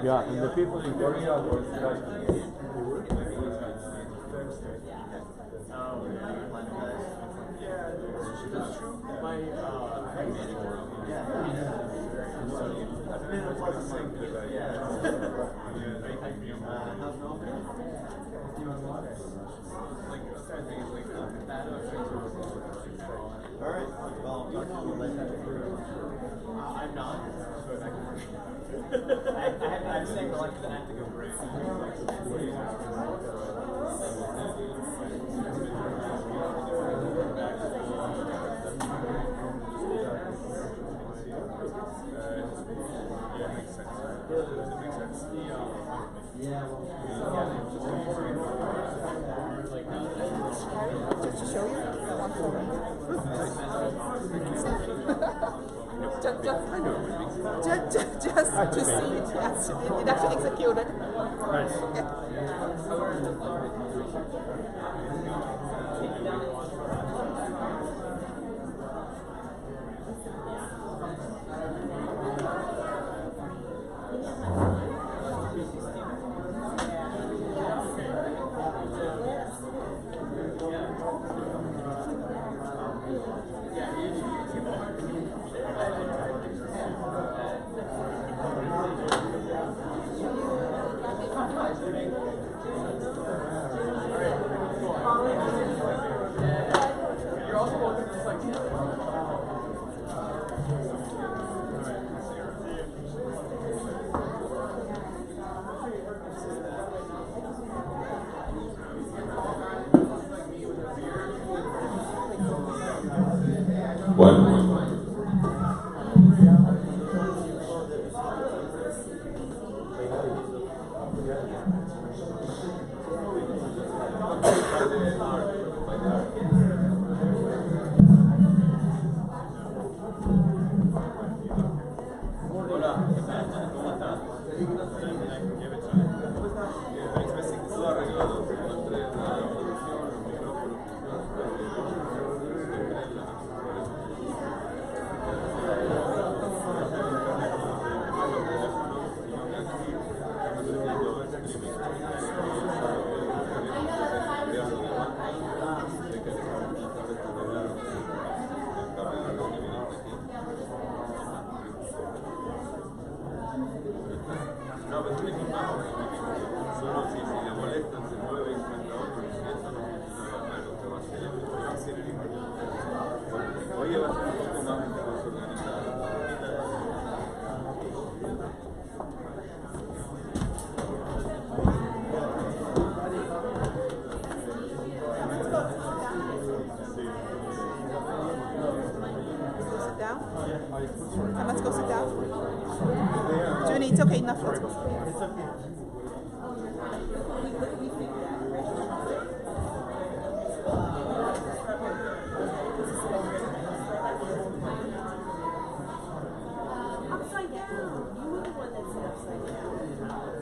Yeah, and the people in Korea were like, Alright, well, I'm not, so I can I'm saying elected and I have to go break. Yeah, makes sense. Does it make sense? Just to show you? Just to see it, yes, it actually executed. nice. No, pero tiene que ir más. Solo si le molestan, se mueve y encuentra otro. Y eso no va a ser el mismo. Oye, va a ser un poco más organizado. Sit down? And let's go sit down. Junie, it's okay, enough. Let's go. Upside down. You were the one that said upside down.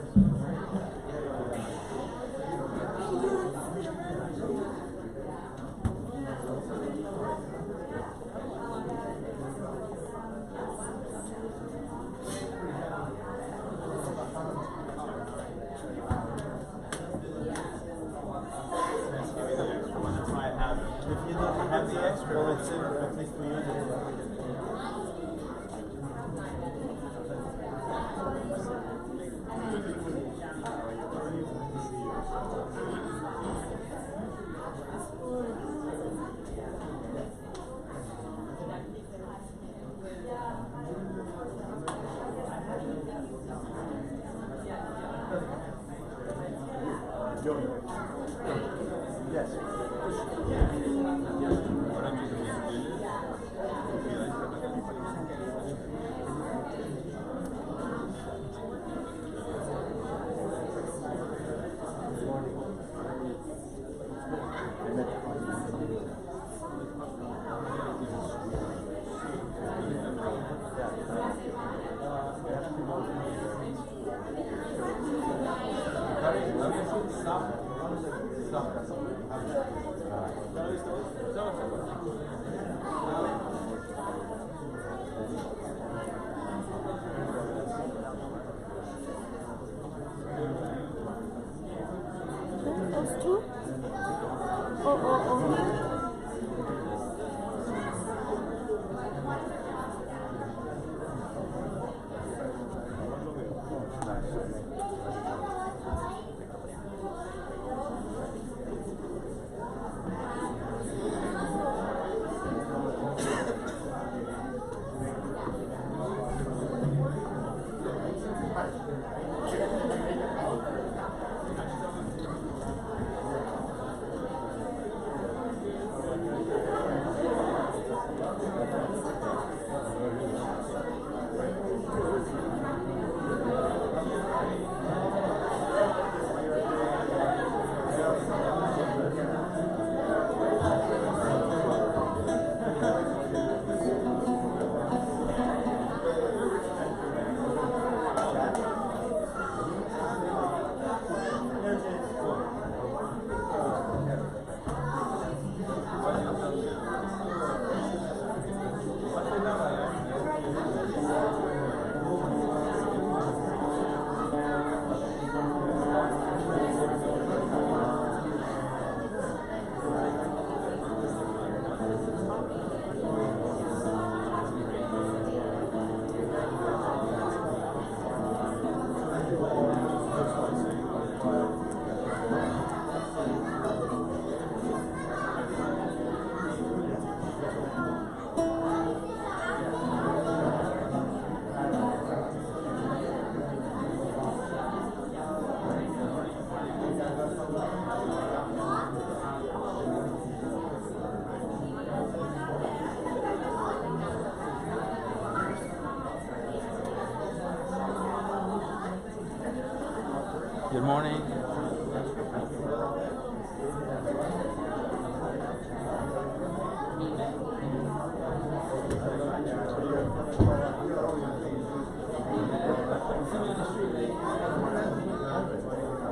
Good morning.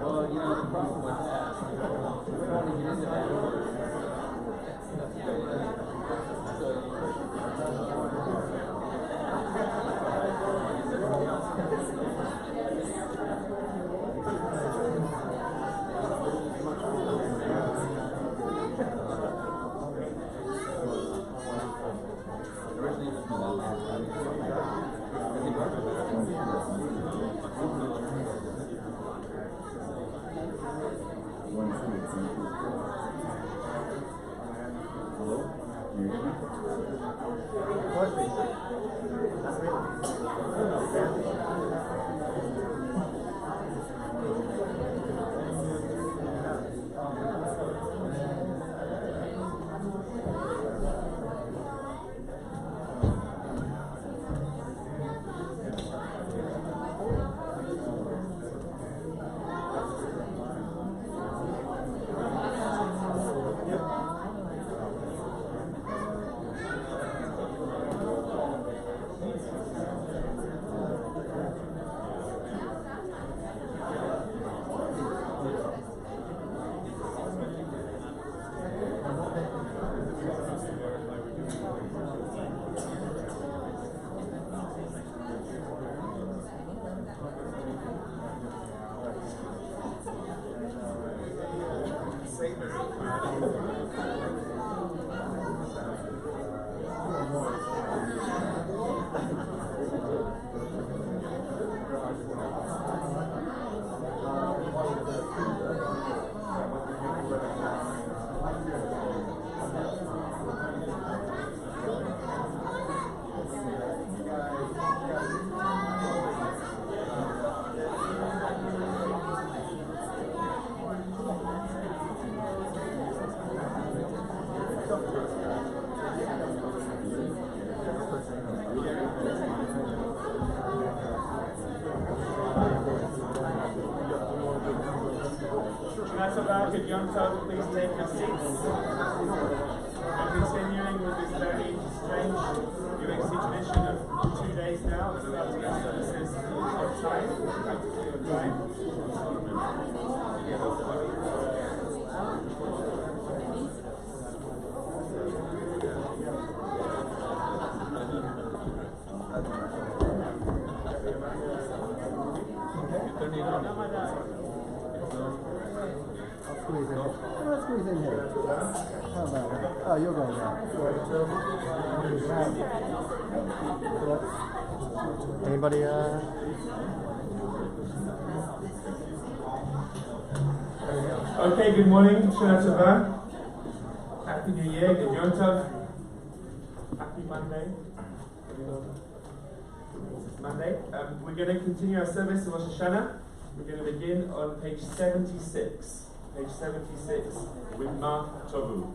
Well, you know, the problem with that, we don't want to get into that order. That's about it, young folks. Please take your seats. And continuing with this very strange UHC tradition of 2 days now, it's about to get services on time, practically on time. Let's squeeze in here. How about it? Oh, you're going down. Anybody? Okay, good morning. Shana Tova. Happy New Year. Good Yom Tov. Happy Monday. Monday. We're going to continue our service of Rosh Hashanah. We're going to begin on page 76. Page 76 with Ma Tovu.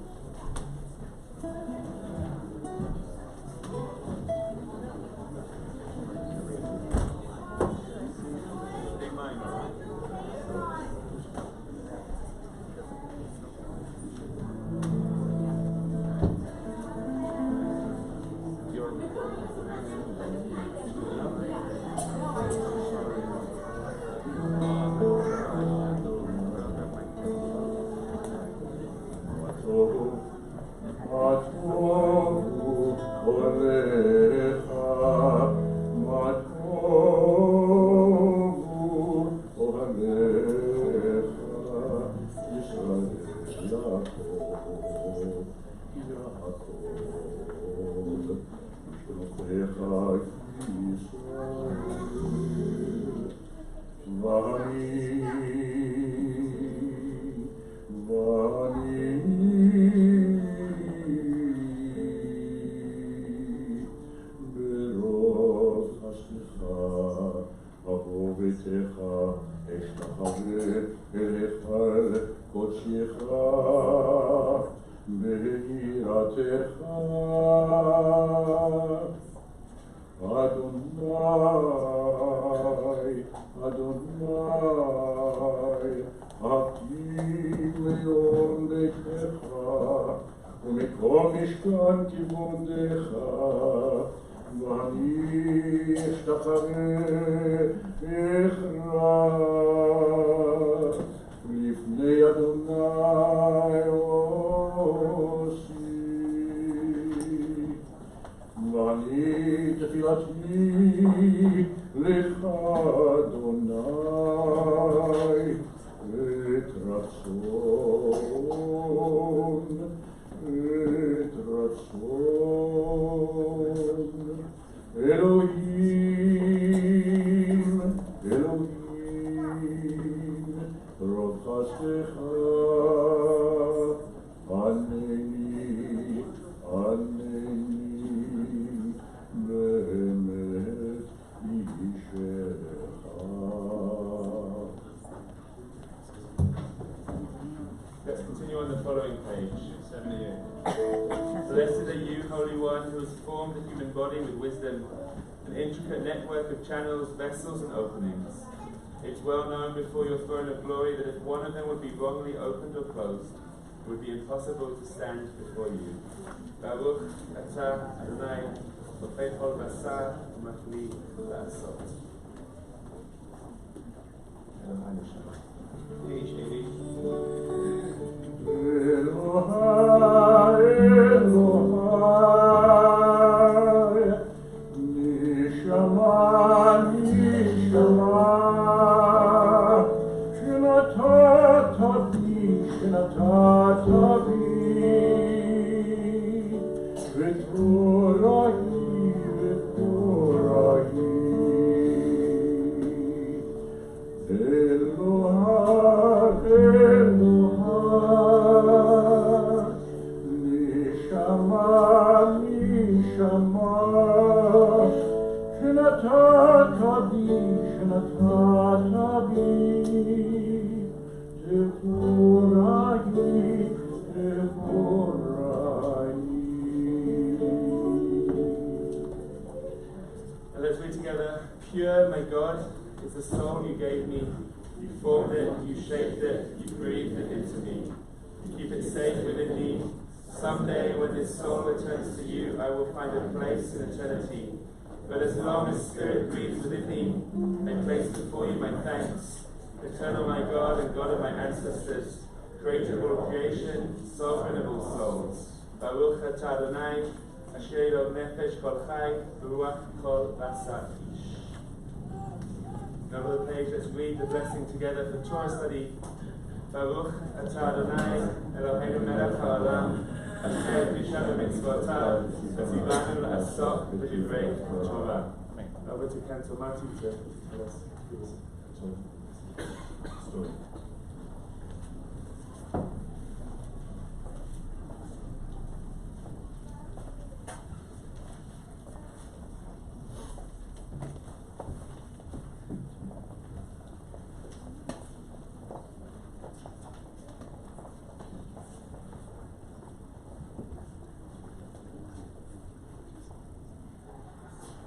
Let's continue on the following page, 78. Blessed are you, Holy One, who has formed the human body with wisdom, an intricate network of channels, vessels, and openings. It's well known before your throne of glory that if one of them would be wrongly opened or closed, it would be impossible to stand before you. Baruch atah Adonai, B'chei kol basar, u'machli la'asot. Elohai Neshama. Page 80. Elohai, Neshama, Neshama, Shenatata bi, V'torahi, Elohai, Neshama, Neshama, Shenatata bi, Tekorahi. And let's read together. Pure, my God, is the soul you gave me. You formed it, you shaped it, you breathed it into me. You keep it safe within me. Someday, when this soul returns to you, I will find a place in eternity. But as long as spirit breathes within me, I place before you my thanks. Eternal my God and God of my ancestors, creator of all creation, sovereign of all souls. Baruch atah Adonai, asher lo nefesh kol chai, v'ruach kol basar ish. Now on the page, let's read the blessing together for Torah study. Baruch atah Adonai, Eloheinu melech haolam, asher tishanu mitzvotav, v'tzivanu la'asot v'divrei Torah. Amen. over to Cantor Marty to tell us, give us a story.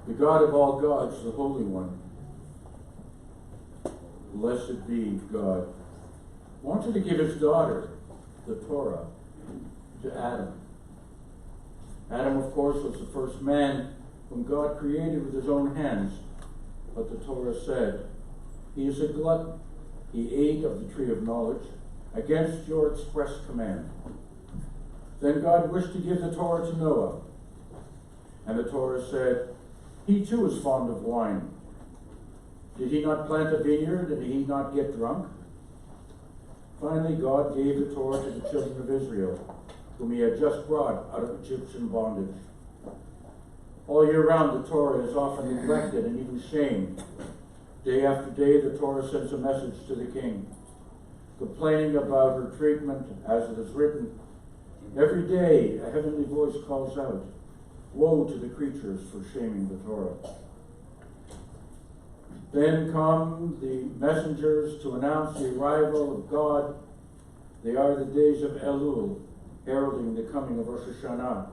The God of all gods, the Holy One, blessed be God, wanted to give his daughter, the Torah, to Adam. Adam, of course, was the first man whom God created with his own hands. But the Torah said, he is a glutton. He ate of the tree of knowledge against your express command. Then God wished to give the Torah to Noah. And the Torah said, he too is fond of wine. Did he not plant a vineyard, and did he not get drunk? Finally, God gave the Torah to the children of Israel, whom he had just brought out of Egyptian bondage. All year round, the Torah is often neglected and even shamed. Day after day, the Torah sends a message to the king, complaining about her treatment, as it is written. Every day, a heavenly voice calls out, woe to the creatures for shaming the Torah. Then come the messengers to announce the arrival of God. They are the days of Elul, heralding the coming of Rosh Hashanah.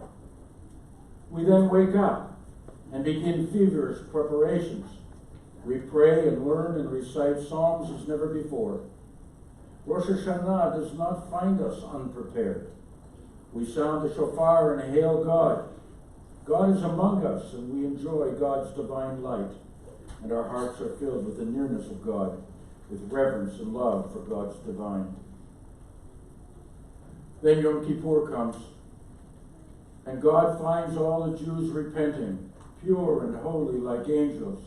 We then wake up and begin feverish preparations. We pray and learn and recite psalms as never before. Rosh Hashanah does not find us unprepared. We sound the shofar and hail God. God is among us, and we enjoy God's divine light, and our hearts are filled with the nearness of God, with reverence and love for God's divine. Then Yom Kippur comes, and God finds all the Jews repenting, pure and holy like angels.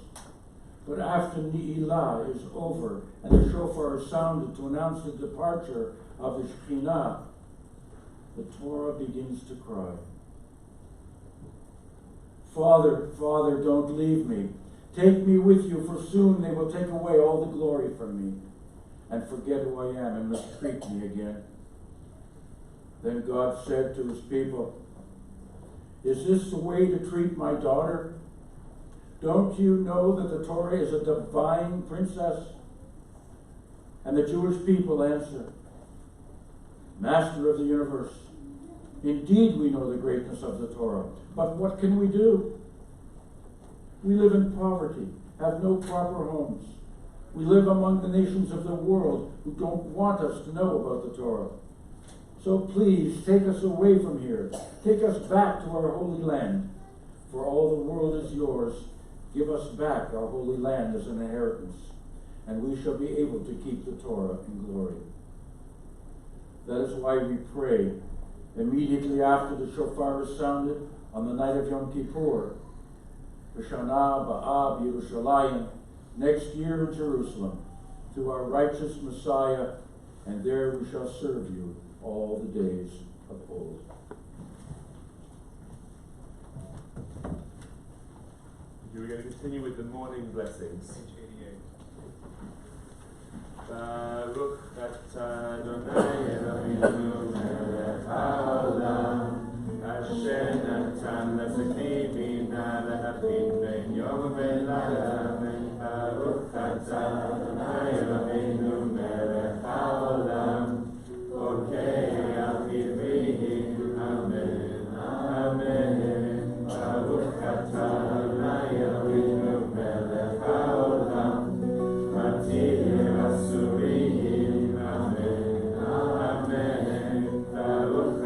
But after Ne'ilah is over, and the shofar is sounded to announce the departure of the Shekhinah, the Torah begins to cry. Father, Father, don't leave me. Take me with you, for soon they will take away all the glory from me and forget who I am and mistreat me again. Then God said to his people, is this the way to treat my daughter? Don't you know that the Torah is a divine princess? And the Jewish people answer, Master of the universe, indeed we know the greatness of the Torah, but what can we do? We live in poverty, have no proper homes. We live among the nations of the world who don't want us to know about the Torah. So please take us away from here. Take us back to our holy land. For all the world is yours. Give us back our holy land as an inheritance, and we shall be able to keep the Torah in glory. That is why we pray immediately after the shofar is sounded on the night of Yom Kippur, B'Shana Ba'ah B'Yerushalayim, next year in Jerusalem, to our righteous Messiah, and there we shall serve you all the days of old. We're going to continue with the morning blessings. Baruch atah Adonai Eloheinu melech haolam, asher natan lezikni bina lehavin ben yom v'layla. Baruch atah Adonai Eloheinu melech haolam, okei al hivrihi, amen, amen. Baruch atah Adonai Eloheinu melech haolam, Amen. Amen. Baruch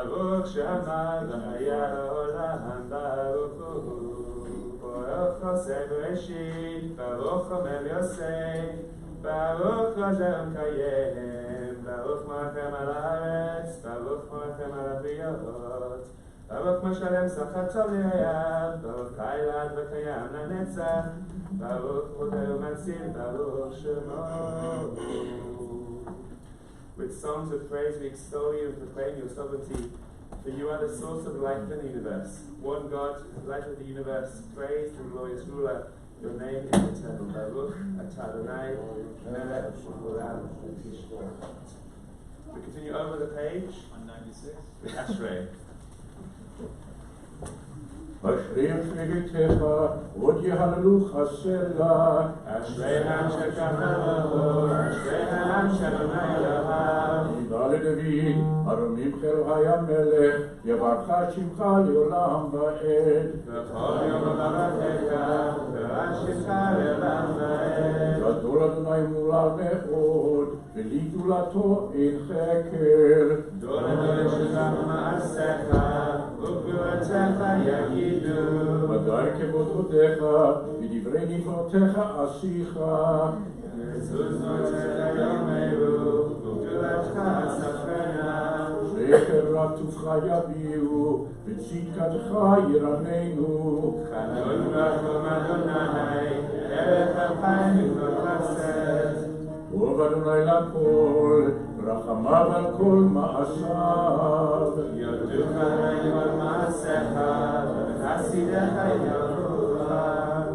ברוך שעמד והיה לעולם ברוך הוא. ברוך עושה בראשית, ברוך אומר יוסף, ברוך עוזר מקיים, ברוך מרחם על הארץ, ברוך מרחם על הבריות, ברוך משלם שכר טוב ליד, ברוך חי וקיים לנצח, ברוך מודה ומציל, ברוך שמו. With songs of praise we extol you and proclaim your sovereignty, for you are the source of life in the universe. One God, light of the universe, praise the glorious ruler. Your name is eternal. Baruch atah Adonai melech haolam v'tishbot. We continue over the page. 196. With Ashrei. אשרי שגתך, עוד יהללוך סלה. אשרי העם שכחלו, אשרי העם שאדוני אלוהיו. תודה לדוד, ארומים חילו היה מלך, יברך שמך לעולם ועד. וכל יום וברכך, ורשתך לעולם ועד. גדול אדוני מולל מאוד, ולי גדולתו אין חקר. גדול אדוני שגם מעשיך, וגבורתך יגיד. ודאי כבוד הודיך, ודברי נפלאותיך עשיך. יזוז נוצר יאמרו, וגדולתך ספרנה. זכר רב טובך יביאו, וצדקתך ירננו. חנון רחום אדוני, ערך אלפיים וגדול חסד. טוב אדוני לכל, רחמיו על כל מעשיו. יודוך עלי כל מעשיך, וחסידיך יברכוך.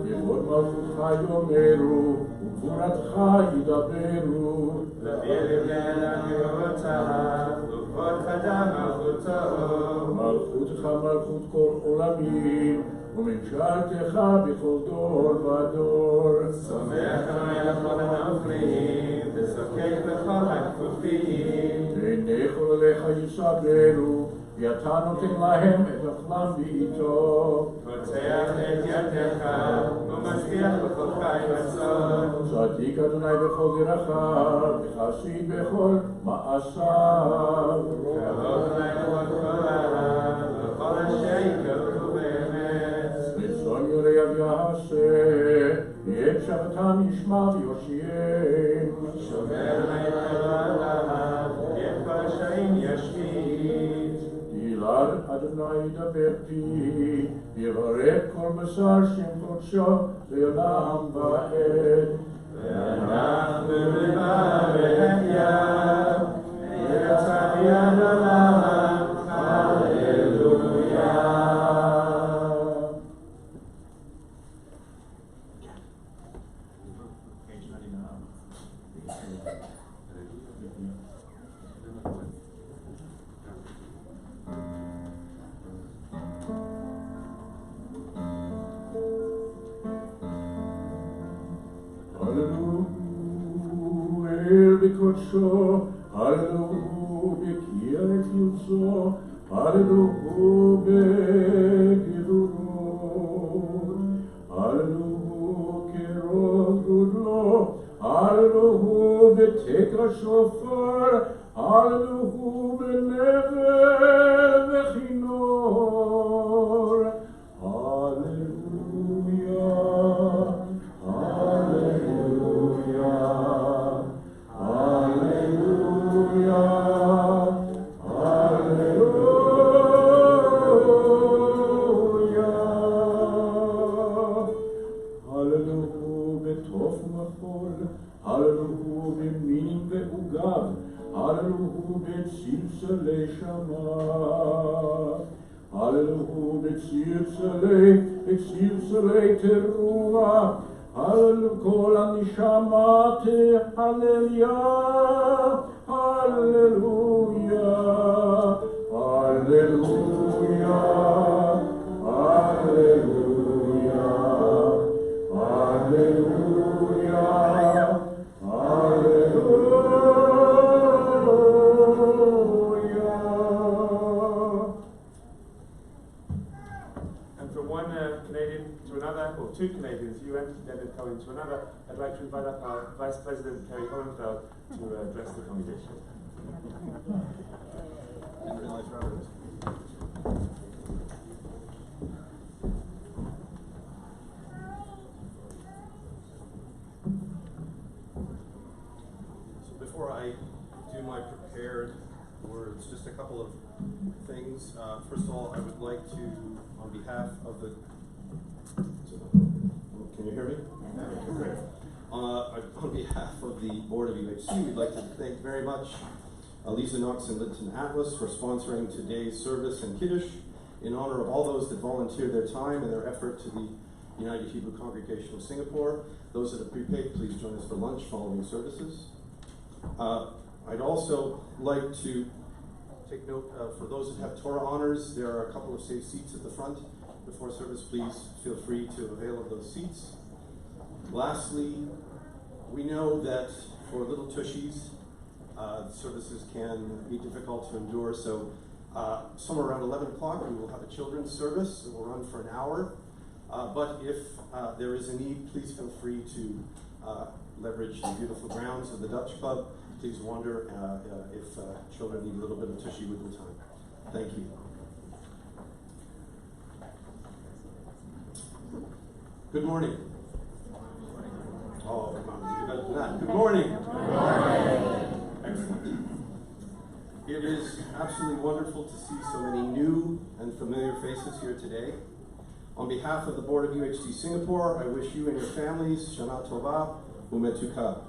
כבוד מלכותך יאמרו, וגבורתך ידברו. לביא לבני אדם גבורתך, וכבוד חדם מלכותו. מלכותך מלכות כל עולמים, וממשלתך בכל דור ודור. סומך אדוני לכל הנופלים, וזוקק לכל הכפופים. ועיני כל אליך יסברו, ואתה נותן להם את אוכלם בעיתו. פותח את ידיך, ומשגיח בכל חי רצון. צדיק אדוני בכל דרכיו, וחסיד בכל מעשיו. קרוב אלי לכל כל העם, וכל אשר יקראו באמת. רצון יוריו יעשה, ואת שבתם ישמע ויושיעם. שומר אלי לעולם, את כל השעים ישמיד. דילר אדוני ידבר פי, ויברך כל בשר שם קודשו לעולם ועד. ואנחנו נברך ים, יצא יד עולם, הללויה. Hallelujah, b'kodshо, hallelujah, b'kiret yutzo, hallelujah, b'gevuro, hallelujah, kerov gudlo, hallelujah, b'tekra shofar, hallelujah, b'never v'chinor, hallelujah. בצלצלי שמה, הללוהו בצלצלי תרועה, הללו כל הנשמה תהלליה, הללויה, הללויה, הללויה, הללויה, two Canadians, UN David Cohen to another, I'd like to invite up our Vice President Kerry Hohenfeld to address the congregation. Didn't realize Robert was words. Just a couple of things. First of all, I would like to, on behalf of the, can you hear me? Okay, great. On behalf of the Board of UHC, we'd like to thank very much Lisa Knox and Linton Atlas for sponsoring today's service and Kiddush in honor of all those that volunteered their time and their effort to the United Hebrew Congregation of Singapore. Those that have prepaid, please join us for lunch following services. I'd also like to take note, for those that have Torah honors, there are a couple of safe seats at the front. Before service, please feel free to avail of those seats. Lastly, we know that for little tushies, services can be difficult to endure, so somewhere around 11 o'clock we will have a children's service. It will run for an hour, but if there is a need, please feel free to leverage the beautiful grounds of the Dutch Club. Please wander if children need a little bit of tushy wiggle time. Thank you. Good morning. Oh, come on, you better than that. Good morning. Good morning. Excellent. It is absolutely wonderful to see so many new and familiar faces here today. On behalf of the Board of UHC Singapore, I wish you and your families Shana Tova Umetuka.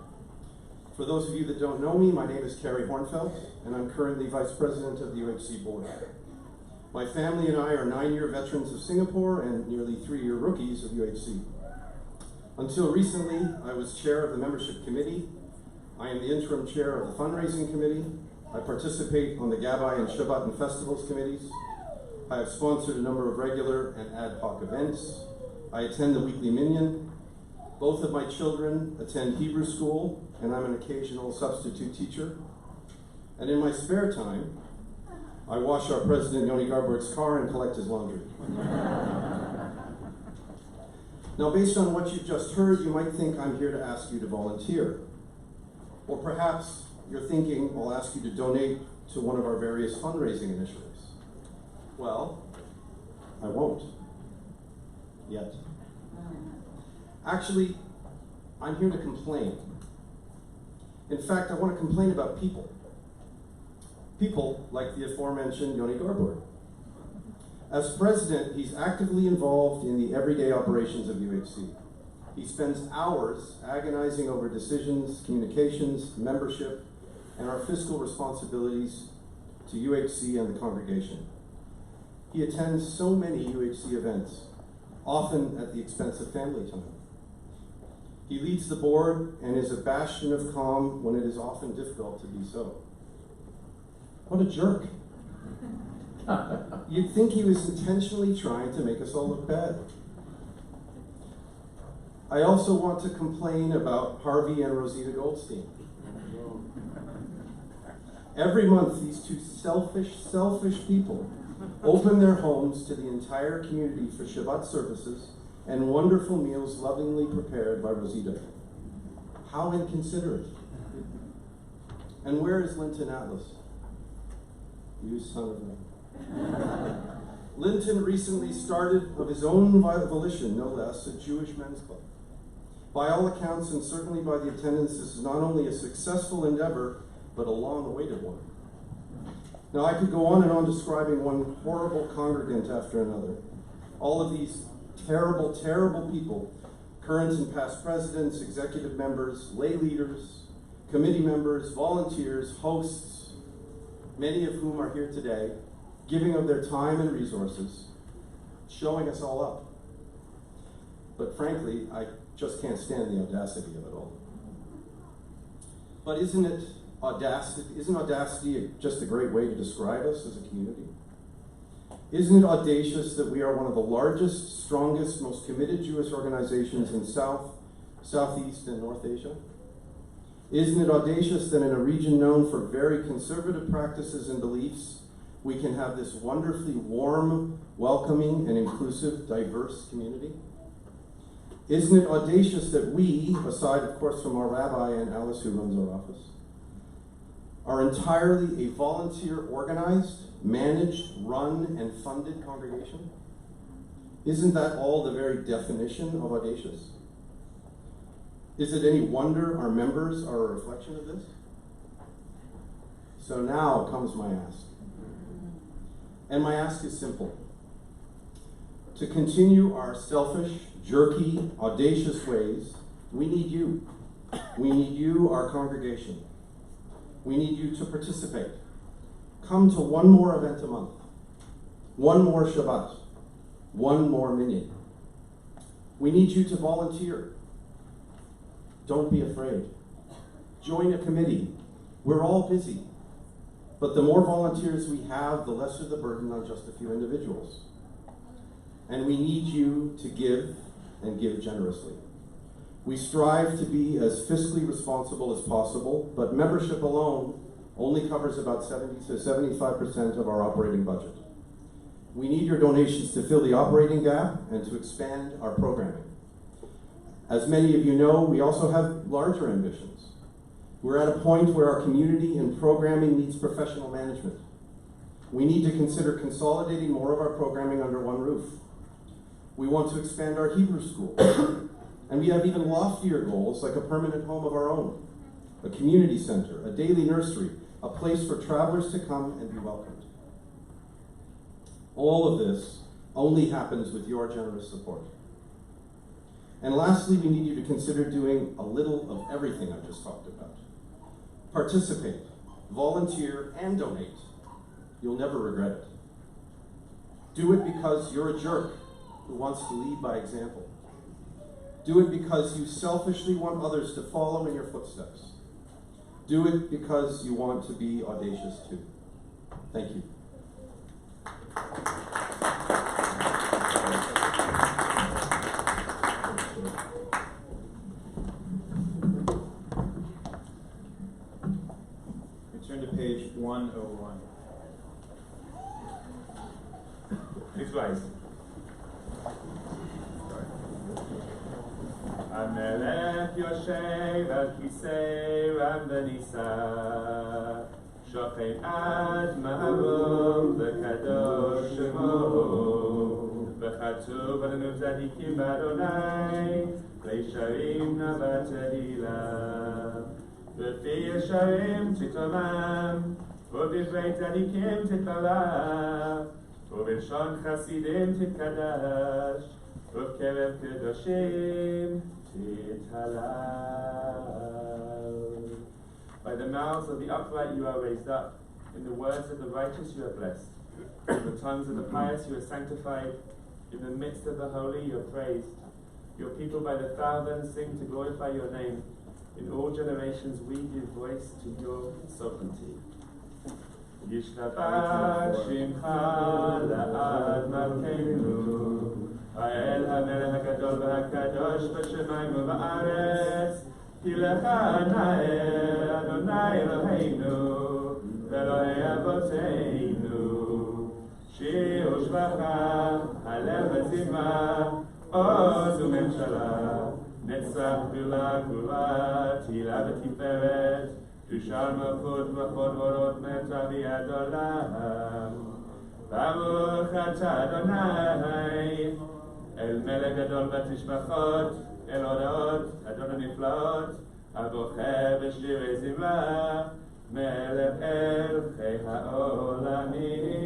For those of you that don't know me, my name is Kerry Hornfeld, and I'm currently Vice President of the UHC Board. My family and I are 9-year veterans of Singapore and nearly 3-year rookies of UHC. Until recently, I was chair of the membership committee. I am the interim chair of the fundraising committee. I participate on the Gabbai and Shabbat and festivals committees. I have sponsored a number of regular and ad hoc events. I attend the weekly minyan. Both of my children attend Hebrew school, and I'm an occasional substitute teacher. And in my spare time, I wash our president Yoni Garborg's car and collect his laundry. Now, based on what you've just heard, you might think I'm here to ask you to volunteer. Or perhaps you're thinking I'll ask you to donate to one of our various fundraising initiatives. Well, I won't. Yet. Actually, I'm here to complain. In fact, I want to complain about people. People like the aforementioned Yoni Garborg. As president, he's actively involved in the everyday operations of UHC. He spends hours agonizing over decisions, communications, membership, and our fiscal responsibilities to UHC and the congregation. He attends so many UHC events, often at the expense of family time. He leads the board and is a bastion of calm when it is often difficult to be so. What a jerk. You'd think he was intentionally trying to make us all look bad. I also want to complain about Harvey and Rosita Goldstein. Every month, these two selfish people open their homes to the entire community for Shabbat services and wonderful meals lovingly prepared by Rosita. How inconsiderate. And where is Linton Atlas? You son of a... Linton recently started, of his own volition, no less, a Jewish men's club. By all accounts, and certainly by the attendance, this is not only a successful endeavor, but a long-awaited one. Now, I could go on and on describing one horrible congregant after another. All of these terrible, terrible people, current and past presidents, executive members, lay leaders, committee members, volunteers, hosts, many of whom are here today, giving of their time and resources, showing us all up. But frankly, I just can't stand the audacity of it all. But isn't audacity just a great way to describe us as a community? Isn't it audacious that we are one of the largest, strongest, most committed Jewish organizations in South, Southeast, and North Asia? Isn't it audacious that in a region known for very conservative practices and beliefs, we can have this wonderfully warm, welcoming, and inclusive, diverse community? Isn't it audacious that we, aside of course from our rabbi and Alice who runs our office, are entirely a volunteer organized, managed, run, and funded congregation? Isn't that all the very definition of audacious? Is it any wonder our members are a reflection of this? So now comes my ask. And my ask is simple. To continue our selfish, jerky, audacious ways, we need you. We need you, our congregation. We need you to participate. Come to one more event a month, one more Shabbat, one more minyan. We need you to volunteer. Don't be afraid. Join a committee. We're all busy. But the more volunteers we have, the lesser the burden on just a few individuals. And we need you to give and give generously. We strive to be as fiscally responsible as possible, but membership alone only covers about 70 to 75% of our operating budget. We need your donations to fill the operating gap and to expand our programming. As many of you know, we also have larger ambitions. We're at a point where our community and programming needs professional management. We need to consider consolidating more of our programming under one roof. We want to expand our Hebrew school. And we have even loftier goals like a permanent home of our own, a community center, a daily nursery, a place for travelers to come and be welcomed. All of this only happens with your generous support. And lastly, we need you to consider doing a little of everything I just talked about. Participate, volunteer, and donate. You'll never regret it. Do it because you're a jerk who wants to lead by example. Do it because you selfishly want others to follow in your footsteps. Do it because you want to be audacious too. Thank you. We turn to page 101. Please rise. המלך יושב על כיסא רם ונישא, שוכן עד מערום וקדוש שמו, וכתוב עלינו צדיקים באדוני, לישרים נאוות תהילה. בפי ישרים תתרומם, ובדברי צדיקים תתברך, ובלשון חסידים תתקדש, ובקרב קדושים תתהלל. By the mouths of the upright you are raised up, in the words of the righteous you are blessed, in the tongues of the pious you are sanctified, in the midst of the holy you are praised. Your people by the thousands sing to glorify your name. In all generations we give voice to your sovereignty. ישתבח שמך לעד מלכנו, האל המלך הגדול והקדוש בשמיים ובארץ, כי לך נאה אדוני אלוהינו ואלוהי אבותינו. שיר ושבחה, הלב וזמרה, עוז וממשלה, נצח גדולה גדולה, תהילה ותפארת, קדושה מלכות וכבוד הורות נצח ביד עולם. ברוך אתה אדוני, אל מלך גדול ותשבחות, אל הודעות, אדון הנפלאות, הבוכה בשירי זמרה, מלך אלכי העולמים.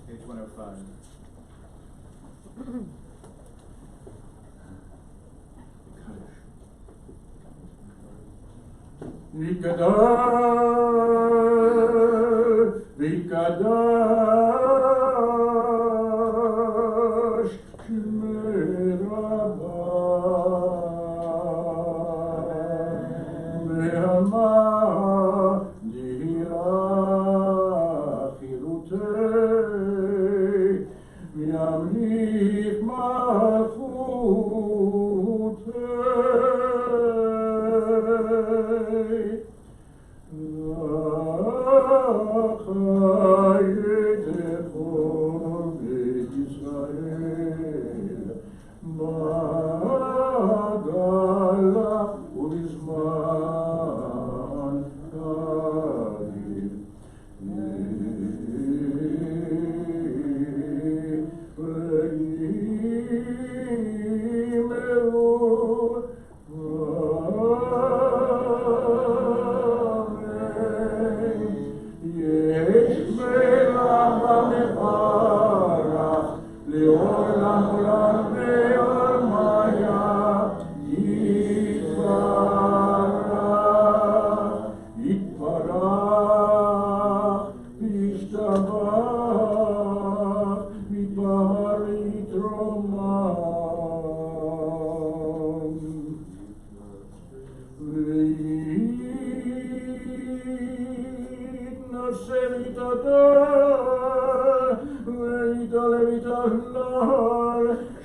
Page 105. V'kadosh Shmei Rabbah Ve'ama Dihira Chirutei V'yamlich Malchutei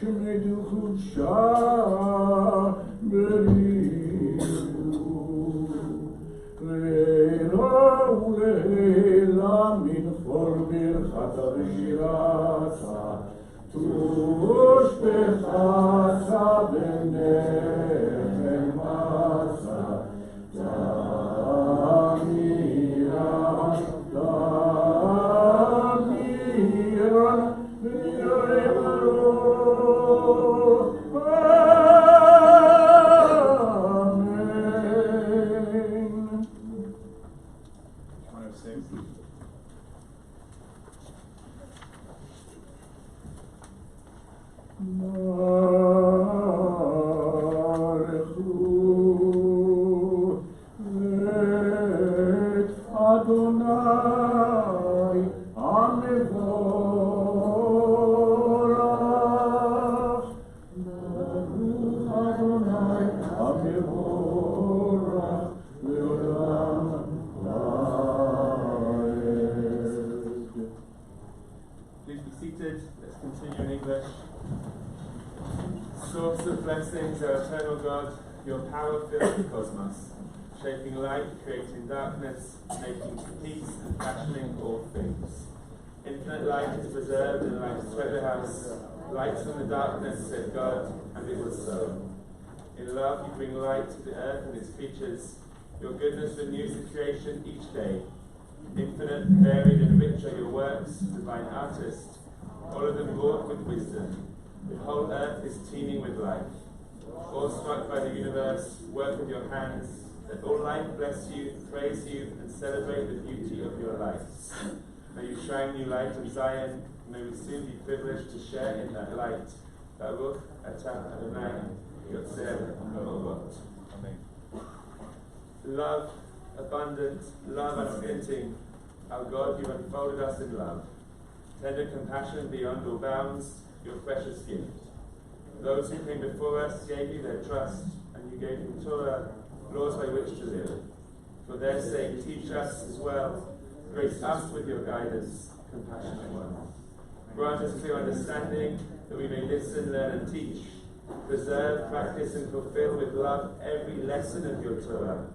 שמדו חודשה בריחו לעילה ולעילה מן חול ברכתה ושירתה תוש בחסה בנחמתה תמירה תמירה Adonai, Amevorach, Adonai, Amevorach, Leolam Vaed. Please be seated. Let's continue in English. Source of blessings, our eternal God, your power fills the cosmos, shaping light, creating darkness, making peace and fashioning all things. Infinite light is preserved in life's treasure house. Lights from the darkness, said God, and it was so. In love you bring light to the earth and its creatures. Your goodness renews the creation each day. Infinite, varied and rich are your works, divine artist, all of them wrought with wisdom. The whole earth is teeming with life. Awestruck by the universe, work with your hands. Let all life bless you, praise you, and celebrate the beauty of your lights. May you shine new light on Zion. May we soon be privileged to share in that light. Baruch atah Adonai Yotzer Ha'orot. Amen. Love, abundant, love unstinting. Our God, you unfolded us in love. Tender compassion beyond all bounds, your precious gift. Those who came before us gave you their trust, and you gave them Torah, laws by which to live. For their sake, teach us as well. Grace us with your guidance, compassionate one. Grant us clear understanding, that we may listen, learn, and teach. Preserve, practice, and fulfill with love every lesson of your Torah.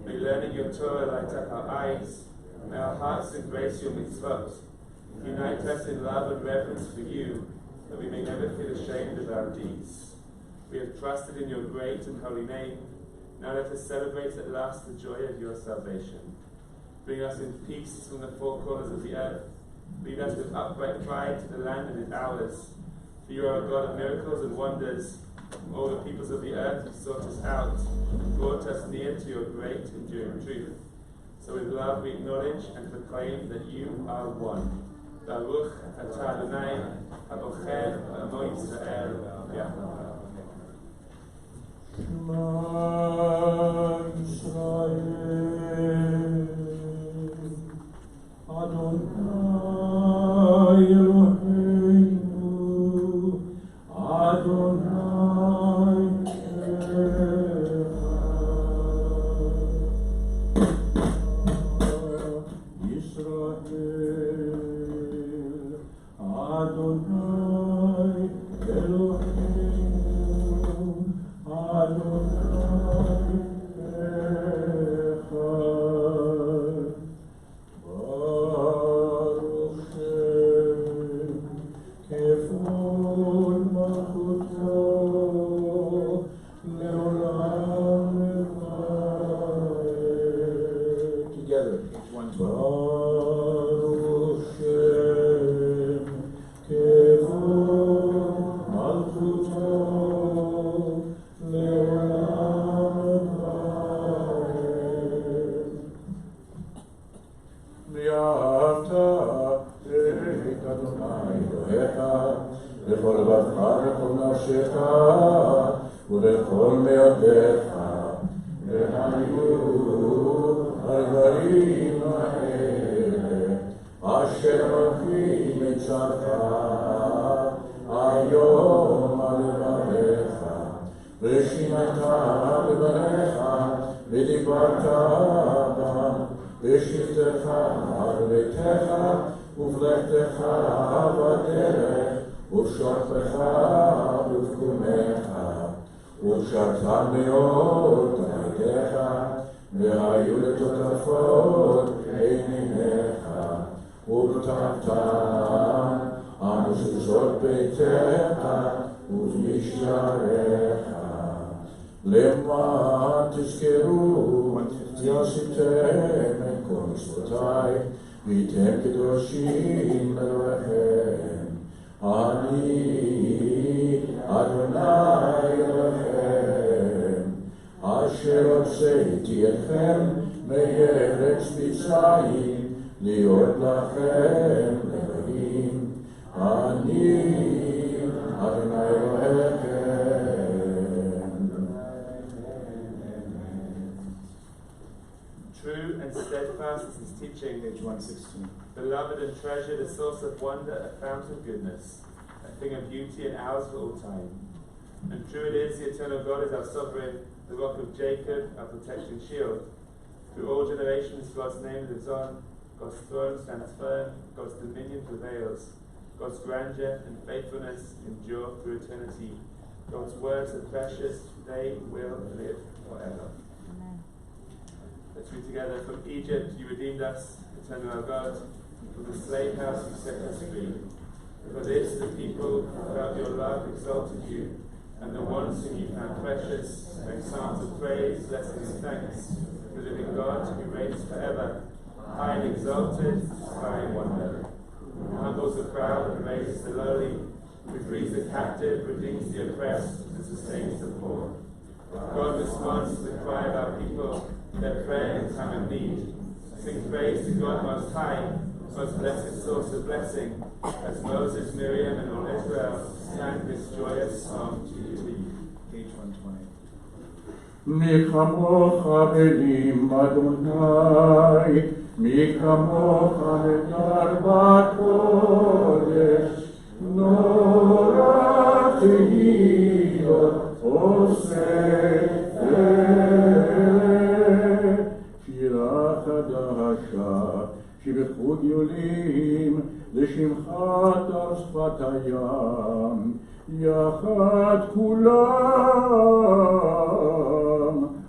May learning your Torah light up our eyes. May our hearts embrace your mitzvot. Unite us in love and reverence for you, that we may never feel ashamed of our deeds. We have trusted in your great and holy name. Now let us celebrate at last the joy of your salvation. Bring us in peace from the four corners of the earth. Lead us with upright pride to the land that is ours. For you are a God of miracles and wonders. All the peoples of the earth have sought us out and brought us near to your great enduring truth. So with love we acknowledge and proclaim that you are one. Baruch atah Adonai, Abocher Amo Yisrael Yachad. Shema Yisrael, Adonai Eloheinu, Adonai Echad. Yisrael, Adonai Eloheinu, Adonai Echad. Baruch Shem Kefod Malchuto Leolam Vaed. Together, each one to Baruch Shem Kefod Malchuto Leolam Vaed. V'yavta et Adonai Elohecha b'chol לבבך ובכל נפשך ובכל מאודיך והיו הדברים האלה אשר הולכים מצווך היום על לבביך ושיננת לבניך ודיברת בם בשבתך בביתך ובלכתך בדרך ובשוכבך תחומך, ושרתה מאוד תלמידיך, והיו לטוטפות עיניך, ובטחתם המזוזות ביתך ובמשעריך. למען תזכרו כי עשיתם את כל מצוותיי, והייתם קדושים לאלוהיכם. אני אדוני אלוהיכם, אשר הוצאתי אתכם מארץ מצרים, להיות לכם אלוהים. אני אדוני אלוהיכם. True and steadfast is his teaching, Page 116. beloved and treasured, a source of wonder, a fount of goodness, a thing of beauty and ours for all time. And true it is, the eternal God is our sovereign, the rock of Jacob, our protecting shield. Through all generations, God's name lives on, God's throne stands firm, God's dominion prevails, God's grandeur and faithfulness endure through eternity. God's words are precious, they will live forever. Let's read together. From Egypt you redeemed us, eternal our God. From the slave house you set us free. For this the people who felt your love exalted you, and the ones whom you found precious make psalms of praise, blessing and thanks. The living God who reigns forever, high and exalted, inspiring wonder. Who humbles the proud and raises the lowly, who frees the captive, redeems the oppressed, and sustains the poor. God responds to the cry of our people, their prayer in time of need. Sing praise to God Most High, most blessed source of blessing, as Moses, Miriam, and all Israel sang this joyous song to you. Page 120. מי כמוך אלים אדוני, מי כמוך נדר בקודש, נורא תהיות עושה שירה חדשה, שבחוד יולים לשמך על שפת הים, יחד כולם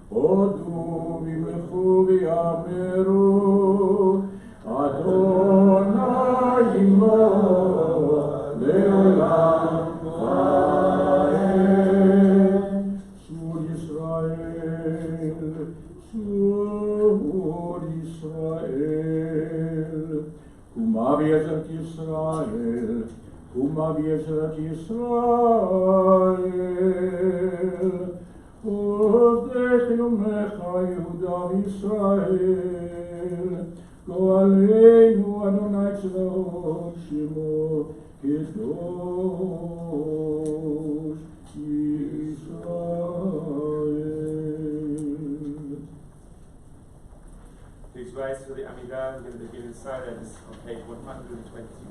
הודו וימלכו ויאמרו אדוני עמו לעולם ועד. צור ישראל, צור ישראל, קומה בעזרת ישראל, קומה בעזרת ישראל, עובדך יומך יהודה וישראל, גואלנו אדוני צבאות שמו קדוש ישראל. Please rise for the Amidah. We're going to begin in silence on page 121.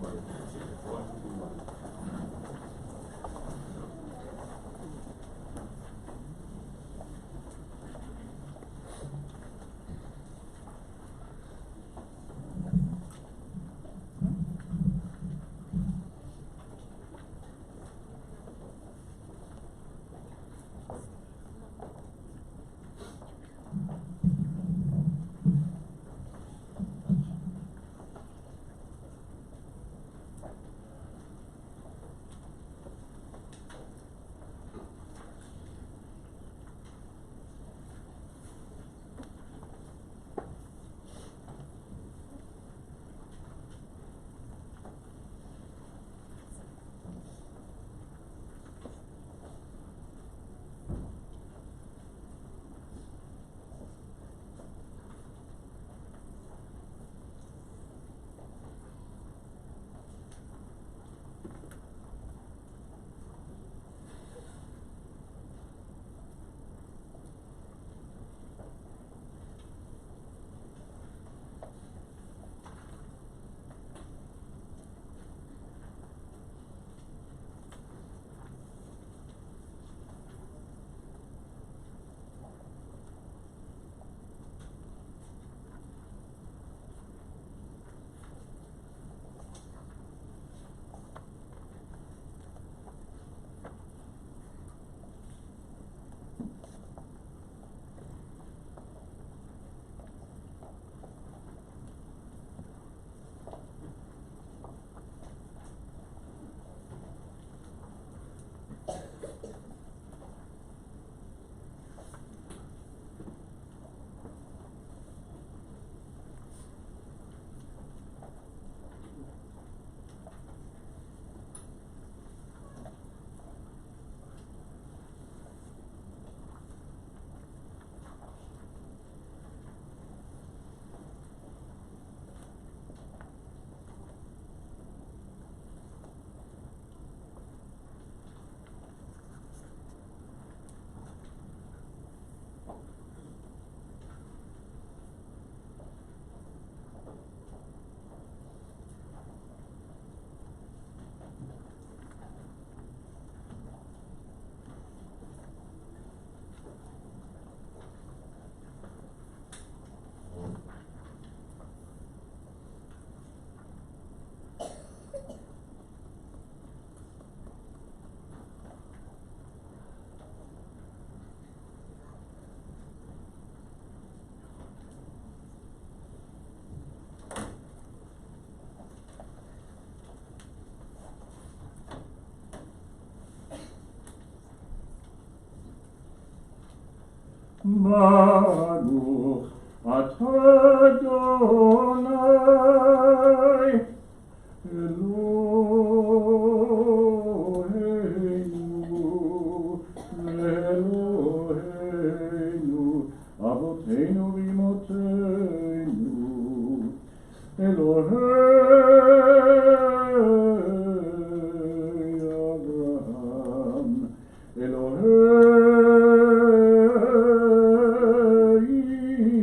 Baruch atah Adonai Eloheinu Avotenu v'imotenu Elohei Abraham Elohei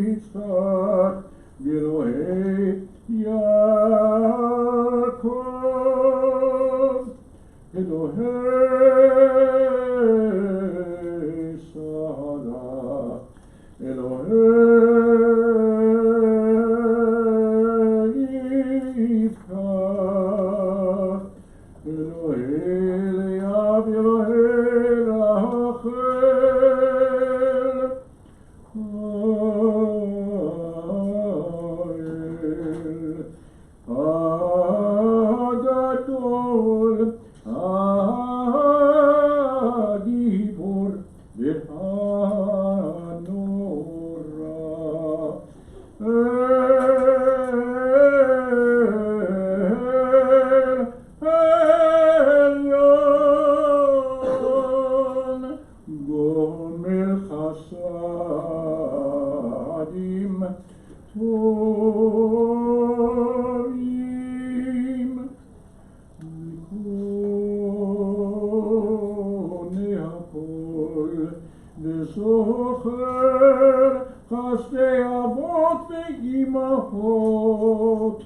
Yitzhak Elohei Yaakov Elohei Sarah Elohei Rivka Elohei Leah Elohei Rachel Agadol Agibor V'hanora Elyon Gomer Chasadim Tovim Mikone Hakol V'zocher Chasdei Avot V'imahot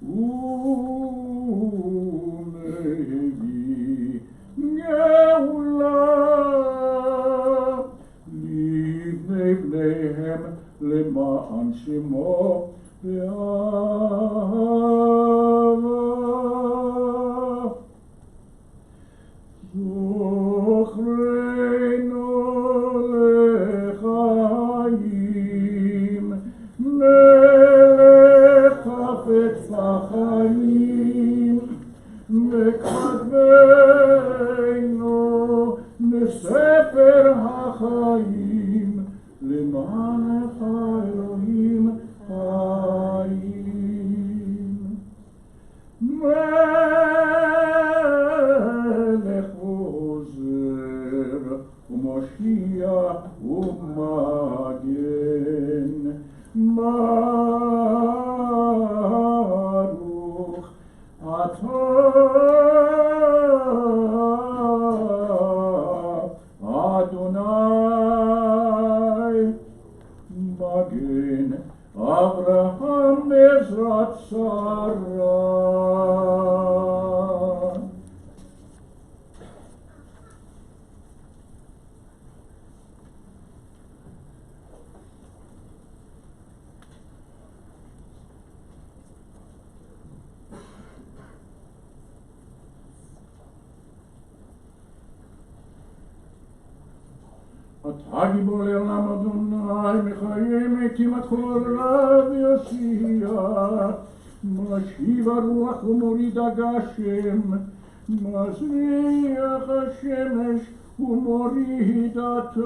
Umevi Geula Livnei Bneihem למען שמו ואהבה זוכרנו לחיים מלך חפץ בחיים וכתבנו לספר החיים למענך אלוהים חיים מלך עוזר ומושיע ומגן ברוך אתה אדוני מגן אברהם בעזרת שרה אתה גיבור לעולם אדוני, מחיה מתים עד כל רב יושיע, משיב הרוח ומוריד הגשם, מזריח השמש ומוריד הטל,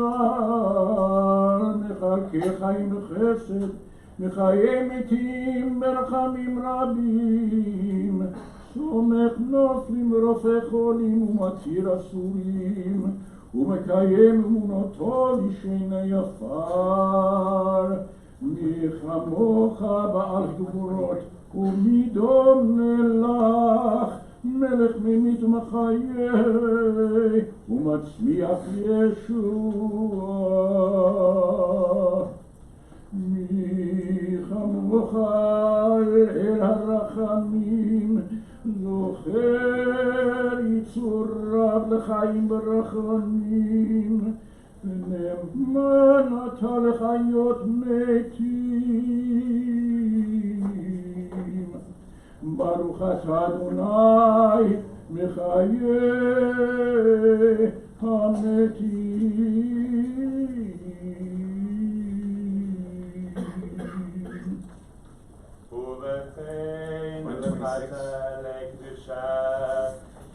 מחכה חיים בחסד, מחיה מתים ברחמים רבים, סומך נופלים ורופא חולים ומתיר אסורים, ומקיים אמונתו לשנה יפר. מי כמוך בעל גבורות ומי דומה לך, מלך ממית ומחיה ומצמיח ישועה. מי כמוך אל הרחמים, זוכר יצור רב לחיים ברחמים, ונאמן אתה לחיות מתים. ברוך אתה אדוני מחיי המתים. ובכן וחתה לקדושה,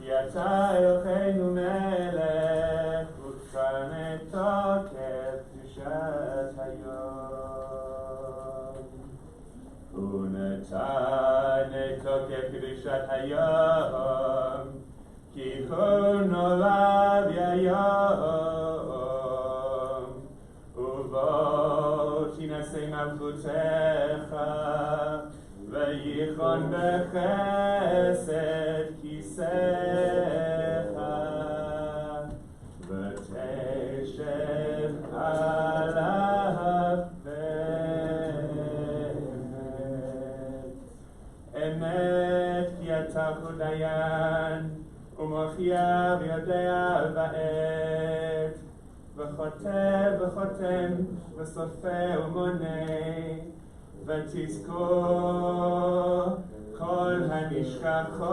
יצא אלוהינו מלך, וקרנתו כקדושת תענה תוקף קדושת היום, כי הוא נולד היום, ובוא תנשא מלכותך, ויכון בחסד כיסאך, ותשב עליו אמת, כי אתה הוא דיין, ומוכיח ויודע בעת, וחותם וסופר ומונה, ותזכור כל הנשכחות,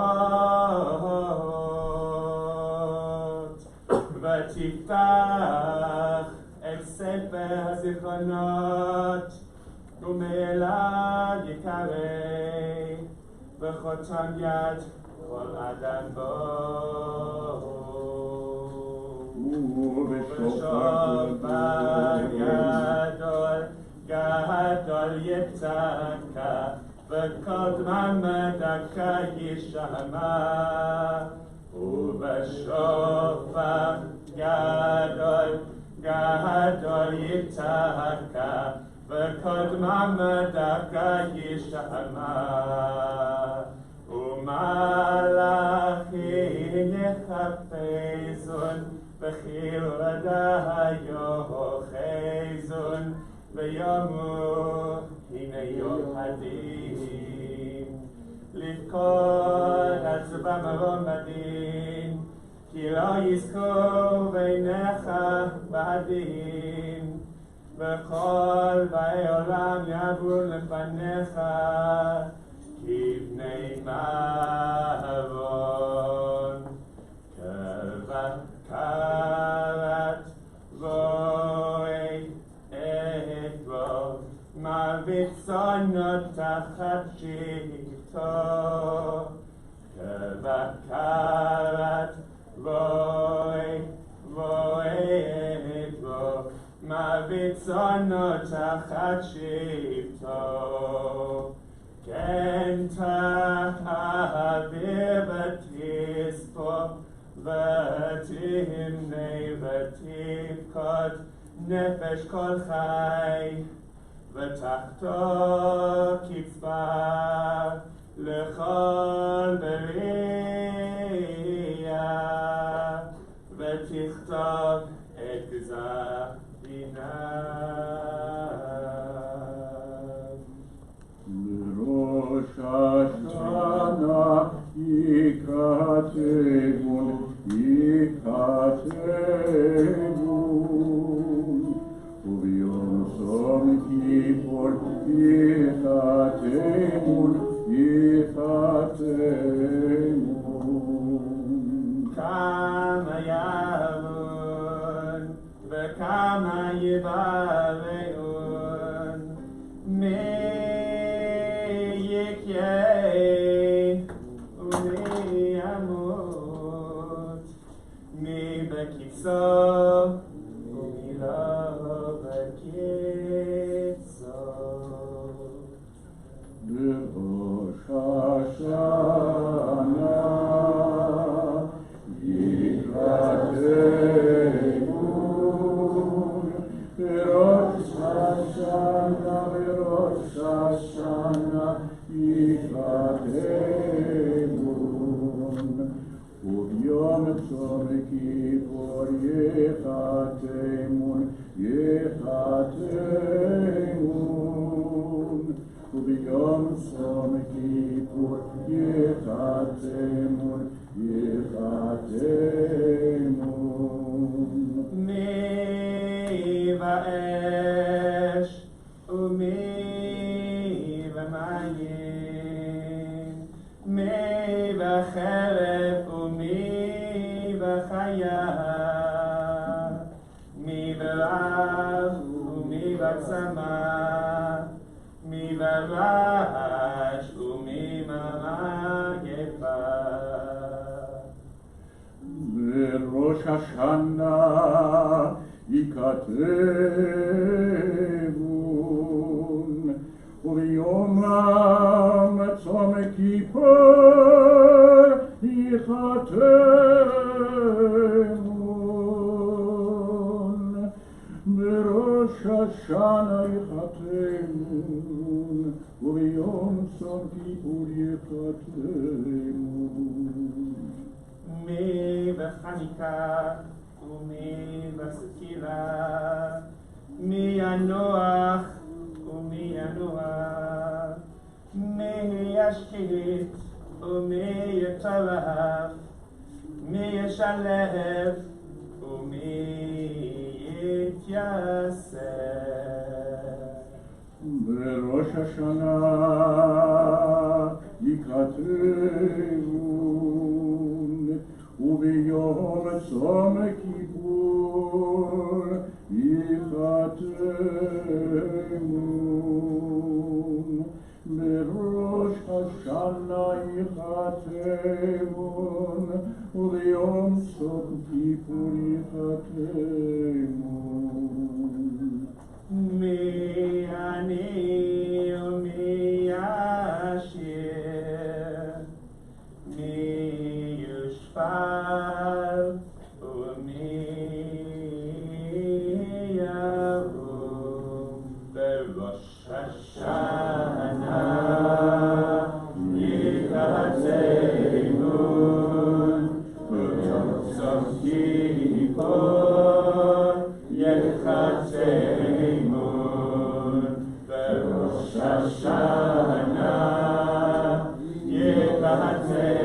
ותפתח את ספר הזיכרונות, ומאליו יקרא, וחותם יד כל אדם בו. ובשופר גדול גדול יתקע, וכל דממה דקה יישמע. ובשופר גדול גדול יתקע, וכל דממה דקה יישמע. ומלאכים יחפשון, בחרדה יוחזון, ויאמרו הנה יום הדין. לבכות עצובה מרום בדין, כי לא יזכור בעיניך בדין, וכל באי עולם יעברו לפניך כבני מערון. כבקרת רועי אתו, מרבית צאנות תחת שבטו. כבקרת רועי אתו, מרבית צאנות תחת שבטו. כן תעביר ותספור, ותמנה ותפקוד נפש כל חי, ותחתו קצבה לכל בריאה, ותכתוב את גזר דיניו. לראש השנה ייכתבון, ייכתבון, וביום צום כיפור ייכתבון, ייכתבון. כמה יעבון וכמה יבראון, מי יקיים ומי ימות, מי בקיצו ומי לא בקיצו. בראש השנה ייכתבון, בראש השנה ייכתבון, וביום צום כיפור ייכתבון, ייכתבון, וביום צום כיפור ייכתבון, ייכתבון. מי באש ומי במים, מי בחרב ומי בחיה, מי ברעב ומי בצמא, מי ברעש ומי במגפה. בראש השנה ייכתבון, וביום Kippur Yichatemun Berosh Hashanah Yichatemun Ubiyom Tzom Kippur Yichatemun Me b'chanika umi b'skila mi yanoach umi yanoach me yashkit umi yitavach me yishalev umi yityaseh Berosh Hashanah Yikatemun Ubiyom Tzom Kippur Yichatemun Berosh Hashanah Yichatemun Ubiyom Tzom Kippur Yichatemun Mi ani umi yashir mi yushfar umi yarum berosh Hashanah yikatemun b'yom tzom kippur yikatemun berosh Hashanah yikatemun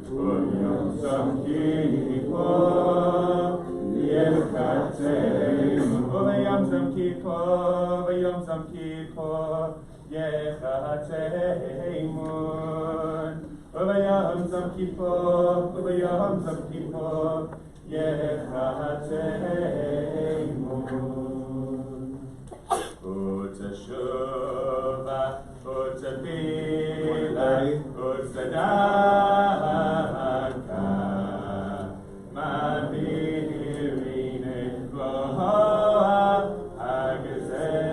b'yom tzom kippur yikatemun b'yom tzom kippur b'yom tzom kippur yikatemun b'yom tzom kippur b'yom tzom kippur yikatemun U'teshuvah u'tefilah u'tzedakah ma'virin et rohah ha'gezerah.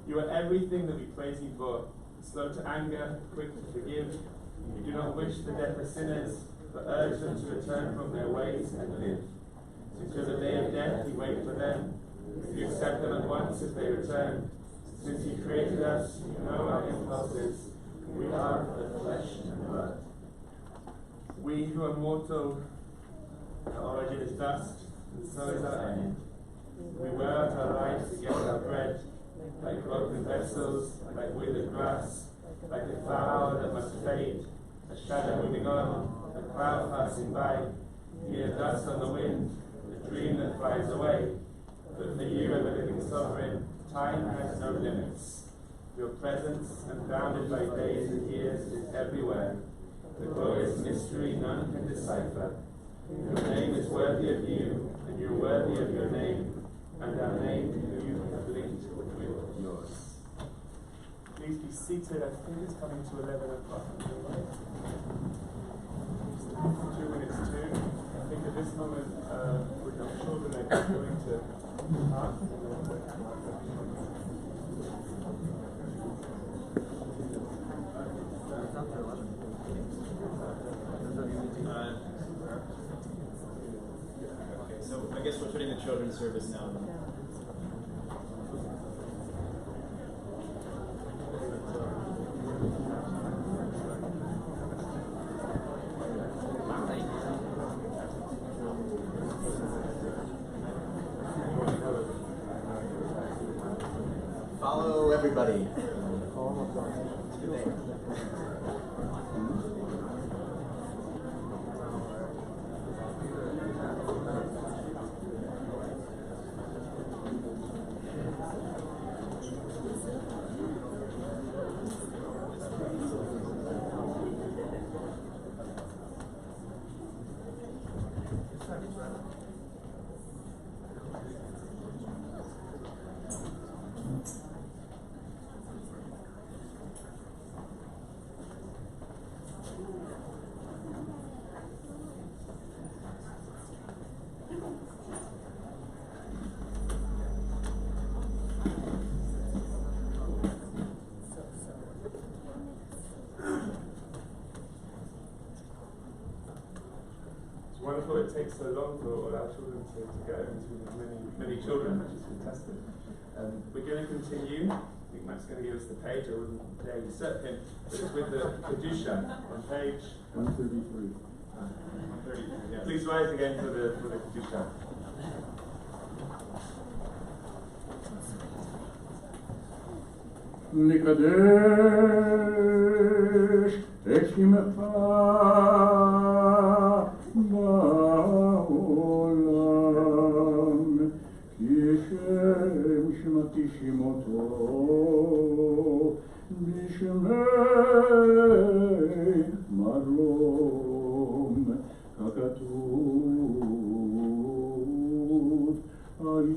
You are everything that we praise you for. Slow to anger, quick to forgive. You do not wish the death of sinners, but urge them to return from their ways and live. Until the day of death, you wait for them. You accept them at once if they return. Since you created us, you know our impulses. We are of the flesh and blood. We who are mortal, our origin is dust, and so is our end. We wear out our lives to get our bread, like broken vessels, like withered grass, like a flower that must fade, a shadow moving on, a cloud passing by, mere dust on the wind, a dream that flies away. But for you, the living sovereign, time has no limits. Your presence, unbounded by days and years, is everywhere. The glorious mystery none can decipher. Your name is worthy of you, and you're worthy of your name, and our name you have linked with yours. Please be seated. I think it's coming to 11 o'clock. 2 minutes to. I think at this moment, with our children, they're going to park. Okay, so I guess we're putting the children's service now. Follow everybody. never thought it'd take so long for all our children to go, and we have many children, which is fantastic. We're going to continue. I think Matt's going to give us the page. I wouldn't dare usurp him. But it's with the Kedusha on page 133. 133. Yeah. Please rise again for the Kedusha. לקדש את שמך בעולם, כי שם שמתי שמותו בשמי מרום, ככתוב על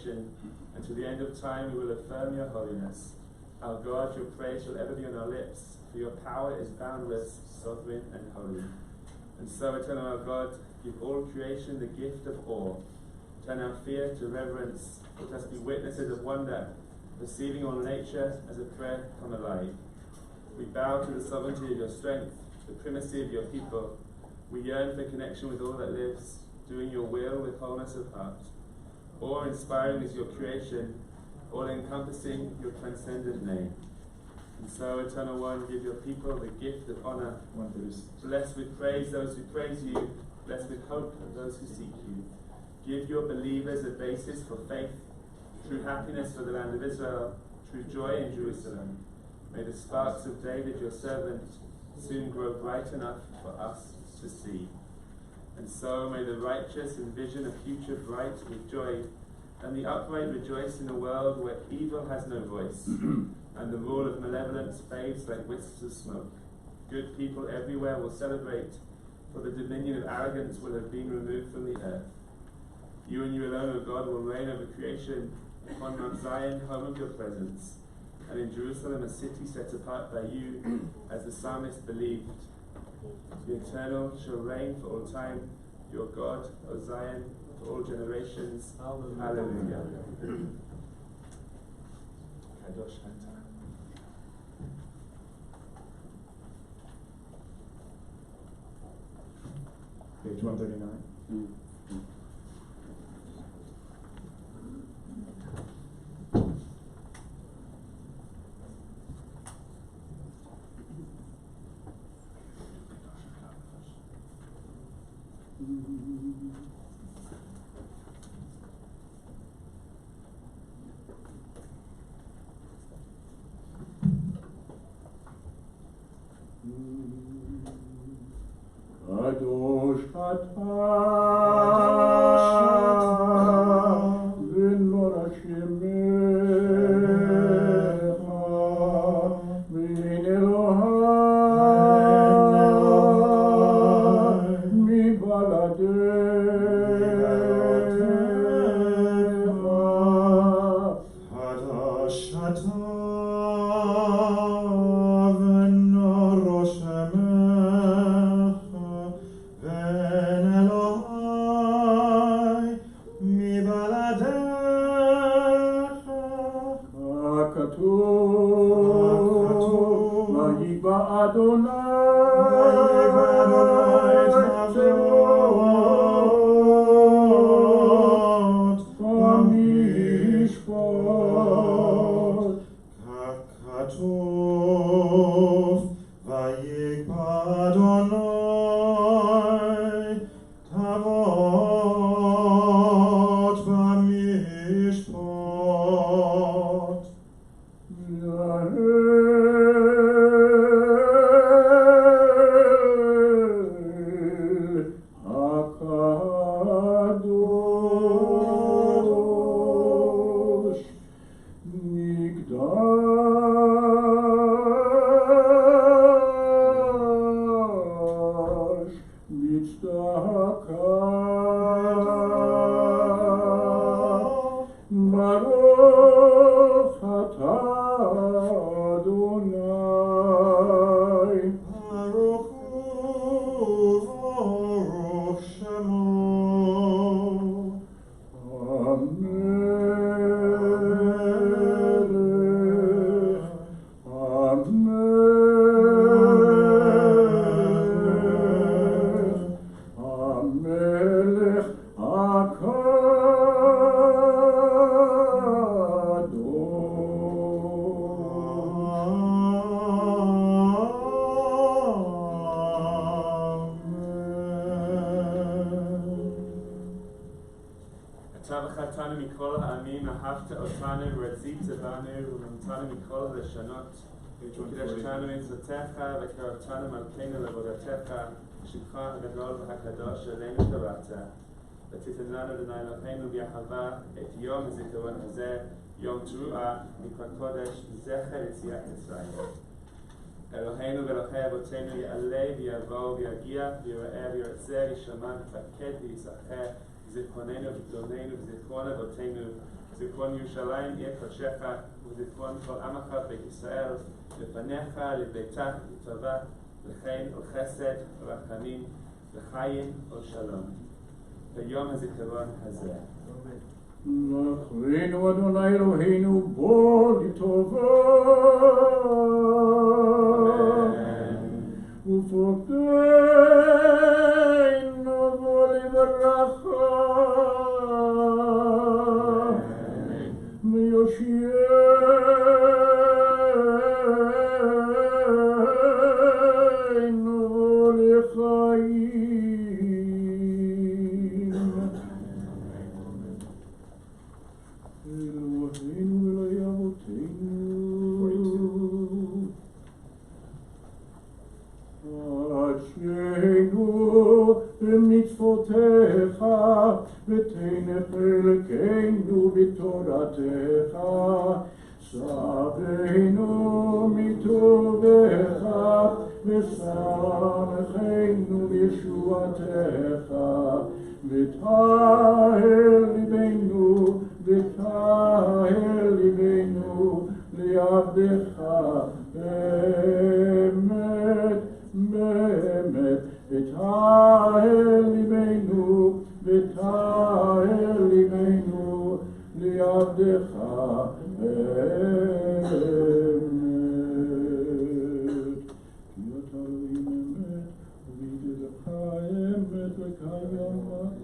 and to the end of time we will affirm your holiness. Our God, your praise shall ever be on our lips, for your power is boundless, sovereign, and holy. And so, eternal our God, give all creation the gift of awe. Turn our fear to reverence. Let us be witnesses of wonder, receiving all nature as a prayer come alive. We bow to the sovereignty of your strength, the primacy of your people. We yearn for connection with all that lives, doing your will with wholeness of heart. Awe-inspiring is your creation, all-encompassing your transcendent name. And so, Eternal One, give your people the gift of honor. Bless with praise those who praise you. Bless with hope those who seek you. Give your believers a basis for faith, true happiness for the land of Israel, true joy in Jerusalem. May the sparks of David, your servant, soon grow bright enough for us to see. And so may the righteous envision a future bright with joy, and the upright rejoice in a world where evil has no voice, and the rule of malevolence fades like wisps of smoke. Good people everywhere will celebrate, for the dominion of arrogance will have been removed from the earth. You and you alone, O God, will reign over creation, upon Mount Zion, home of your presence, and in Jerusalem, a city set apart by you, as the psalmist believed. The Eternal shall reign for all time, your God, O Zion, for all generations. Hallelujah. Kadosh Anta. Page 139. אהבת אותנו ורצית בנו ונתנו מכל לשונות וקדשתנו מצוותיך וקראתנו מלכנו לעבודתך שמך הגדול והקדוש עלינו קראת ותיתן לנו אדוני אלוהינו באהבה את יום הזיכרון הזה יום תרועה מקרא קודש זכר יציאת מצרים אלוהינו ואלוהי אבותינו יעלה ויבוא ויגיע ויראה וירצה וישמע ויפקד ויזכר זיכרוננו וגדולנו וזיכרון אבותינו זיכרון ירושלים עיר קודשך וזיכרון כל עמך בית ישראל לפניך לביתך לטובה לחן ולחסד ולרחמים לחיים ולשלום ביום הזיכרון הזה. לכנו אדוני אלוהינו בוא לטובה ופוקדנו בוא לברכה ויושיענו לחיים אלוהינו אלוהי אבותינו עשינו במצוותיך ותן חלקנו בתורתך שבנו מטובך ושמחנו בישועתך וטהר ליבנו לעבדך באמת באמת וטהר ליבנו לעבדך באמת כי אתה אלוהים אמת ובידך אמת לקיים עד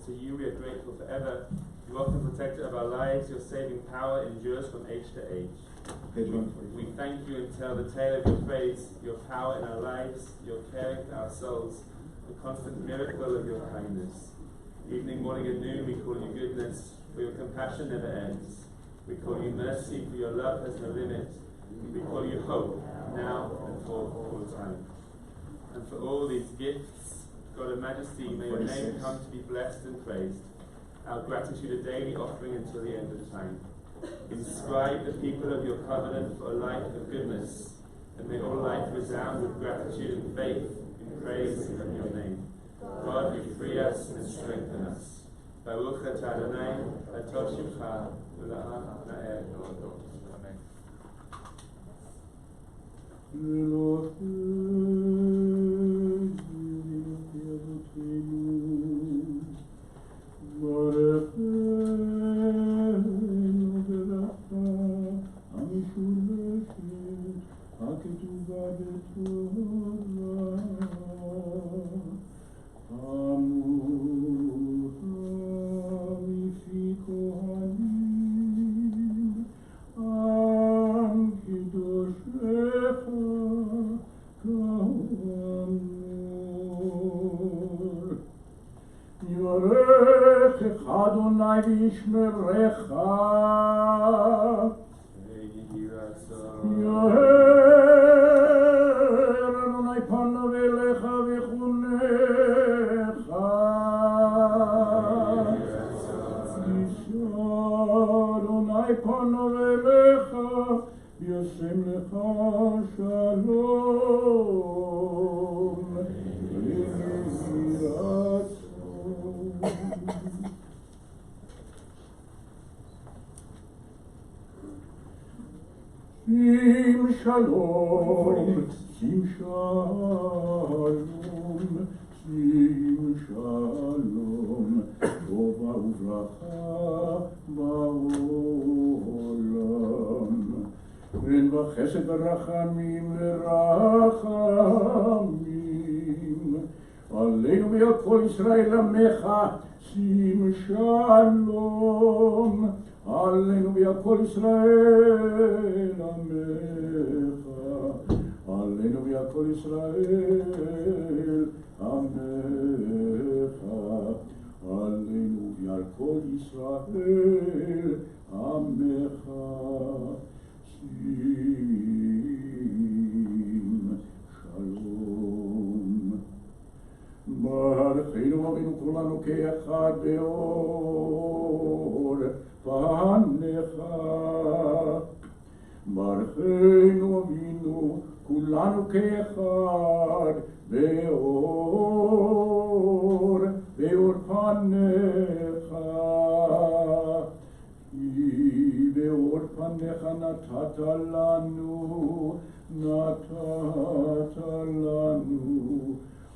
To you we are grateful forever. You rock and protector of our lives. Your saving power endures from age to age. Page 144. We thank you and tell the tale of your praise, your power in our lives, your caring for our souls, the constant miracle of your kindness. Evening, morning, and noon we call you goodness, for your compassion never ends. We call you mercy, for your love has no limit. We call you hope, now and for all time. And for all these gifts, God of majesty, may your name come to be blessed and praised. Our gratitude a daily offering until the end of time. Inscribe the people of your covenant for a life of goodness, and may all life resound with gratitude and faith in praise of your name. God, you free us and strengthen us. Baruch atah Adonai, atov shimcha, v'la'am na'er. Amen. Adonai v'yishmerecha. Yaher Adonai panav elecha v'chunecha. Yishar Adonai panav elecha v'yasem lecha shalom. V'yirat Sim shalom, sim shalom, sim shalom, tova uvracha ba'olam. Ren v'chesed v'rachamim v'rachamim, aleinu v'al kol Yisrael amecha, sim shalom. Aleinu v'al kol Yisrael amecha. Aleinu v'al kol Yisrael amecha. Aleinu v'al kol Yisrael amecha. Sim shalom. Baruchenu Avinu kulanu ke'echad be'or panecha. Baruchenu Avinu kulanu ke'echad be'or panecha. Ki be'or panecha natata lanu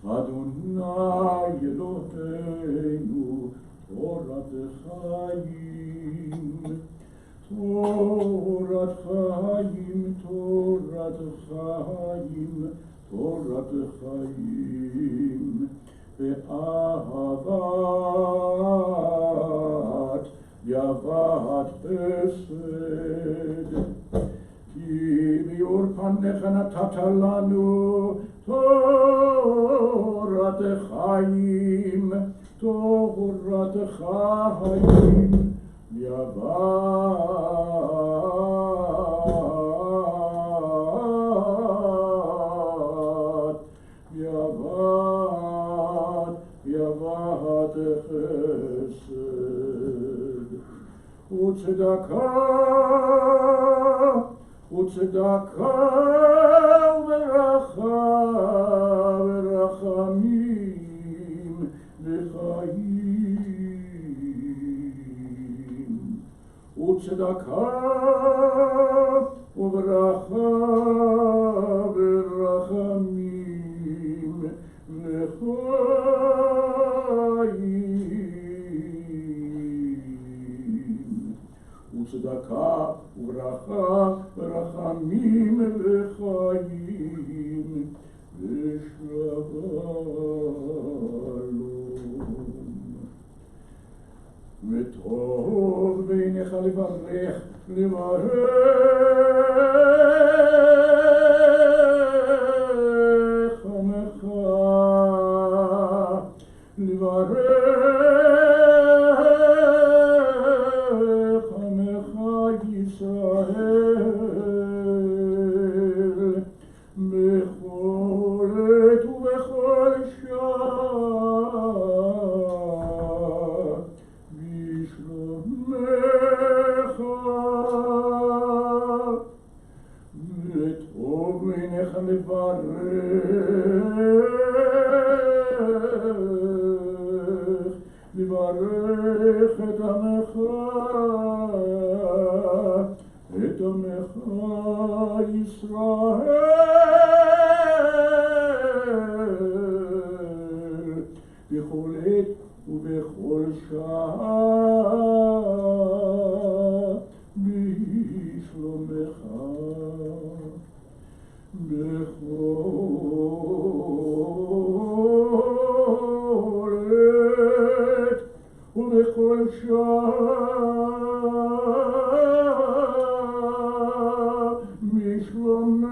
Adonai Eloheinu Torat Chaim, Torat Chaim, Torat Chaim, Torat Chaim, Ve'ahavat, Yavat Chesed. Ki bi'or panecha natata lanu Torat Chaim, Torat Chaim, Yavat Chesed. Utzedaka ורחמים וחיים וצדקה וברכה ורחמים וחיים וצדקה וברכה ורחמים וחיים ושלום. לברך עמך, לברך עמך ישראל, בכל עת ובכל שעה, בשלומך, וטוב בעיניך לברך את עמך, את עמך ישראל, בכל עת ובכל שעה, בשלומך, בכל עת ובכל שעה, בשלומך.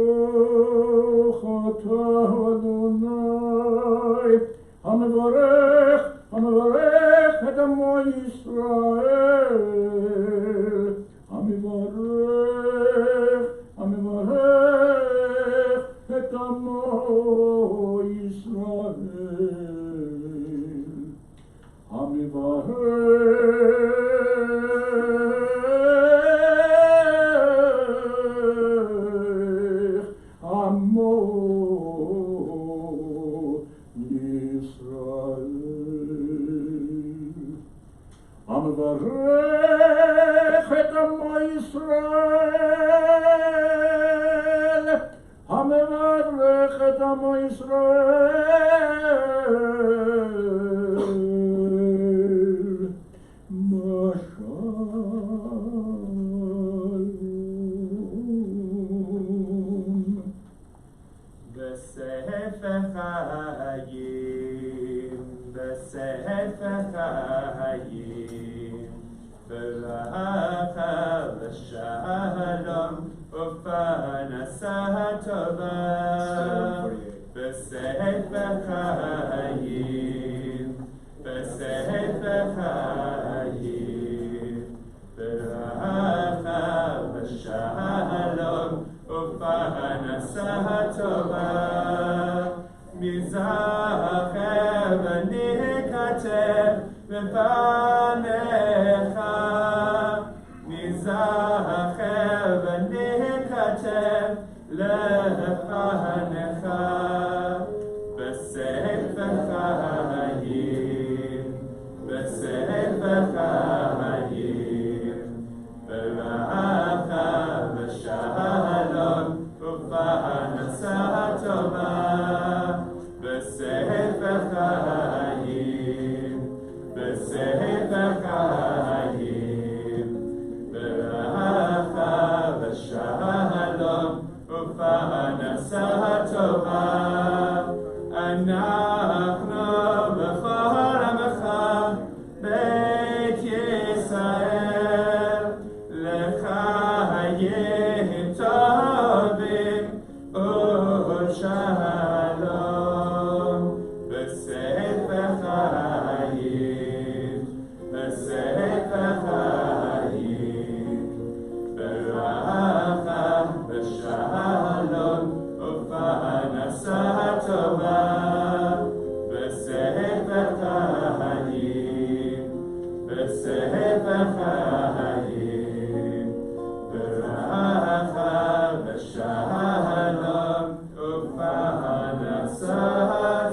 ברוך אתה אדוני המברך את עמו ישראל, המברך את עמו ישראל, המברך עמו ישראל, המברך את עמו ישראל, המברך את עמו ישראל, בשלום. בספר חיים, בספר חיים, ברכה ושלום ופרנסה טובה. בספר חיים, בספר חיים, ברכה ושלום ופרנסה טובה. מזכר ונכתב בפניך, מזכר ונכתב לפניך, בספר חיים, בספר חיים, ברכה ושלום ופרנסה טובה. בספר חיים, בספר חיים, ברכה ושלום ופרנסה טובה. אנחנו בכל עמך בית ישראל, לחיים טובים ושלום. בספר חיים, בספר חיים, ברכה ושלום ופרנסה טובה. בספר חיים, בספר חיים, ברכה ושלום ופרנסה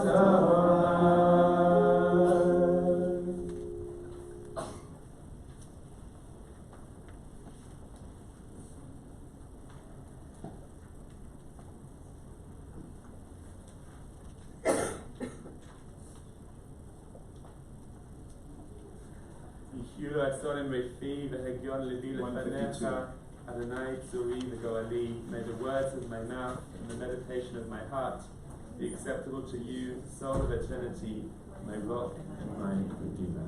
טובה. יחיו הצאן רפי והגיון לבי לפניך, Adonai Tzuri v'goali. May the words of my mouth and the meditation of my heart be acceptable to you, soul of eternity, נבוא מים ותינה.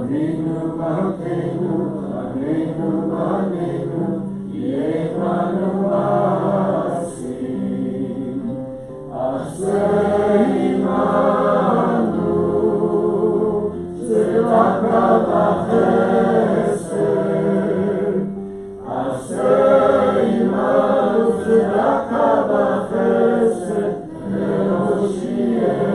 Avinu Malkeinu, Avinu Malkeinu, Yevanu Asim, Aseh Imanu, Tzedaka v'chesed, Aseh Imanu, Tzedaka v'chesed, Eloshiyenu.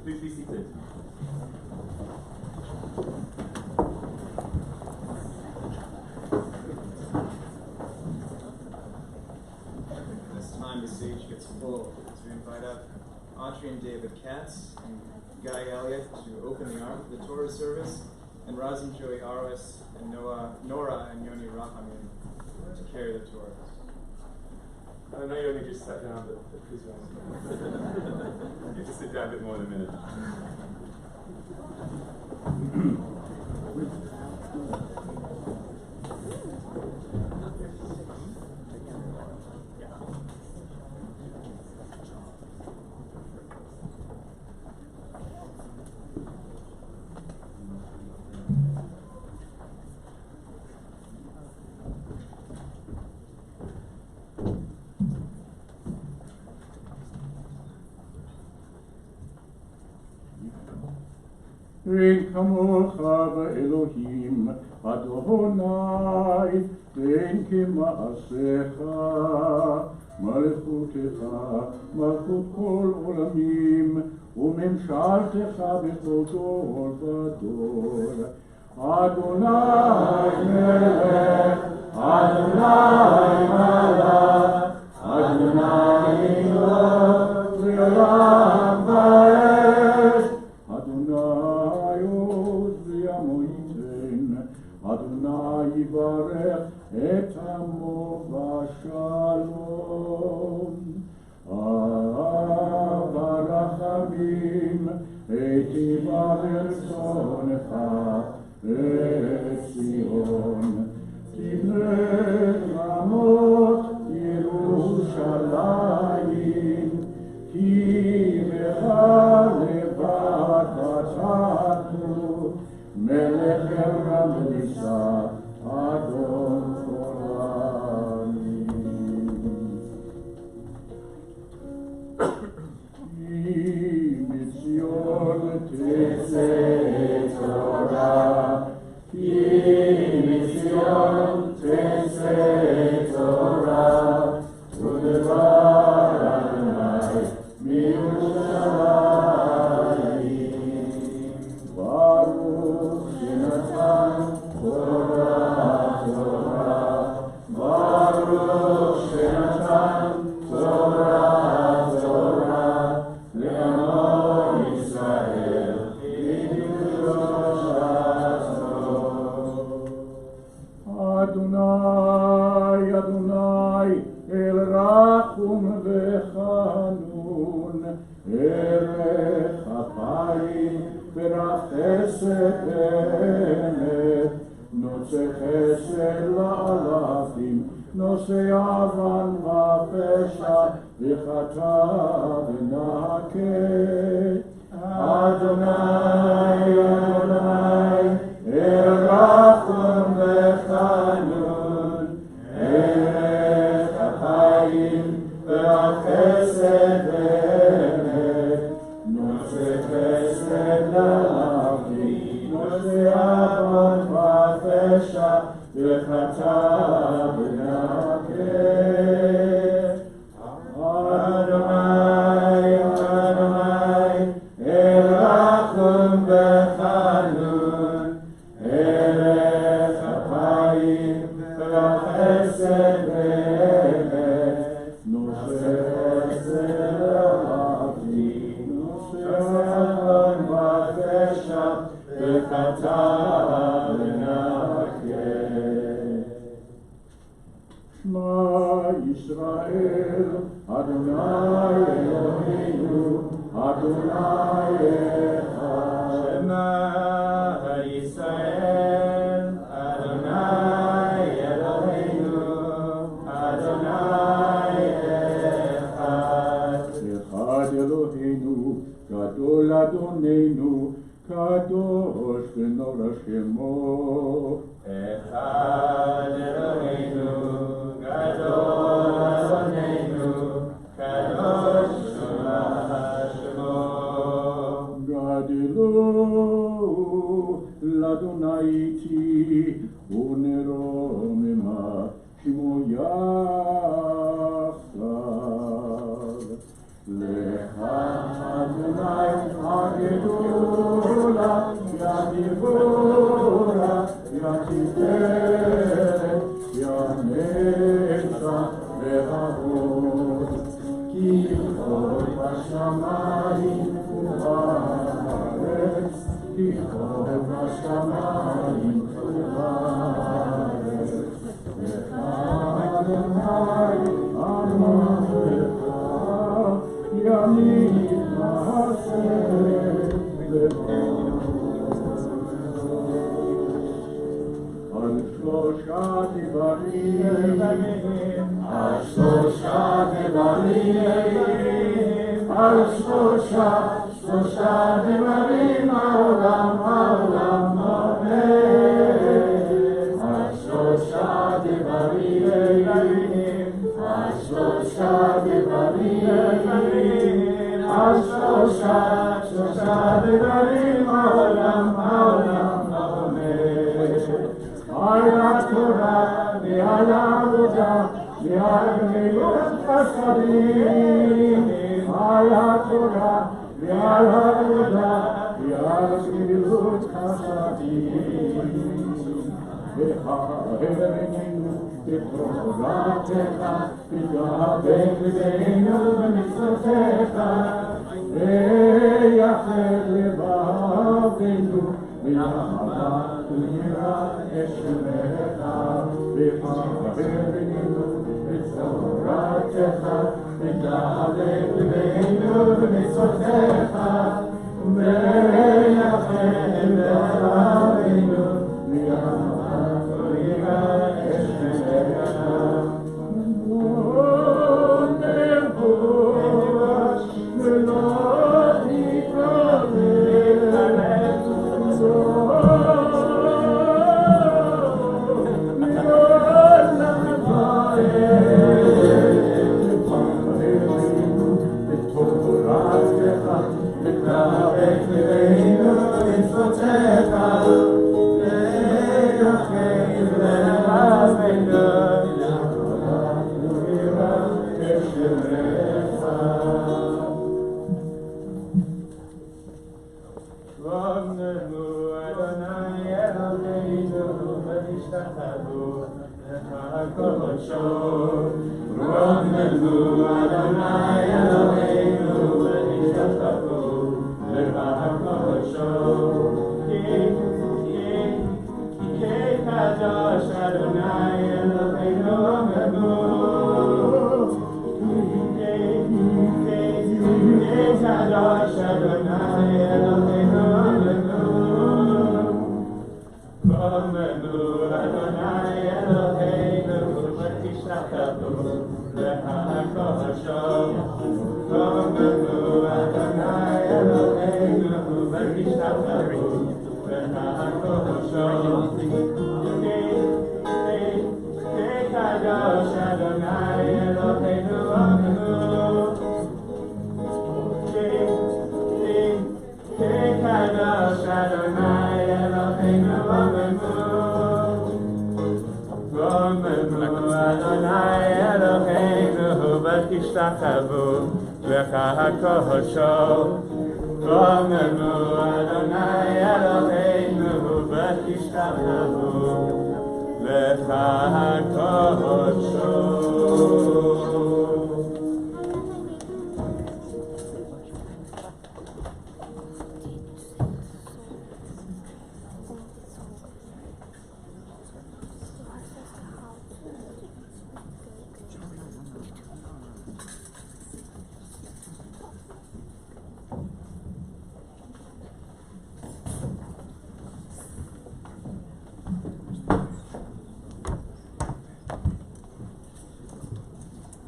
Please be seated. At this time, the stage gets full, so we invite up Audrey and David Katz and Guy Elliott to open the arm for the Torah service, and Razim Joey Aros and Nora and Yoni Rahamim to carry the Torah. I know you only just sat down, but please rise. You just sit down a bit more in a minute. אין כמוך באלוהים, אדוני, ואין כמעשיך, מלכותך, מלכות כל עולמים, וממשלתך בכל דור ודור. אדוני מלך, אדוני מלך, אדוני אלוהים לעולם ועד. Adonai Ozi Amoiten, Adonai Yivarech et Amo Vashalom. Avarachamim eitiva verzonecha et Zion. Tibne Ramot Yerushalayim, ki Melech Ramlisa, Adon Ki Mitzion Tetzeh Torah, Ki Mitzion Tetzeh Torah, Udevar Adonai Miyushalayim. Baruch Shenatan Torah Torah, Baruch Shenatan Torah Torah, Le'amo Yisrael B'Yushato. Adonai, Adonai, El Rachum V'Chanun, Erech Apayim V'Rach Chesed Emet, Notze Chesed La'alafim, Nose Avan V'Pesha, V'Chata V'Nakeh. Adonai, Adonai, El Rachum V'Chanun, Erech Apayim V'Rach Chesed Emet, Nose Chesed La'alafim, Nose Avan V'Pesha, V'Chata V'Nakeh. Adonai, Adonai, El Rachum V'Chanun, Erech Apayim V'Rach Chesed Emet, Nose Chesed La'alafim, Nose Avan V'Pesha, V'Chata V'Nakeh. Shema Yisrael, Adonai Eloheinu, Adonai Echad. Shema Yisrael, naiti unero mema shimoyasav lecha Adonai agedula yadivura yatiferet yanecha ve'avod ki kol bashamayim u'ba'aretz ki kol bashamayim u'ba'aretz lecha Adonai amorecha yamim ma'aseh על שלושה דברים, על שלושה דברים, על שלושה דברים העולם עומד, על שלושה דברים, על שלושה דברים, על שלושה דברים העולם עומד. על התורה ועל העבודה ועל גמילות חסדים, על התורה ועל העבודה ועל גמילות חסדים. והרבנו בתורתך, ותדבק ליבנו במצוותיך, ויחד לבבנו באהבה וליראת שמך, והרבנו בתורתך, ותדבק ליבנו במצוותיך, ויחד לבבנו באהבה וליראת שמך.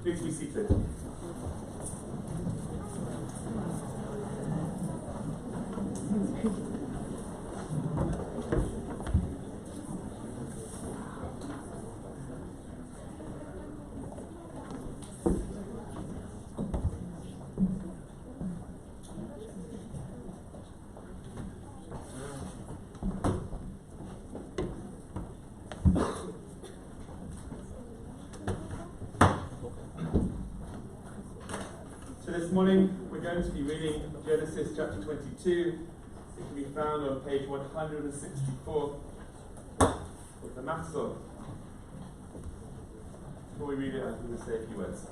Please be seated. This morning we're going to be reading Genesis chapter 22. It can be found on page 164 of the Matzah. Before we read it, I'm going to say a few words.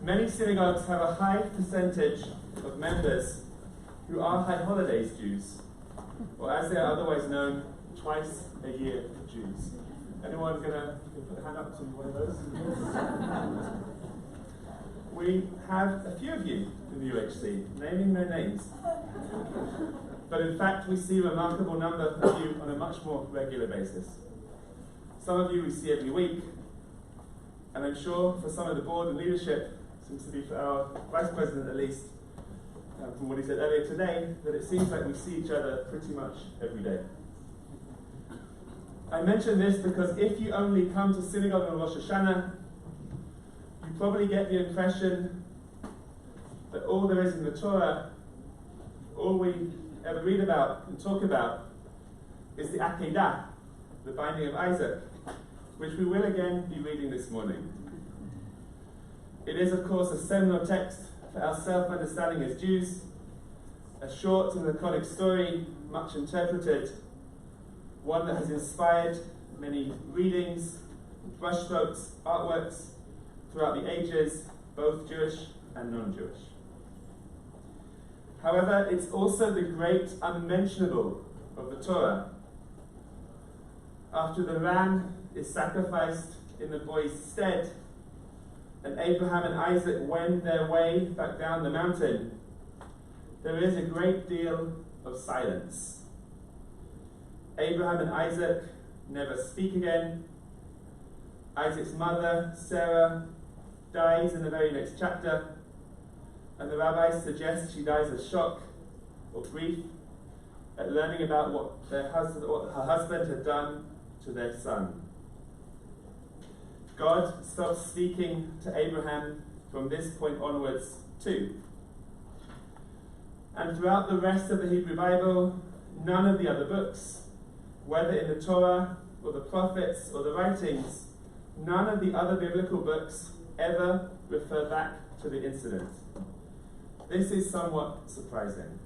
Many synagogues have a high percentage of members who are high holidays Jews, or as they are otherwise known, twice a year Jews. Anyone gonna put a hand up to one of those? We have a few of you in the UHC, naming no names. But in fact, we see a remarkable number of you on a much more regular basis. Some of you we see every week, and I'm sure for some of the board and leadership, seems to be for our vice president at least, from what he said earlier today, that it seems like we see each other pretty much every day. I mention this because if you only come to synagogue on Rosh Hashanah, you probably get the impression that all there is in the Torah, all we ever read about and talk about, is the Akedah, the binding of Isaac, which we will again be reading this morning. It is, of course, a seminal text for our self-understanding as Jews, a short and laconic story, much interpreted, one that has inspired many readings, brushstrokes, artworks throughout the ages, both Jewish and non-Jewish. However, it's also the great unmentionable of the Torah. After the ram is sacrificed in the boy's stead, and Abraham and Isaac wend their way back down the mountain, there is a great deal of silence. Abraham and Isaac never speak again. Isaac's mother, Sarah, dies in the very next chapter, and the rabbis suggest she dies of shock or grief at learning about what her husband had done to their son. God stops speaking to Abraham from this point onwards too. And throughout the rest of the Hebrew Bible, none of the other books, whether in the Torah or the prophets or the writings, none of the other biblical books ever refer back to the incident. This is somewhat surprising.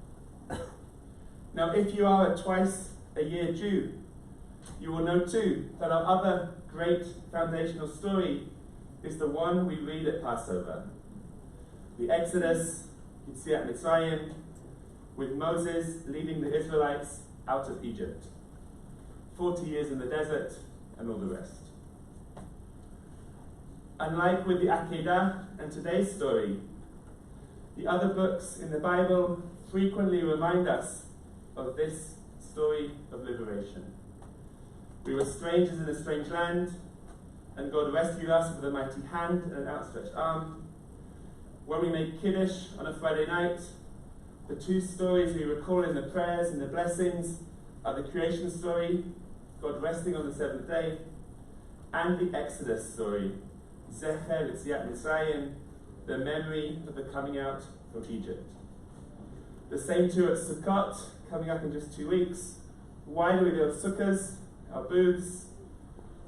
Now, if you are a twice-a-year Jew, you will know too that our other great foundational story is the one we read at Passover. The Exodus, Yetziat Mitzrayim, with Moses leading the Israelites out of Egypt. 40 years in the desert, and all the rest. Unlike with the Akedah and today's story, the other books in the Bible frequently remind us of this story of liberation. We were strangers in a strange land, and God rescued us with a mighty hand and an outstretched arm. When we make Kiddush on a Friday night, the two stories we recall in the prayers and the blessings are the creation story, God resting on the seventh day, and the Exodus story, Zecher Yetziat Mitzrayim, the memory of the coming out from Egypt. The same too at Sukkot, coming up in just 2 weeks. Why do we build sukkahs, our booths?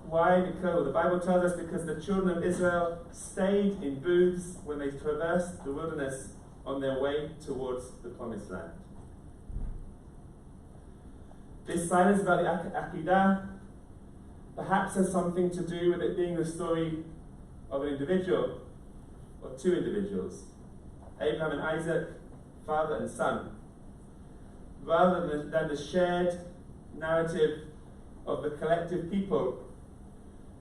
Why? Because the Bible tells us because the children of Israel stayed in booths when they traversed the wilderness on their way towards the promised land. This silence about the Akedah perhaps has something to do with it being the story of an individual, or two individuals, Abraham and Isaac, father and son, rather than the shared narrative of the collective people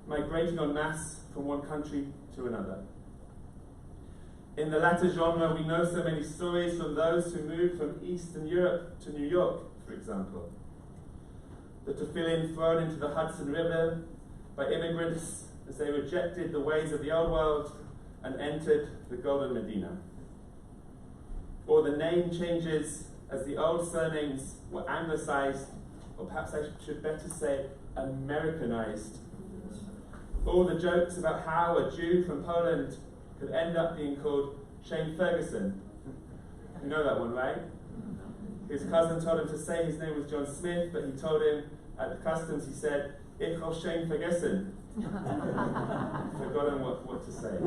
migrating en masse from one country to another. In the latter genre, we know so many stories from those who moved from Eastern Europe to New York, for example. The tefillin thrown into the Hudson River by immigrants as they rejected the ways of the old world and entered the Golden Medina. Or the name changes as the old surnames were anglicized, or perhaps I should better say Americanized. All the jokes about how a Jew from Poland could end up being called Shane Ferguson. You know that one, right? His cousin told him to say his name was John Smith, but he told him at the customs, he said, "Ich will Shane Ferguson," Forgotten what to say.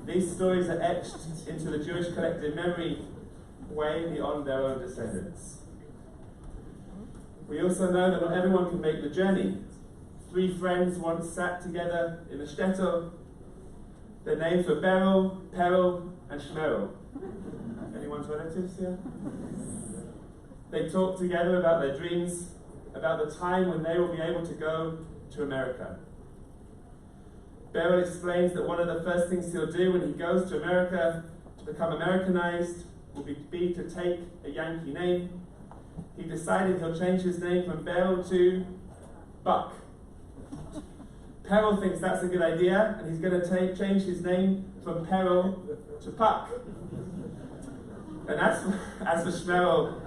These stories are etched into the Jewish collective memory way beyond their own descendants. We also know that not everyone can make the journey. 3 friends once sat together in the shtetl. Their names were Beryl, Peril, and Shmeril. Anyone's relatives here? They talked together about their dreams, about the time when they will be able to go to America. Beryl explains that one of the first things he'll do when he goes to America to become Americanized will be to take a Yankee name. He decided he'll change his name from Beryl to Buck. Peril thinks that's a good idea, and he's going to change his name from Peril to Puck. And as for Shmeril,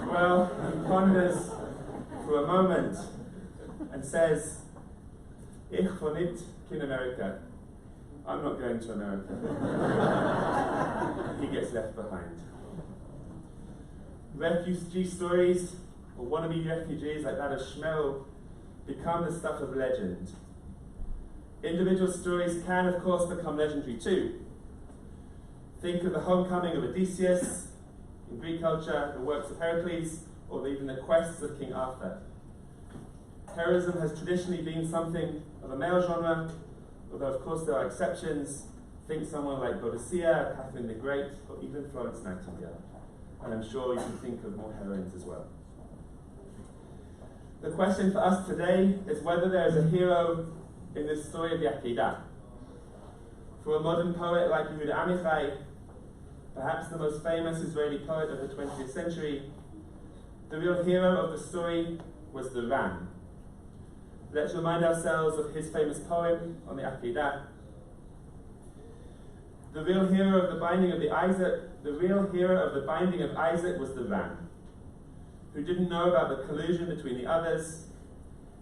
well, he ponders for a moment and says, Ich von nicht in America. I'm not going to America. He gets left behind. Refugee stories, or wannabe refugees like that of Shmeril, become the stuff of legend. Individual stories can, of course, become legendary too. Think of the homecoming of Odysseus in Greek culture, the works of Heracles, or even the quests of King Arthur. Heroism has traditionally been something of a male genre, although of course there are exceptions. Think someone like Boadicea, Catherine the Great, or even Florence Nightingale. And I'm sure you can think of more heroines as well. The question for us today is whether there is a hero in this story of the Akedah. For a modern poet like Yehuda Amichai, perhaps the most famous Israeli poet of the 20th century, the real hero of the story was the ram. Let's remind ourselves of his famous poem on the Akedah. The real hero of the binding of Isaac was the ram, who didn't know about the collusion between the others.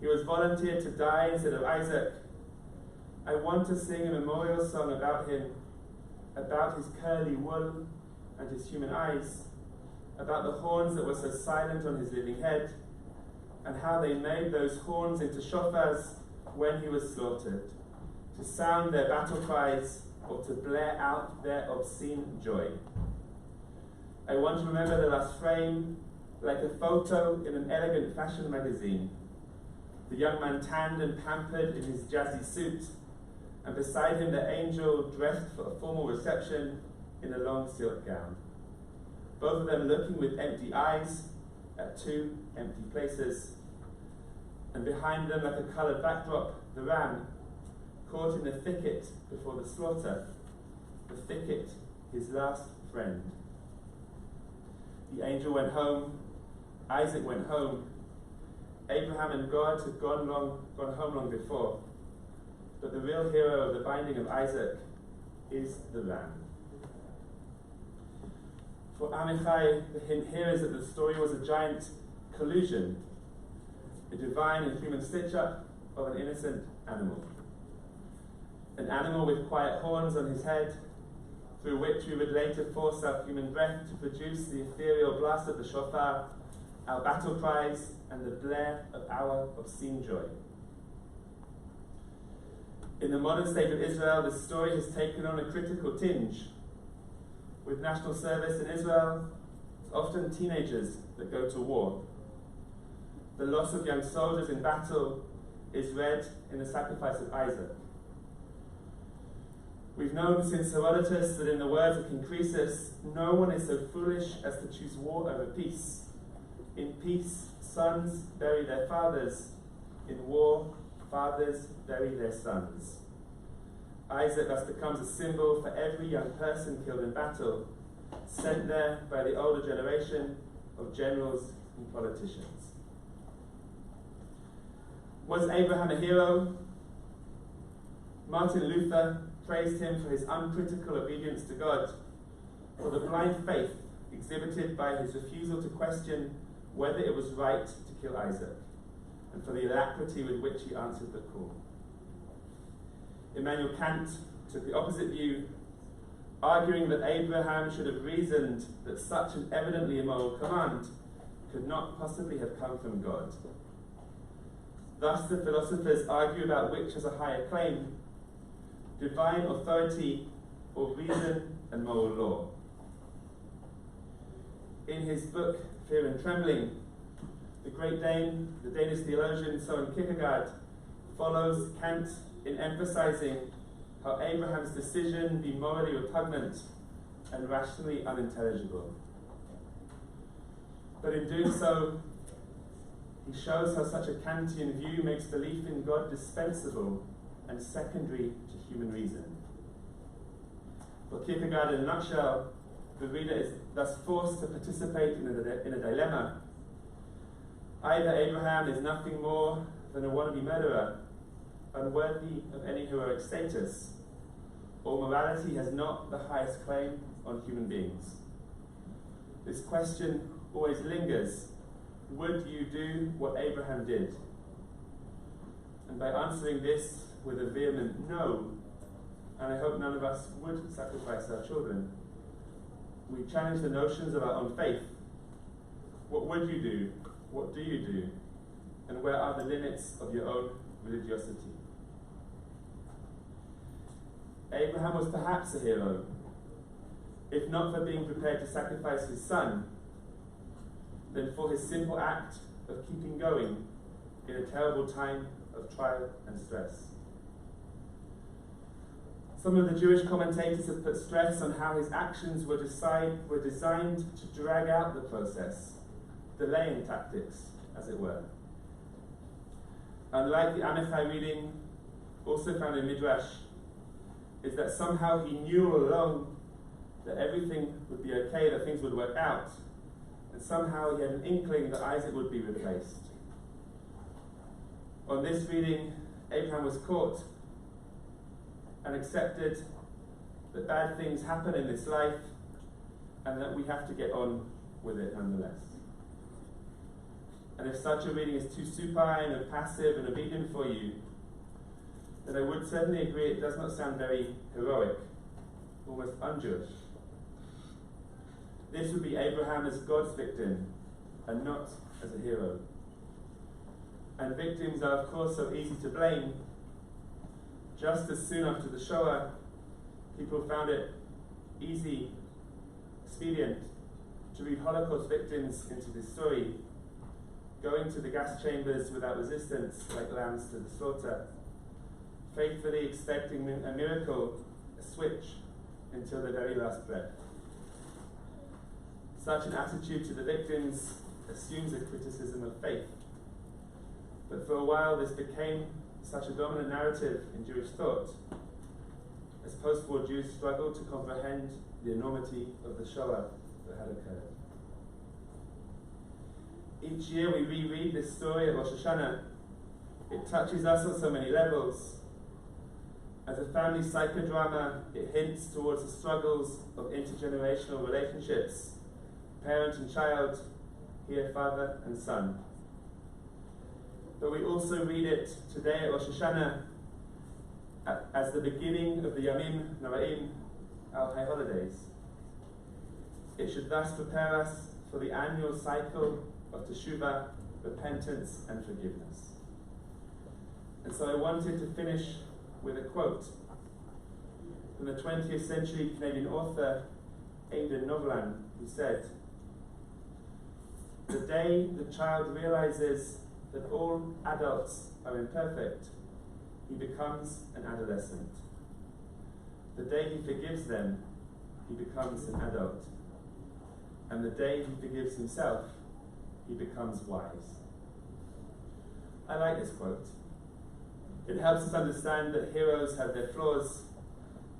He was volunteered to die instead of Isaac. I want to sing a memorial song about him, about his curly wool and his human eyes, about the horns that were so silent on his living head, and how they made those horns into shofars when he was slaughtered, to sound their battle cries or to blare out their obscene joy. I want to remember the last frame like a photo in an elegant fashion magazine. The young man tanned and pampered in his jazzy suit, and beside him the angel dressed for a formal reception in a long silk gown. Both of them looking with empty eyes at 2 empty places, and behind them, like a coloured backdrop, the ram, caught in the thicket before the slaughter, the thicket, his last friend. The angel went home, Isaac went home, Abraham and God had gone home long before, but the real hero of the binding of Isaac is the ram. For Amichai, the hint here is that the story was a giant collusion, a divine and human stitch-up of an innocent animal. An animal with quiet horns on his head, through which we would later force our human breath to produce the ethereal blast of the shofar, our battle cries, and the blare of our obscene joy. In the modern state of Israel, the story has taken on a critical tinge. With national service in Israel, it's often teenagers that go to war. The loss of young soldiers in battle is read in the sacrifice of Isaac. We've known since Herodotus that in the words of King Croesus, no one is so foolish as to choose war over peace. In peace, sons bury their fathers. In war, fathers bury their sons. Isaac thus becomes a symbol for every young person killed in battle, sent there by the older generation of generals and politicians. Was Abraham a hero? Martin Luther praised him for his uncritical obedience to God, for the blind faith exhibited by his refusal to question whether it was right to kill Isaac, and for the alacrity with which he answered the call. Immanuel Kant took the opposite view, arguing that Abraham should have reasoned that such an evidently immoral command could not possibly have come from God. Thus the philosophers argue about which has a higher claim, divine authority or reason and moral law. In his book, Fear and Trembling, the Danish theologian Søren Kierkegaard follows Kant in emphasizing how Abraham's decision be morally repugnant and rationally unintelligible. But in doing so, he shows how such a Kantian view makes belief in God dispensable and secondary to human reason. For Kierkegaard, in a nutshell, the reader is thus forced to participate in a dilemma. Either Abraham is nothing more than a wannabe murderer, unworthy of any heroic status, or morality has not the highest claim on human beings. This question always lingers. Would you do what Abraham did? And by answering this with a vehement no, and I hope none of us would sacrifice our children, we challenge the notions of our own faith. What would you do? What do you do? And where are the limits of your own religiosity? Abraham was perhaps a hero, if not for being prepared to sacrifice his son, then for his simple act of keeping going in a terrible time of trial and stress. Some of the Jewish commentators have put stress on how his actions were designed to drag out the process, delaying tactics, as it were. Unlike the Amichai reading, also found in Midrash, is that somehow he knew all along that everything would be okay, that things would work out, and somehow he had an inkling that Isaac would be replaced. On this reading, Abraham was caught and accepted that bad things happen in this life and that we have to get on with it nonetheless. And if such a reading is too supine and passive and obedient for you, then I would certainly agree it does not sound very heroic, almost un-Jewish. This would be Abraham as God's victim and not as a hero. And victims are of course so easy to blame. Just as soon after the Shoah, people found it expedient to read Holocaust victims into this story, going to the gas chambers without resistance like lambs to the slaughter, faithfully expecting a miracle, a switch, until the very last breath. Such an attitude to the victims assumes a criticism of faith. But for a while this became such a dominant narrative in Jewish thought, as post-war Jews struggled to comprehend the enormity of the Shoah that had occurred. Each year we reread this story at Rosh Hashanah. It touches us on so many levels. As a family psychodrama, it hints towards the struggles of intergenerational relationships, parent and child, here father and son. But we also read it today at Rosh Hashanah as the beginning of the Yamim Noraim, our high holidays. It should thus prepare us for the annual cycle of Teshuvah, repentance and forgiveness. And so I wanted to finish with a quote from the 20th century Canadian author Aidan Novlan, who said, "The day the child realizes that all adults are imperfect, he becomes an adolescent. The day he forgives them, he becomes an adult. And the day he forgives himself, he becomes wise." I like this quote. It helps us understand that heroes have their flaws,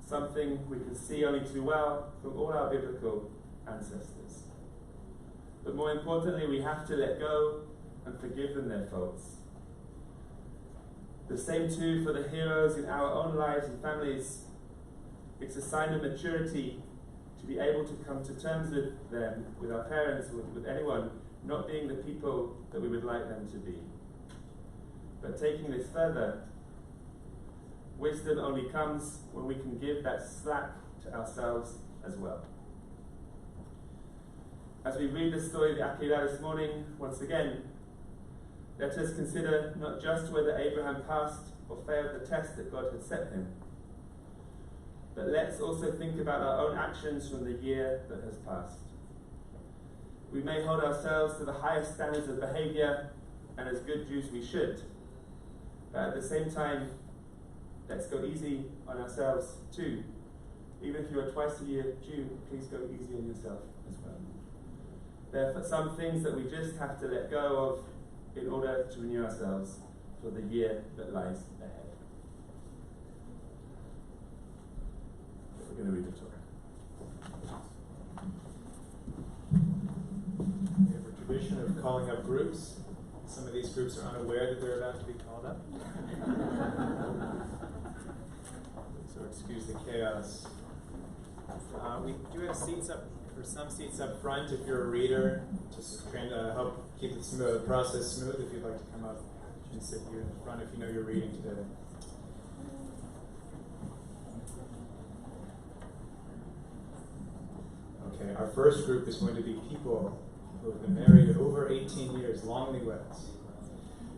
something we can see only too well from all our biblical ancestors. But more importantly, we have to let go and forgive them their faults. The same too for the heroes in our own lives and families. It's a sign of maturity to be able to come to terms with them, with our parents, with anyone, not being the people that we would like them to be. But taking this further, wisdom only comes when we can give that slack to ourselves as well. As we read the story of the Akedah this morning, once again, Let us consider not just whether Abraham passed or failed the test that God had set him, but let's also think about our own actions from the year that has passed. We may hold ourselves to the highest standards of behavior, and as good Jews we should, but at the same time, let's go easy on ourselves too. Even if you're a twice-a-year Jew, please go easy on yourself as well. There are some things that we just have to let go of in order to renew ourselves for the year that lies ahead. We're going to read the Torah. We have a tradition of calling up groups. Some of these groups are unaware that they're about to be called up. So excuse the chaos. We do have seats up, for some seats up front if you're a reader, just trying to help keep the process smooth. If you'd like to come up and sit here in the front if you know you're reading today. Okay, our first group is going to be people who have been married over 18 years, longlyweds.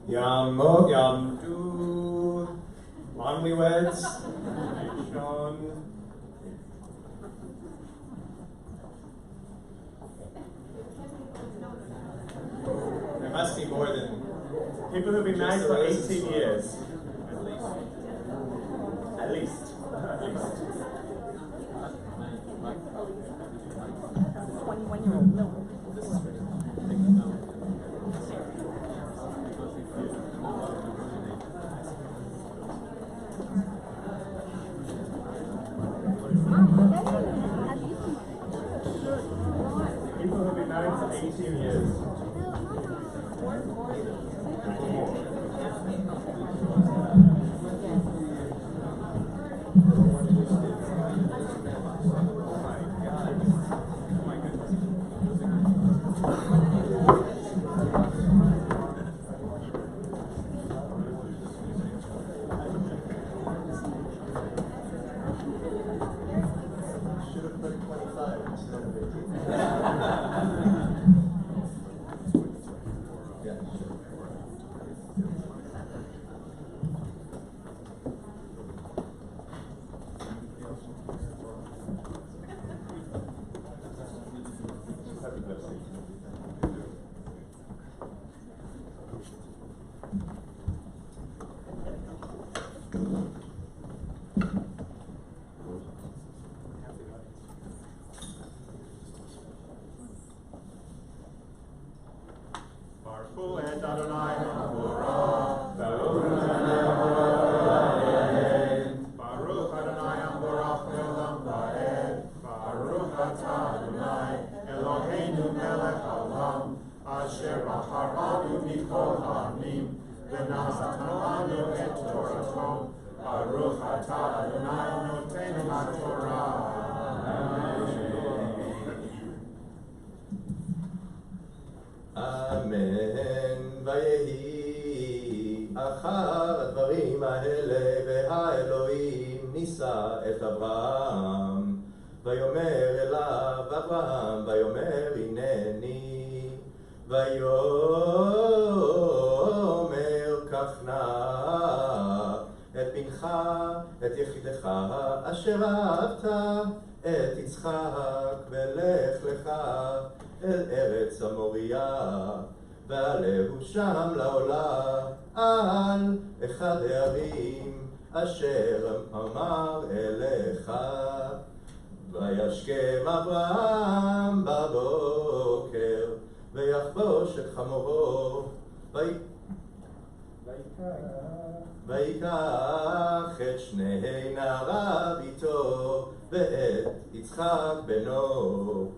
Yamdu, longlyweds. Rishon. There must be more than People who've been married for 18 years. At least. At least. At least. 21-year-old, no. This is great. People who've been married for 18 years. Should have put 25 instead of 18. Yeah, sure. Happy birthday. Baruch et Adonai Baruch Adonai Amborach Leolam Vaed. Baruch atah Adonai Eloheinu melech haolam asher bacharanu mikol ha'amim v'natan lanu et Torato. Baruch atah Adonai noten haTorah. אמן. ויהי אחר הדברים האלה והאלוהים נישא את אברהם ויאמר אליו אברהם ויאמר הנני ויאמר קח נא את בנך את יחידך אשר אהבת את יצחק ולך לך אל ארץ המוריה ועלהו שם לעולה על אחד הערים אשר אמר אליך וישכם אברהם בבוקר ויחבוש את חמורו ויקח את שני נעריו איתו ואת יצחק בנו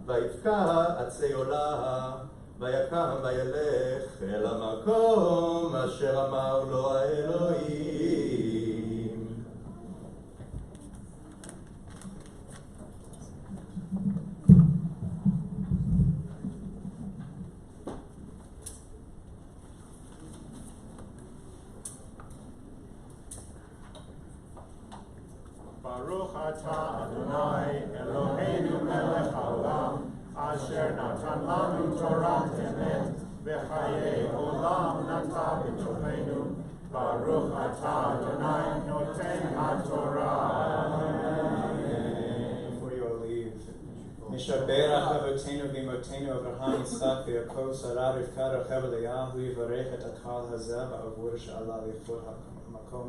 ויבקע עצי עולה ויקם וילך אל המקום אשר אמר לו האלוהים. Baruch atah Adonai Eloheinu melech haolam asher natan lanu Torah emet וחיי עולם נטע בתוכנו, ברוך אתה אדוני נותן התורה. Before you all leave, Mishaberach Avotenu Vimotenu Avraham Yitzchak Yaakov Sarah Rivka Rachel Leah Hu Yivarech Et Hakal Hazeh Ba'avur She'ala Lichvod HaMakom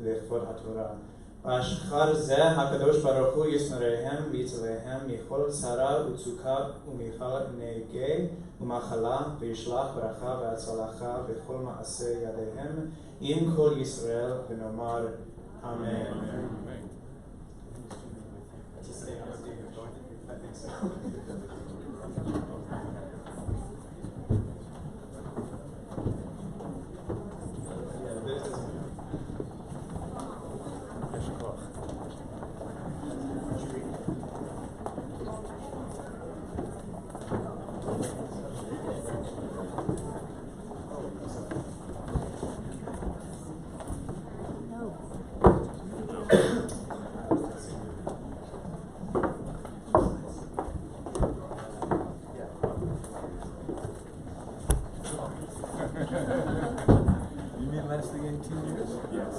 Lichvod HaTorah. B'ashchar Zeh HaKadosh Baruch Hu Yismarehem V'Yitzalehem Michol Tzara Utzukah Umichal Negeh Umachala V'Yishlach Baracha V'Atzalacha V'Chol Ma'aseh Yadehem Im Kol Yisrael V'Nomar Amen. To stay on Steve, I think so. Yeah, this is. You mean lasting 18 years? Yes.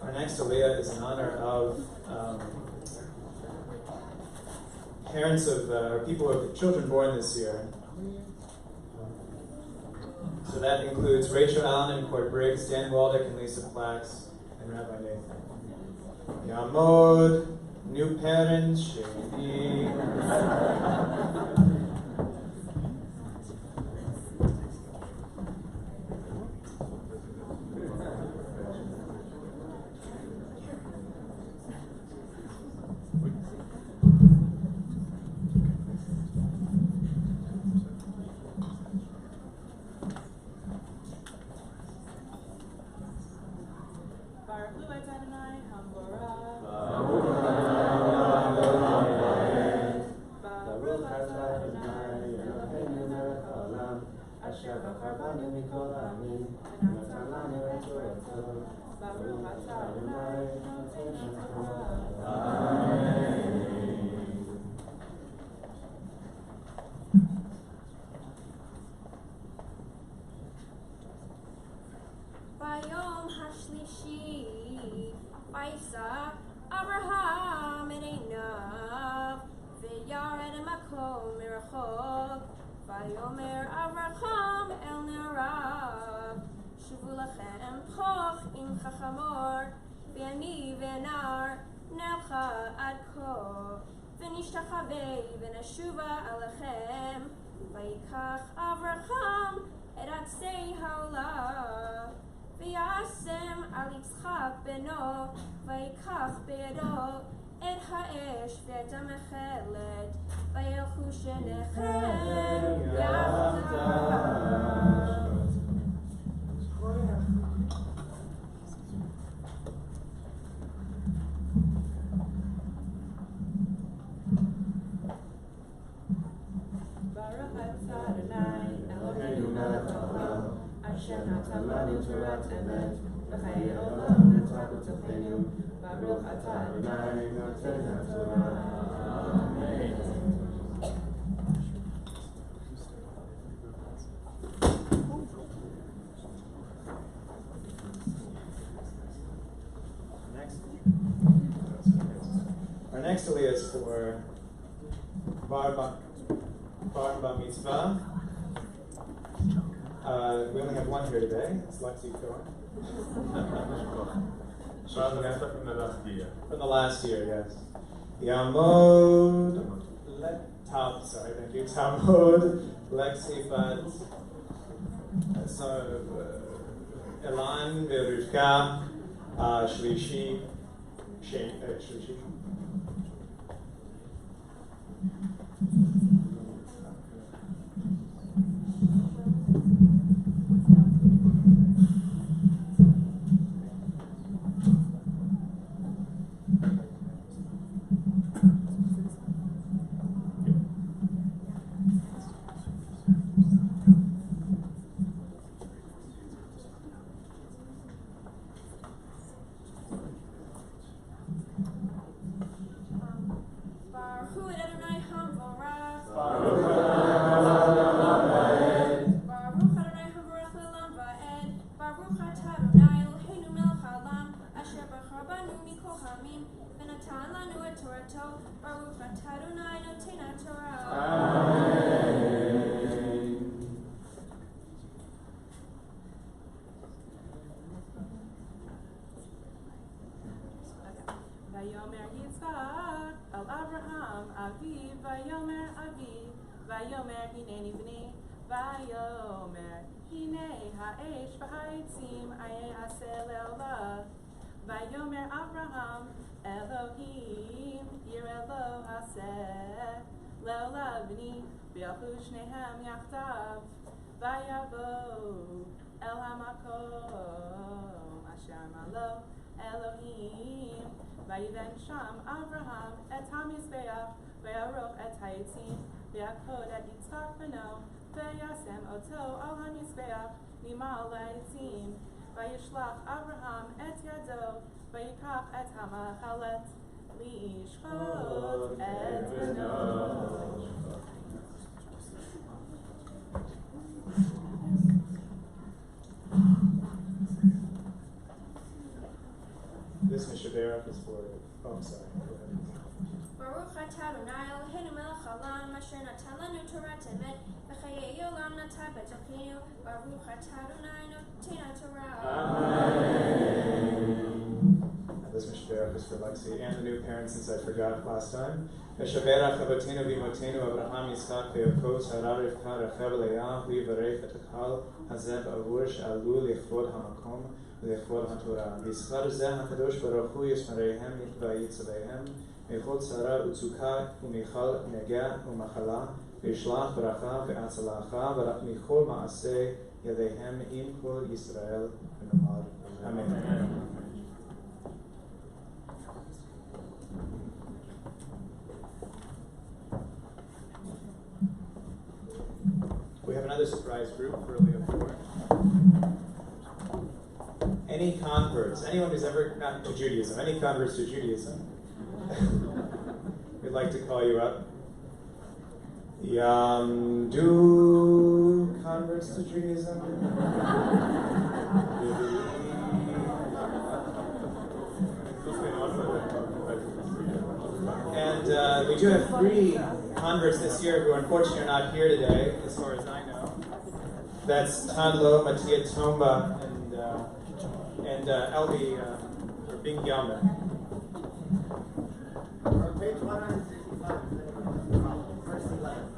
Our next aliyah is in honor of parents of or people with children born this year. So that includes Rachel Allen and Court Briggs, Dan Waldick and Lisa Plax, and Rabbi Nathan. Yamod, new parents, Shady. Bayom hashlishi, Vaisa Abraham et Einav, Veyared Makom Merachov, Vayomer Abraham el Nerav, Shuvu lachem Choch im Chachamor, V'ani v'nar Nelcha ad ko, V'nishtachavei v'neshuva alechem, Vayikach Abraham et atzei haolah. V'yasem al Yitzchak beno, v'yikach b'yado et ha'esh v'et ha'mechelet, v'yelchu shenechem yachdav. Baruch atah Adonai Eloheinu melech haolam, Asher natan lanu Torat emet, v'chayei olam natan b'tochenu, Baruch atah Adonai noten haTorah. Amen. Our next aliyah is for Bar Mitzvah. We only have one here today. It's Lexi Cohen. From the last year. From the last year, yes. Yamod thank you. Tamod Lexi Fat Elan Verivka Shlishi Shlishi. Rabbanu Mikohamim, Benatan Lanu et Torato, Baruch atah Adonai noten haTorah. Vayomer Yitzchak el Abraham Aviv, Vayomer Aviv, Vayomer Hineni Bni, Vayomer Hinei Ha'esh V'Ha'itzim Aye Aseh Le'olah. Vayomer Abraham Elohim Yirelo Haseh Le'olah Bni V'yalchu Shnehem Yachtav Vayavo El HaMakom Asher Malo Elohim Vayiven Sham Abraham et HaMizbeach Vayaroch et Ha'itzim V'yakod et Yitzchak Beno V'yasem Oto al HaMizbeach Nimal Ha'itzim Vayishlach Abraham et Yado Vayikach et HaMachalet Lishchot et Beno. This Mishaberach is for, oh, I'm sorry. Go ahead. Baruch atah Adonai Eloheinu melech haolam asher natan lanu Torah temet v'chayei olam natan b'tochenu Baruch atah Adonai noten haTorah. This Mishaberach is for Lexi and the new parents, since I forgot last time. Mishaberach avotenu v'imotenu Avraham Yitzchak v'Yaakov Sarah Rivka Rachel Leah v'yivarech et hakal hazeh b'avur she'alu lichvod hamakom v'lichvod haTorah. V'yischar zeh hakadosh baruch hu yishmareihem v'yitzaveihem Mechot Sarah Utzuka Umichal Nega Umachala Vishlach Baracha Ve'atzalacha Barak Michol Maaseh Yadehem Im Kol Yisrael V'Nomar Amen. We have another surprise group for Leo 4. Any converts, anyone who's ever gotten to Judaism, any converts to Judaism, we'd like to call you up. Do converts to Judaism? And we do have 3 converts this year who unfortunately are not here today, as far as I know. That's Tadlo, Matia Tomba, and Elvi or Bing Yama. Page 165, verse 11.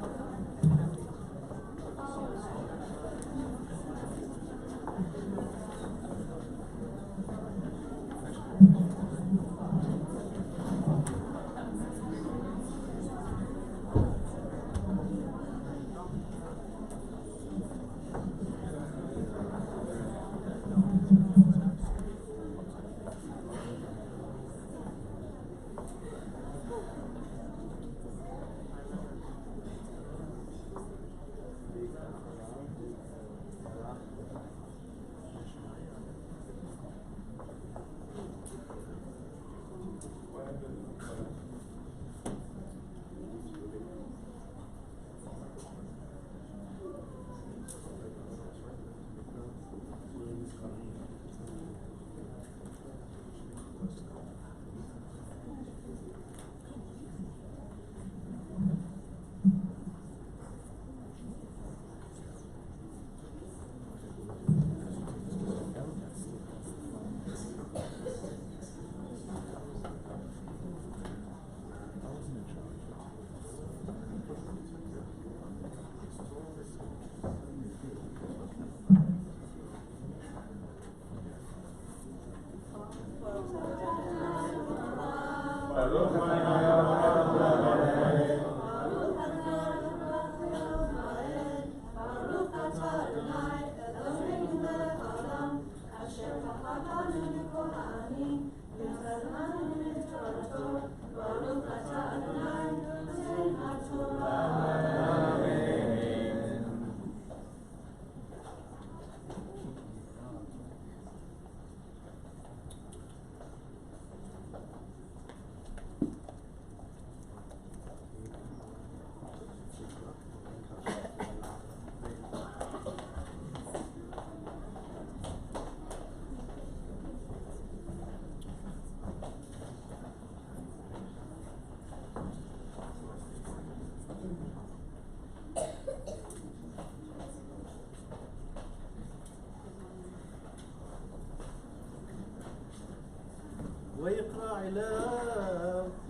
ويقرأ إلى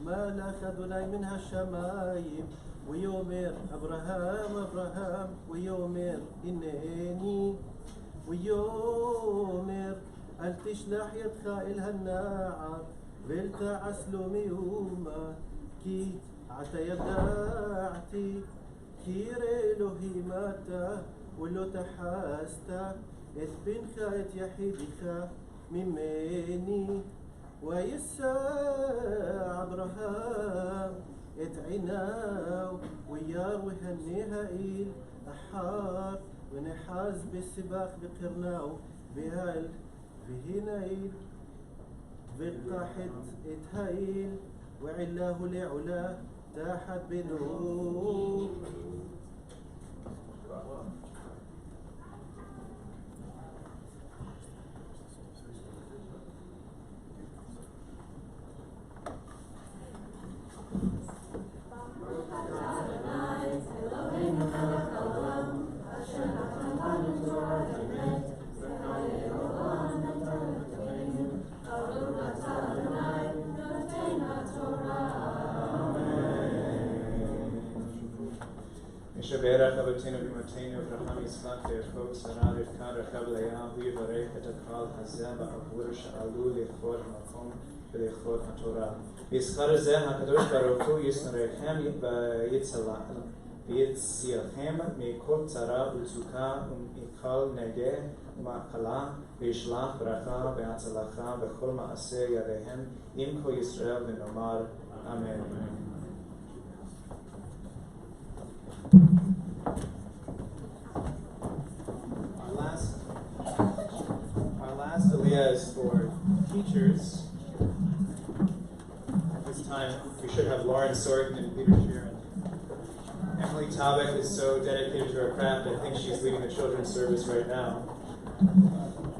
ملاك أدوناي من الشمايم ويومر أبراهام ويومر إنني ويومر أن تشلح يدك إلى النار ולתעש לו מאומה כי עתה ידעתי כי ירא אלוהים אתה ולא תחסת את בנך את יחידך ממני וישא אברהם את עיניו וירא והנה האיל אחר ונחז בסיבך בקרנהו והנה האיל וקחת את האיל ועילהו לעולה תחת בנו שבערך אבותינו ואמותינו אברהם יצחק ויעקב שרה רבקה רחל לאה הוא יברך את הקהל הזה בעבור שעלו לכבוד המקום ולכבוד התורה. ויזכר זה הקדוש ברוך הוא ישמרכם ויצילכם מכל צרה ומצוקה ומכל נגע ומחלה וישלח ברכה והצלחה בכל מעשה ידיהם עם כל ישראל ונאמר אמן. Our last aliyah is for teachers. At this time, we should have Lauren Sorkin and Peter Sheeran. Emily Tabak is so dedicated to her craft, I think she's leading the children's service right now.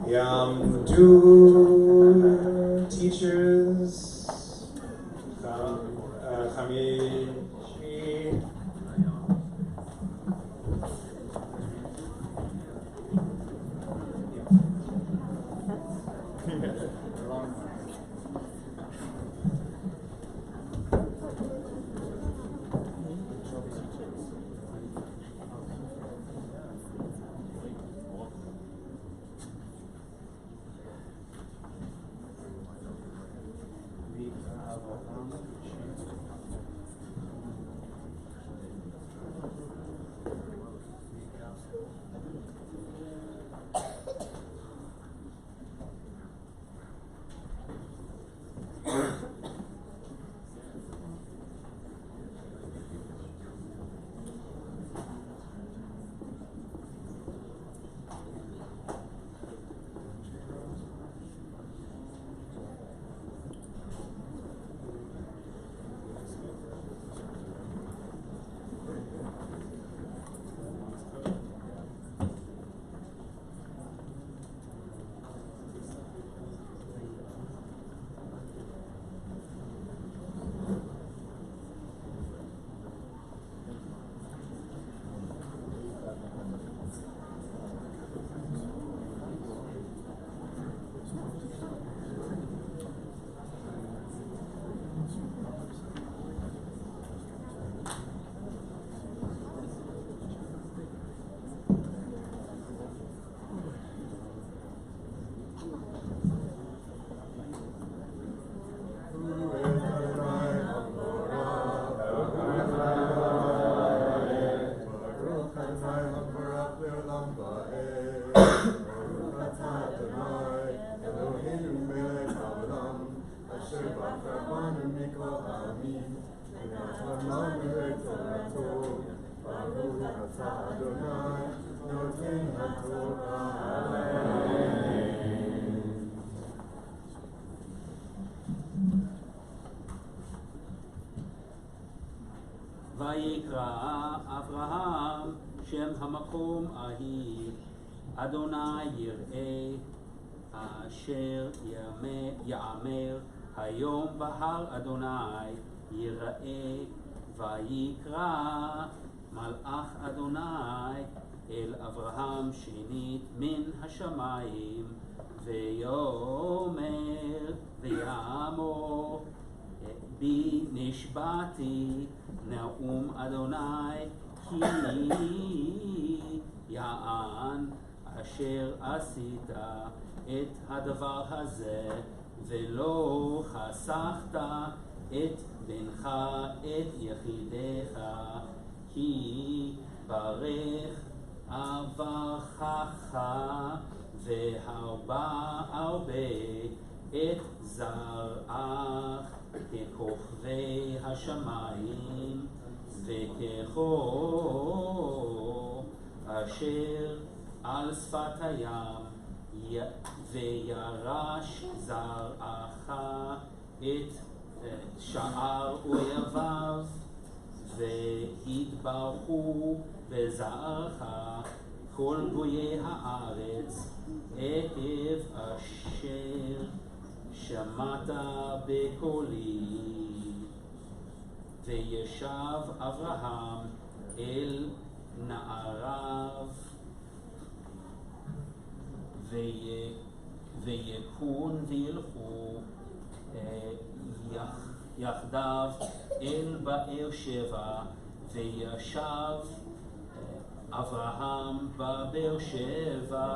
Yamdu teachers, Chamishi. ויקרא אברהם שם המקום ההיא אדוני יראה אשר יאמר היום בהר אדוני יראה ויקרא מלאך אדוני אל אברהם שנית מן השמיים ויאמר ויעמוד בי נשבעתי נאום אדוני כי יען אשר עשית את הדבר הזה ולא חסכת את בנך את יחידך כי ברך אברכך והרבה את זרעך ככוכבי השמיים וכחור אשר על שפת הים וירש זרעך את שער אויביו והתברכו בזרעך כל גויי הארץ עקב אשר שמעת בקולי וישב אברהם אל נעריו ויקון וילכו יחדיו אל באר שבע וישב אברהם בבאר שבע.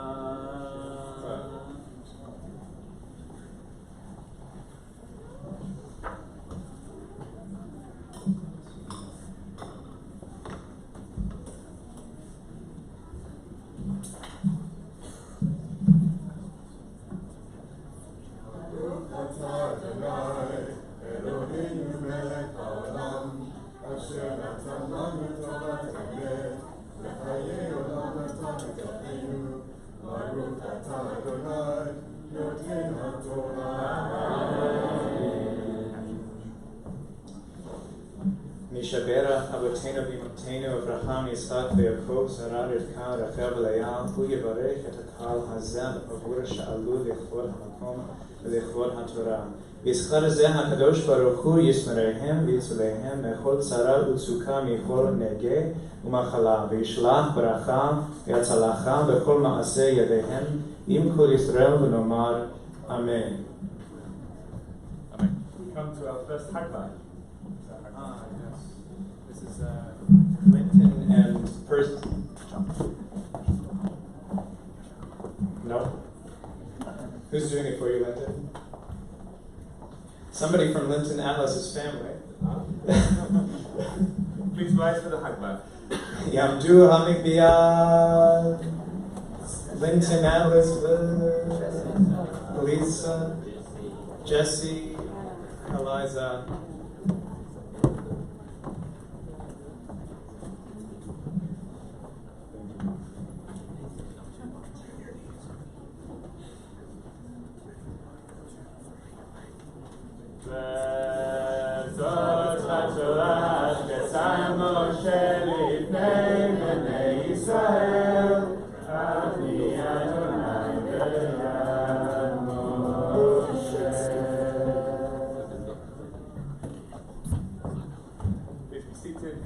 משברה אבותינו ואמותינו אברהם יצחק ויעקב שרה רבקה רחל ולאה הוא יברך את הקהל הזה עבור שעלו לכבוד המקום ולכבוד התורה. יזכר זה הקדוש ברוך הוא ישמרהם ויצילהם מכל צרה וצוקה מכל נגע ומחלה וישלח ברכה והצלחה בכל מעשה ידיהם עם כל ישראל ונאמר אמן. Come to our first Haggai. Yes. This is Linton and No? Who's doing it for you, Linton? Somebody from Linton Atlas's family. Please rise for the Haggai. Yamdu Hamikbiyah, Linton Atlas, Lisa, Jesse, Eliza. Please be seated.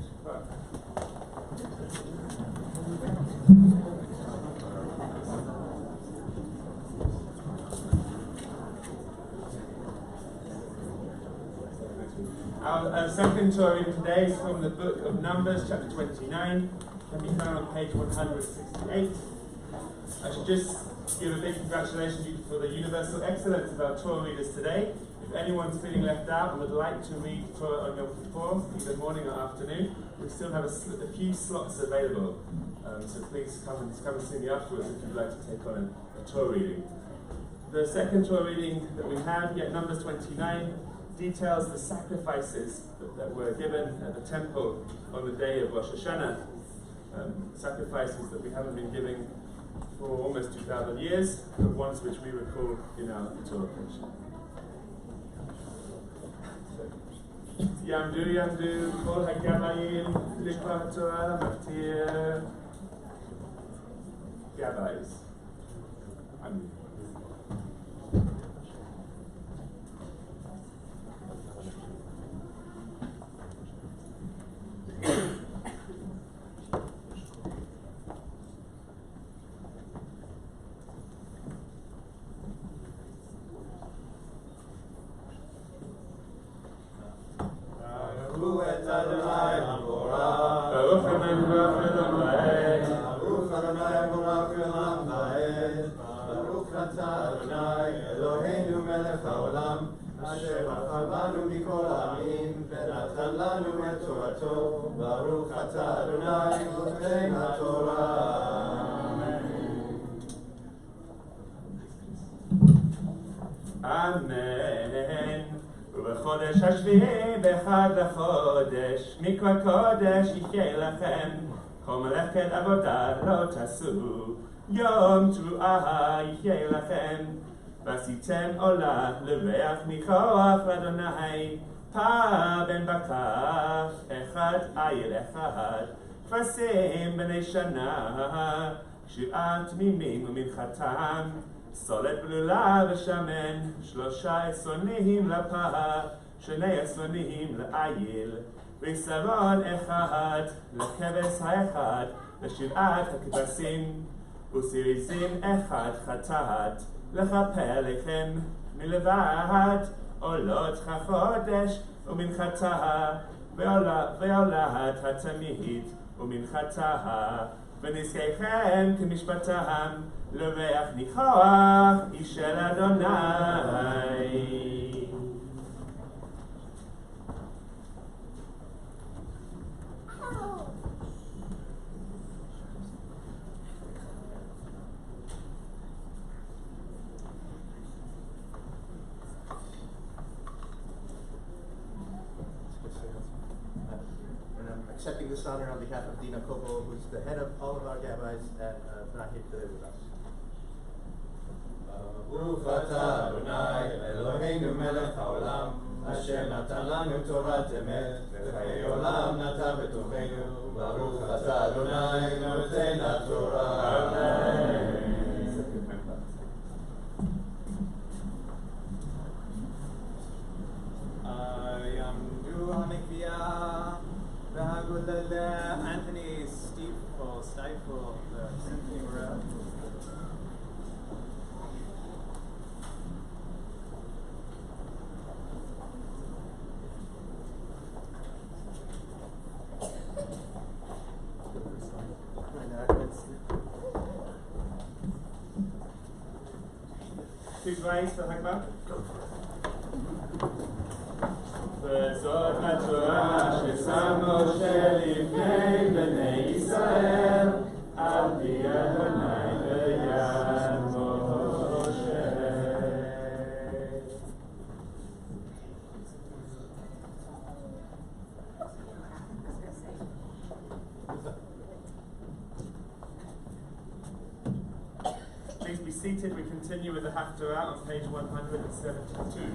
Our second Torah reading today is from the book of Numbers, chapter 29, can be found on page 168. I should just give a big congratulations for the universal excellence of our Torah readers today. If anyone's feeling left out and would like to read Torah on Yom Kippur, either morning or afternoon, we still have a few slots available. So please come and see me afterwards if you'd like to take on a Torah reading. The second Torah reading that we have, yet Numbers 29, details the sacrifices that were given at the temple on the day of Rosh Hashanah. Sacrifices that we haven't been giving for almost 2,000 years, but ones which we recall in our Torah page. Yamdu, Yamdu, Kol HaGabayim, Likvah Torah, Maftir, Gabayis. Amen. Adonai HaMorach. Baruch Adonai Baruch Olam Va'ed. Baruch Adonai Baruch Olam Va'ed. Baruch Atah Adonai Eloheinu Melech HaOlam. Asher בחר בנו מכל העמים ונתן לנו את תורתו. ברוך אתה אדוני נותן התורה. אמן. ובחודש השביעי באחד לחודש מכל קודש יחיה לכם. כל מלאכת עבודה לא תעשו. יום תרועה יחיה לכם. ועשיתם עולה לריח מכוח לאדוני. פר בן בקר אחד עיל אחד. כבשים בני שנה 7 תמימים ומנחתם. סולת בלולה ושמן 3 עשרונים לפר 2 עשרונים לעיל. ועשרון אחד לכבש האחד ל7 הכבשים. וסריזים 1 חטאת לכפר לכם מלבד עולות החודש ומנחתה ועולת התמיד ומנחתה ונזכיכם כמשפטם לריח ניחוח איש של אדוני. And I'm accepting this honor on behalf of Dina Kobo, who's the head of all of our rabbis and not here today with us. ברוך אתה אדוני אלוהינו מלך העולם אשר נתן לנו תורת אמת וחיי עולם נטע בתוכנו. ברוך אתה אדוני נותן התורה. אמן. יעמדו המקביעה והגודל Anthony Stifel, the symphony rep. Please rise for Hakbah. וזאת התורה ששם משה לפני בני ישראל על פי אדוני ביד משה. Please be seated. We continue with the Haftarah on page 172.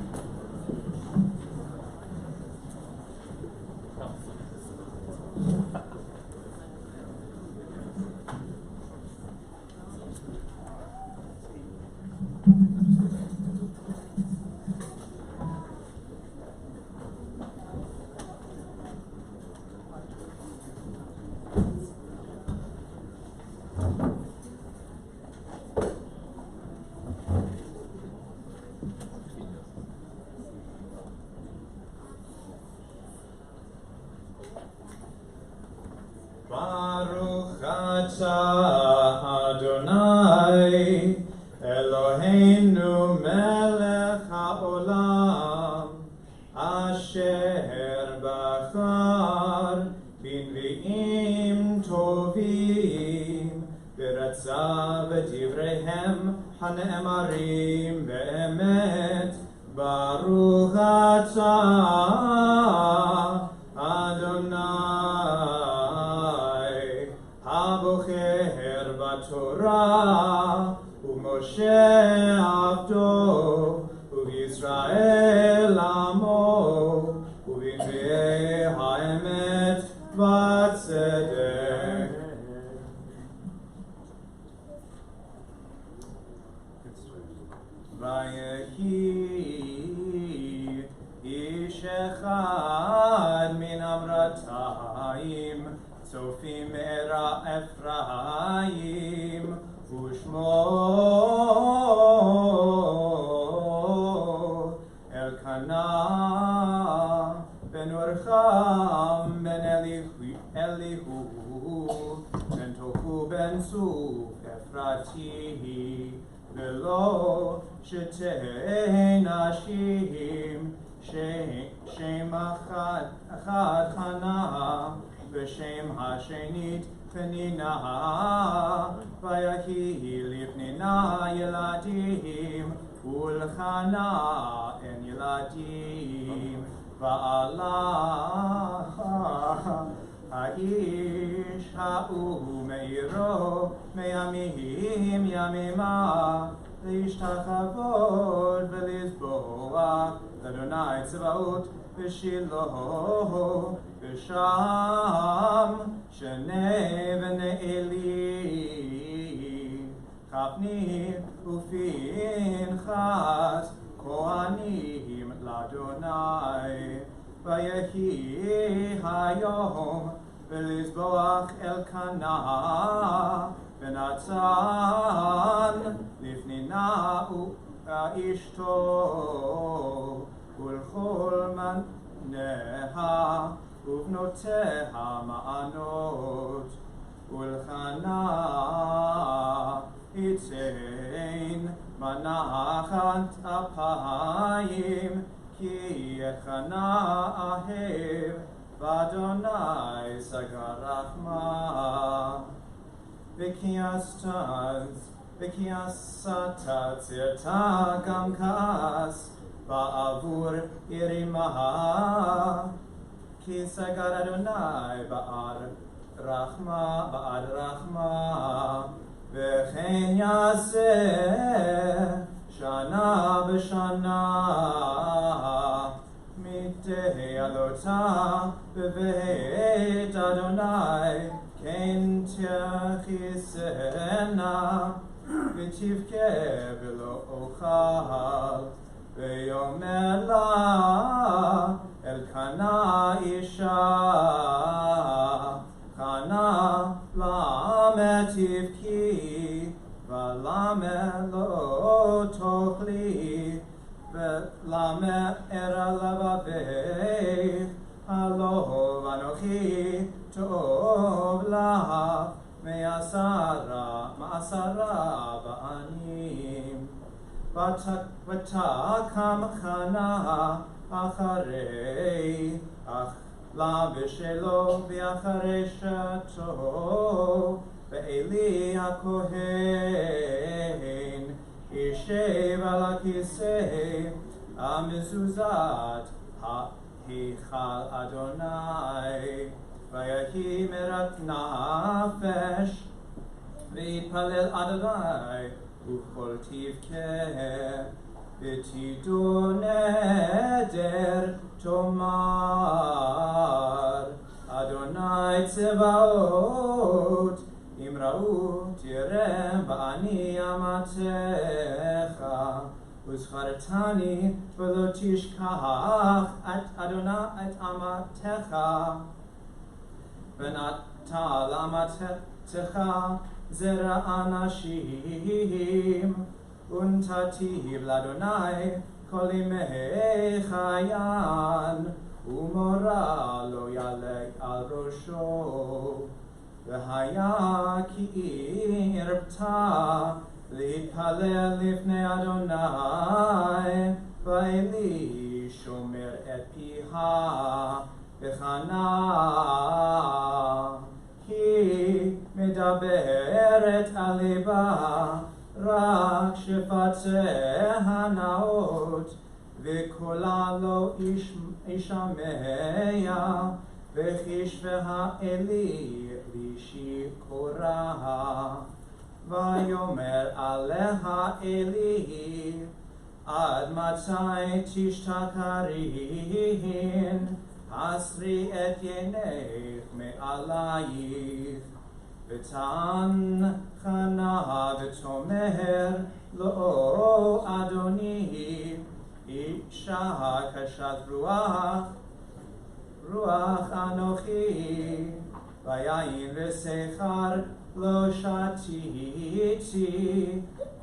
Baruch atah Adonai Eloheinu melech haolam asher bachar b'nvi'im tovim v'ratza v'divreihem hane'emarim be'emet. Baruch atah Adonai הבוחר בתורה ומשה עבדו ובישראל עמו ובנביאי האמת והצדק. ויהי איש אחד מן אמרתיים צופים מרע אפרים ושמו אלקנה ben Urcham ben Elihu ben Tohu ben Suf Ephrati velo shetei nashim Shem Achad Chana v'Shem Hashenit Penina Vayahi Livnina Yeladim Ulchana En Yeladim Va'ala Ha'ish Ha'u Meiro Me'amim Yamima Leishtachavod Velizboach L'Adonai Tzvaot V'Shiloh V'Sham Shenei V'nei Eli Chafni U'Pinchas Kohanim L'Adonai Vayehi Hayom V'Lizboach Elkanah V'Natzan Lifnina Ishto Ulchol Maneha Uvnoteha Ma'anot Ulchana Itzein Manachat Apayim Ki Echana Ahev V'Adonai Sagarachma V'kiasata tzirta gam kas ba'avur irimaha ki sagar Adonai ba'ad rachma v'chen yaseh shana b'shana mitei alota b'veit Adonai Ken tiachisena v'tivke v'lo ochal v'yomer la Elkana isha Chana lame tivki v'lame lo tochli v'lame era lavavech Halo v'anochi Tov la me'asara ba'anim Vatakam chana acharei Achla v'shelo v'acharei shato Ve'eli hakohen Yishev al hakisei Amezuzat Hichal Adonai Vayahi merat nafesh V'yitpalel Adonai U'chol tivkeh V'tidu neder tomar Adonai Tzevaot Imra'u tirem V'ani amatecha Uzchartani v'lo tishkach at Adonai et amatecha V'nata l'amatecha zera anashim Untativ l'Adonai kol imei chayan Umora lo yalek al rosho V'haya ki irpta L'itpalel lifnei Adonai V'eli shomer et piha V'chana Ki medaberet aliba Rak shefatzeha naot V'kola lo ishameya V'chishveha eli lishikora Vayomer aleha Eli Ad matzai tishtakarin Asri et yenech me'alayich V'tan chana v'tomer Lo Adoni Isha kashat ruach anochi Vayayin v'sechar Lo shatiti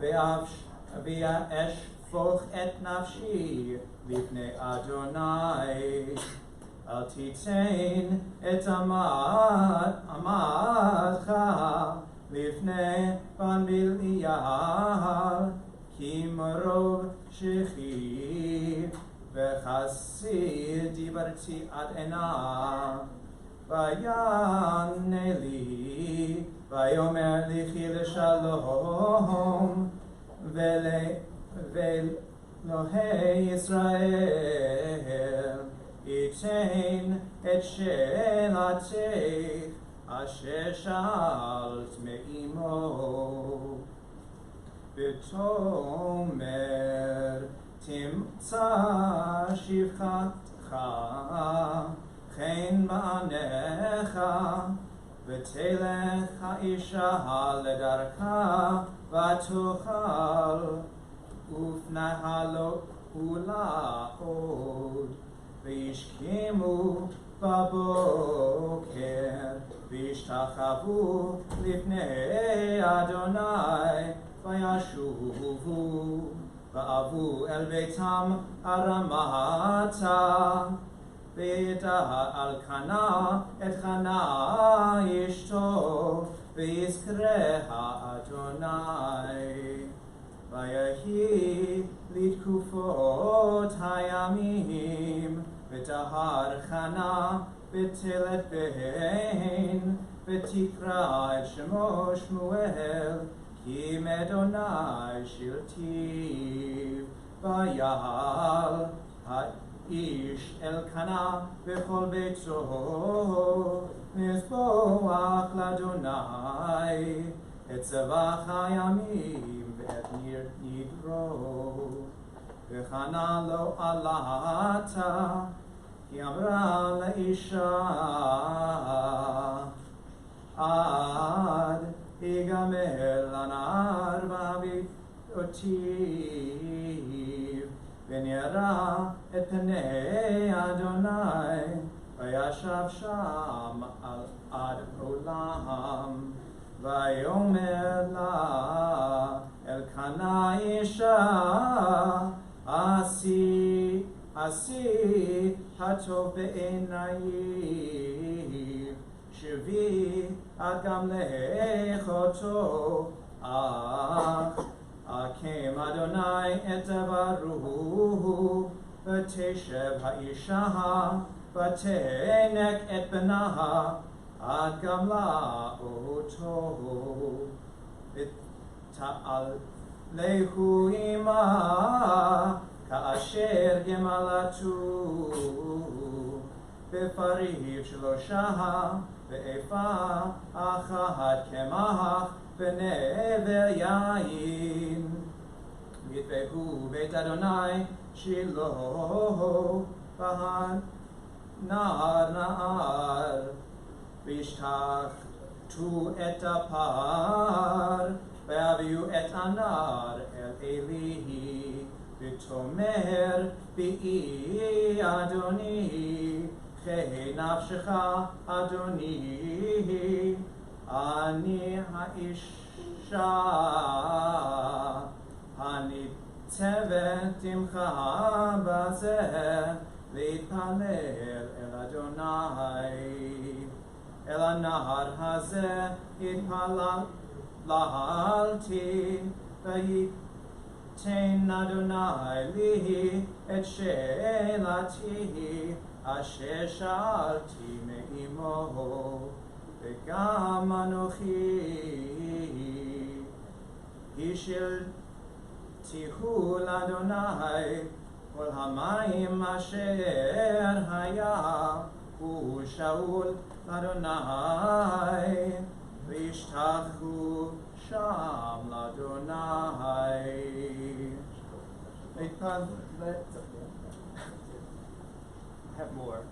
V'yaesh foch et nafshi Lifnei Adonai אל תיתן את עמדך לפני בן בליעל, כי מרוב שכיב וחסיד דיברתי עד עיניו. ויענה לי ויאמר לי כי לשלום ואלוהי ישראל ייתן את שאלתך אשר שאלת מאמו. ותאמר תמצא שפחתך כן מענך, ותלך האישה לדרכה ותאכל, ופנה לו ולעוד. וישכימו בבוקר וישתחוו לפני אדוני, וישובו ואבו אל ביתם ארמתה. וידע אלקנה את חנה אשתו, ויזכרה אדוני. ויהי לתקופות הימים, ותהר חנה ותלת בן, ותקרא את שמו שמואל, כי מאדוני שלטיו. ויעל איש אלקנה בכל ביתו מזבוח לאדוני את צבח הימים ואת נדרו. וחנה לא עלתה, כי אמרה לאישה עד יגמר לנער בביתותיו. ונראה את פני אדוני, וישב שם עד עולם. ויאמר לה אלקנה אישה, עשי הטוב בעינייך, שבי את גם לאחותו. הקם אדוני את דברו, ותשב האישה, ותינק את בנה, עד גמלה אותו. ותעלהו עמה, כאשר גמלתו, בפריו 3, ואפה אחת קמח, ונבר יין. ויתבהו בית אדוני שילה, והנער נער, וישתחו את הפר, והביאו את הנער אל עלי. ותאמר בי אדוני, חי נפשך אדוני, אני האישה הניצבת עמך בזה, להתפלל אל אדוני. אל הנהר הזה התפללתי, וייתן אדוני לי את שאלתי אשר שאלתי מאמו. וגם אנוכי השלתיהו לאדוני כל המים אשר היה הוא שאול לאדוני, וישתחו שם לאדוני. Have more.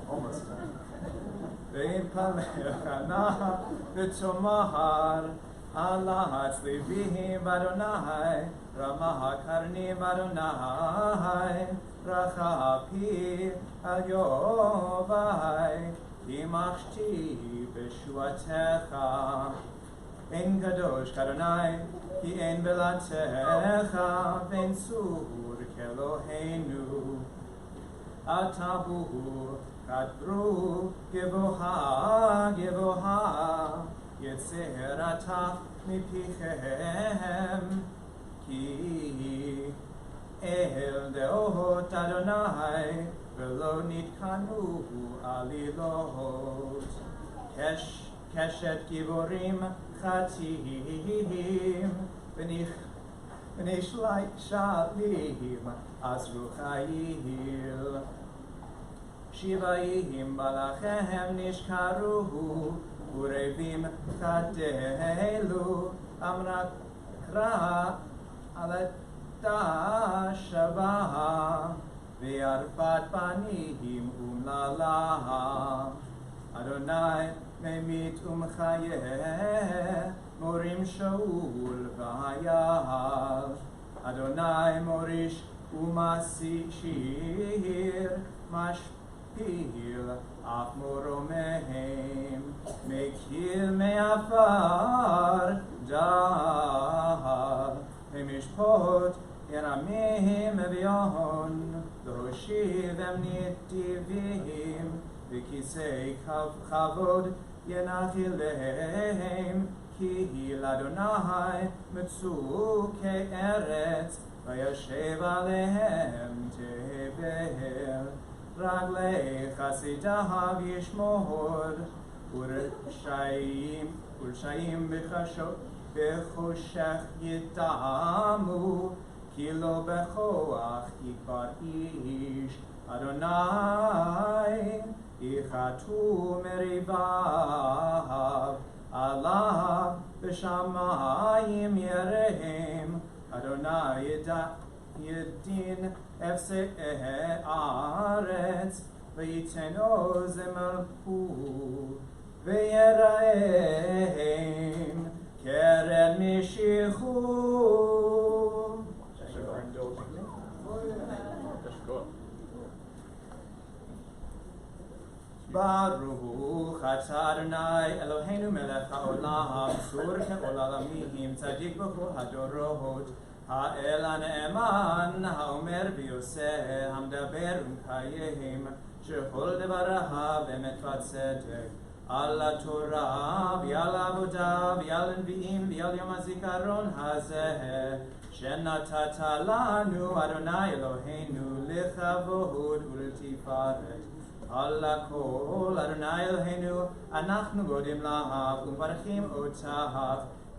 Almost done. ויתפלל חנה ותאמר, עלת ליבי באדוני, רמה קרני באדוני, רחה פי על יובי, כי מחשתי בשועתך. אין קדוש כאדוני, כי אין בלעדיך, ואין צור כאלוהינו. אתה הוא, קדרו גבוהה גבוהה, יצירתה מפיכם, כי אל דעות אדוני, ולא נתקנו עלילות. קשת גיבורים חטאים, ונשלים עזרו חיל. שבעים מלאכיהם נשכרו, ורבים חדלו, אמרה קרא על עתה שווה, וארבעת בנים אומללה. אדוני ממית ומחיה, מורים שאול ואייל. אדוני מוריש ומשיר, משפיל אף מורומם. מכיר מעפר דל, ומשפוט ירמים אביון. להושיבם נתיבים, וכיסא כבוד ינחי להם. כי לאדוני מצאו כארץ, וישב עליהם תבל. רגלי חסידיו ישמור, ורשעים בחושך יטעמו, כי לא בכוח יקבר איש. אדוני יחתו מריביו, עליו בשמיים ירם. אדוני ידין אפסי הארץ, ויתן עוז מלכות, ויראם קרן משיחו. ברוך אתה אדוני אלוהינו מלך העולם, צור כעולמים, צדיק בכל הדורות. האל הנאמן, האומר ויעשה, המדבר ומקיים, שכל דבריו אמת וצדק. על התורה ועל העבודה ועל הנביאים ועל יום הזיכרון הזה, שנתת לנו אדוני אלוהינו לכבוד ולתפארת. על הכל אדוני אלוהינו אנחנו מודים לך ומברכים אותך.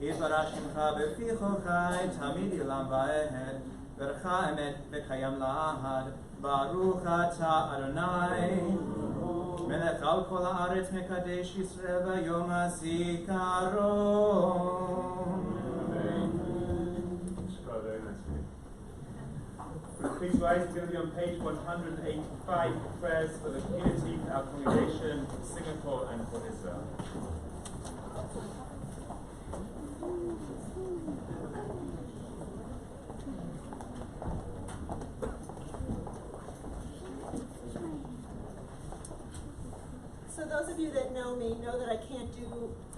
יתברך שמך בפי כל חי תמיד עולם ועד, ברכה אמת וקיים לעד. ברוך אתה אדוני מלך על כל הארץ, מקדש ישראל ביום הזיכרון. Please rise. It's going to be on page 185, prayers for the community, for our congregation, for Singapore and for Israel. So those of you that know me know that I can't do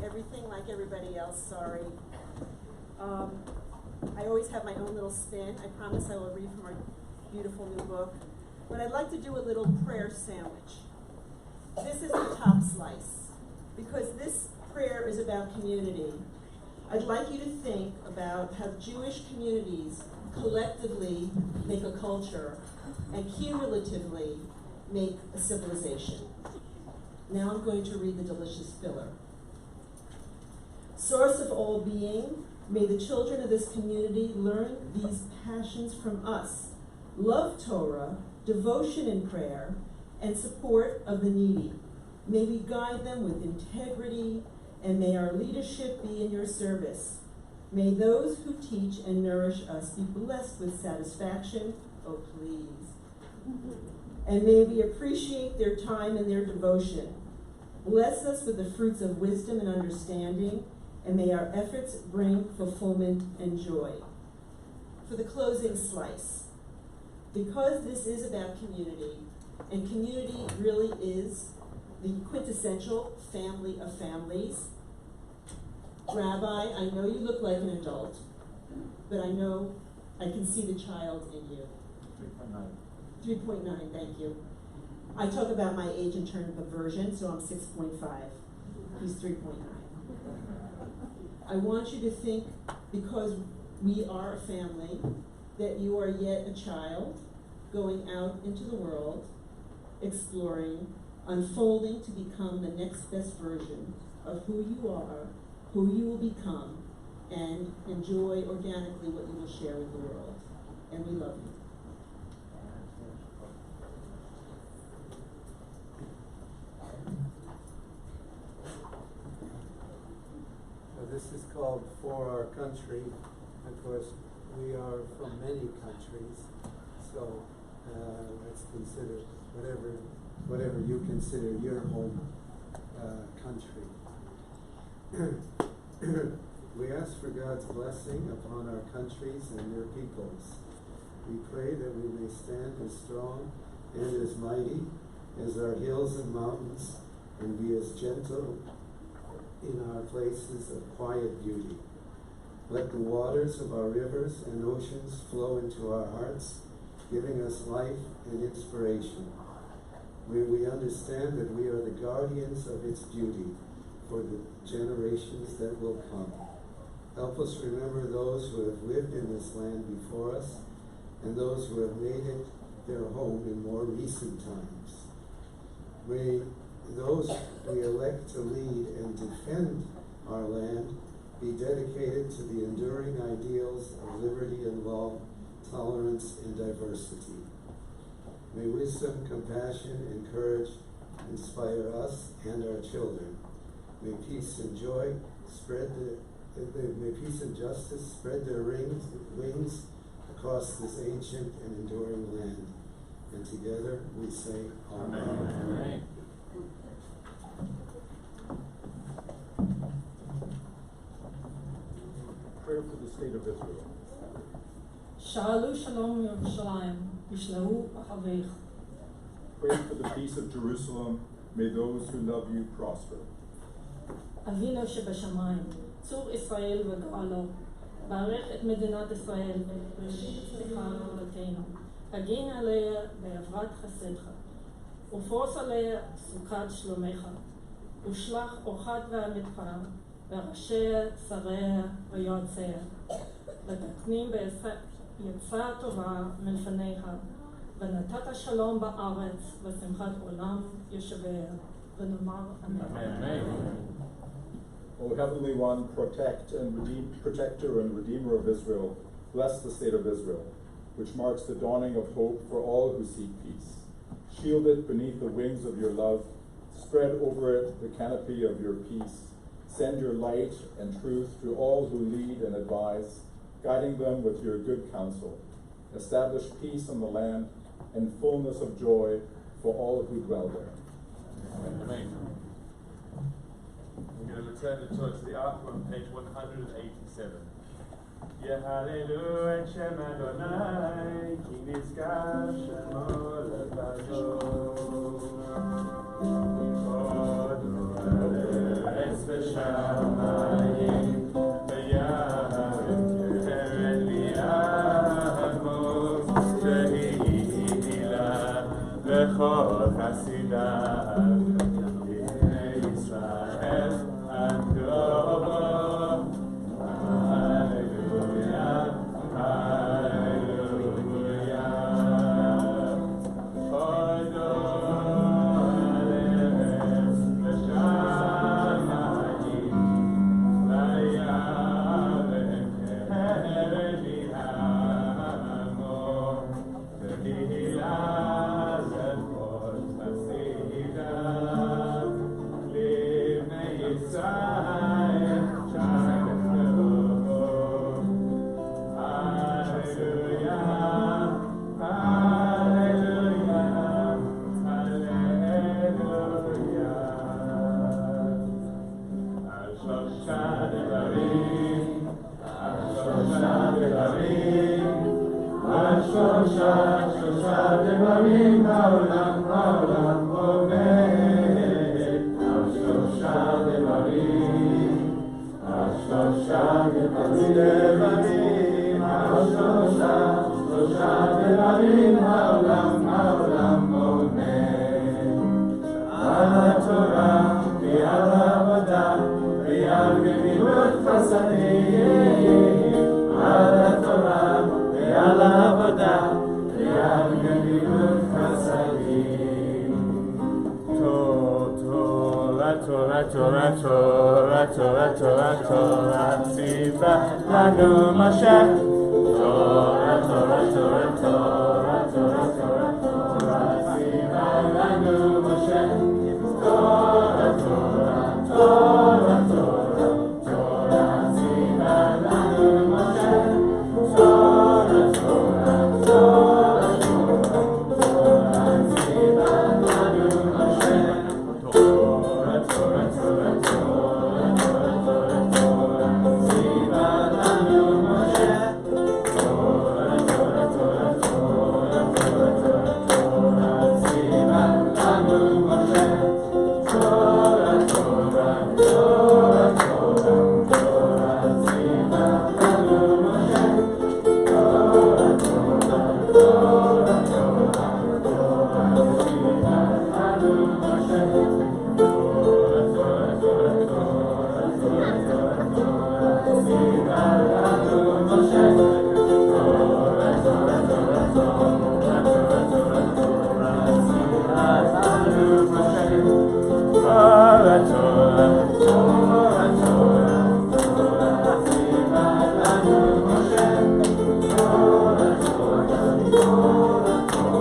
everything like everybody else, sorry. I always have my own little spin. I promise I will read from our beautiful new book. But I'd like to do a little prayer sandwich. This is the top slice. Because this prayer is about community, I'd like you to think about how Jewish communities collectively make a culture and cumulatively make a civilization. Now I'm going to read the delicious filler. Source of all being, may the children of this community learn these passions from us: love Torah, devotion in prayer, and support of the needy. May we guide them with integrity, and may our leadership be in your service. May those who teach and nourish us be blessed with satisfaction, oh please. And may we appreciate their time and their devotion. Bless us with the fruits of wisdom and understanding, and may our efforts bring fulfillment and joy. For the closing slice, because this is about community, and community really is the quintessential family of families, Rabbi, I know you look like an adult, but I know I can see the child in you. 3.9. 3.9, thank you. I talk about my age in terms of version, so I'm 6.5. He's 3.9. I want you to think, because we are a family, that you are yet a child going out into the world, exploring, unfolding to become the next best version of who you are, who you will become, and enjoy organically what you will share with the world. And we love you. This is called For Our Country. Of course, we are from many countries, so let's consider whatever you consider your home country. We ask for God's blessing upon our countries and their peoples. We pray that we may stand as strong and as mighty as our hills and mountains, and be as gentle in our places of quiet beauty. Let the waters of our rivers and oceans flow into our hearts, giving us life and inspiration. May we understand that we are the guardians of its beauty for the generations that will come. Help us remember those who have lived in this land before us and those who have made it their home in more recent times. May those we elect to lead and defend our land be dedicated to the enduring ideals of liberty and law, tolerance and diversity. May wisdom, compassion, and courage inspire us and our children. May peace and joy may peace and justice spread their wings across this ancient and enduring land. And together we say, Amen. Amen. Prayer for the state of Israel. Shalu shalom Yerushalayim, yishlau ahavech. Pray for the peace of Jerusalem. May those who love you prosper. Avinu shebashamayim, tzur Israel v'ga'alo, barech et medinat Israel v'slicha l'olatenu, hagin alea be'avrat chasedcha, ופרוס עליה סוכת שלומך, ושלח אורחת ועמיתך, וראשיה, שריה ויועציה, ותקנים בעצה טובה מלפניך, ונתת שלום בארץ, ושמחת עולם יושביה, ונאמר אמן. O Heavenly One, protector and redeemer of Israel, bless the state of Israel, which marks the dawning of hope for all who seek peace. Shield it beneath the wings of your love, spread over it the canopy of your peace. Send your light and truth to all who lead and advise, guiding them with your good counsel. Establish peace on the land and fullness of joy for all who dwell there. Amen. We're going to return the torch to the ark on page 187. יהללו את שם אדוני, כי נשגב שמו לבדו. הודו לארץ בשמיים, וירם קרן ליעמו, שהיא הילה לכל חסידיו. בני ישראל עמדו בו. דברים, שלושה דברים העולם מונה. על התורה ועל העבודה ועל גמילות חסדים, על התורה ועל העבודה ועל גמילות חסדים. תורה, תורה, תורה, תורה, תורה, תורה, תורה, ציווה לנו משה. תורה, תורה, תורה, תורה, תורה, תורה, תורה, ציווה לנו משה. תורה, תורה, תורה, תורה, תורה, ציווה לנו משה. תורה, תורה, תורה, תורה, תורה, ציווה לנו משה. תורה, תורה, תורה, תורה, תורה, תורה, תורה, ציווה לנו משה. תורה, תורה, תורה, תורה, תורה, תורה, תורה, ציווה לנו משה. תורה, תורה, תורה, תורה, תורה, ציווה לנו משה. תורה, תורה, תורה, תורה, תורה, ציווה לנו משה. תורה, תורה, תורה, תורה, תורה, תורה, תורה, ציווה לנו משה. תורה, תורה, תורה, תורה, תורה, תורה, תורה, ציווה לנו משה. תורה, תורה, תורה, תורה, תורה, ציווה לנו משה. תורה, תורה, תורה, I'm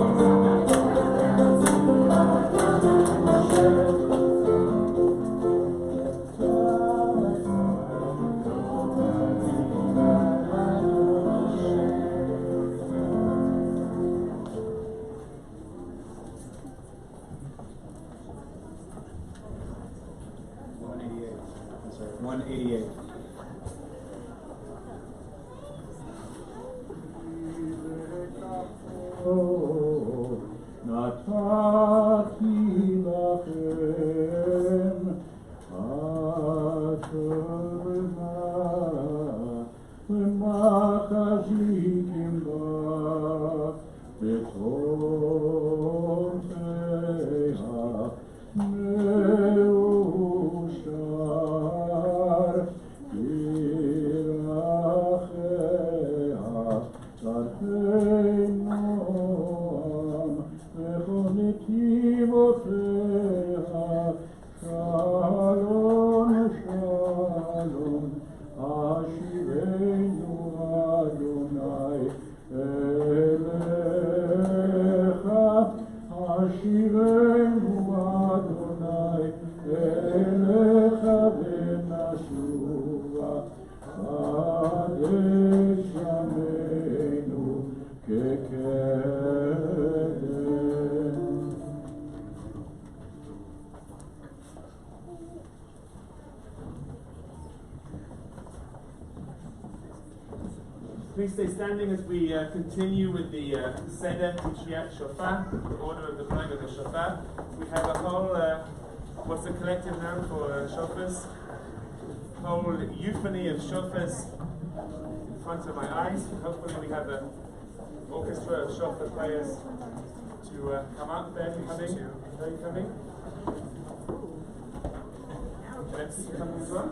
sorry, 188. נתתי לכם אשר ומה חזיתם בה בתורתיה מאושר ירחיה דרכי וכל נתיבותיה שלום שלום השיבנו אדוני אליך השיבנו אדוני אליך ונשובה עד את ימינו כקדם. Please stay standing as we continue with the Seder Tishriyat Shofar, the order of the blowing of the Shofar. We have a whole, what's the collective noun for shofars? Whole euphony of shofars in front of my eyes. Hopefully we have an orchestra of shofar players to come up. They're coming. Are you coming? Let's come as well.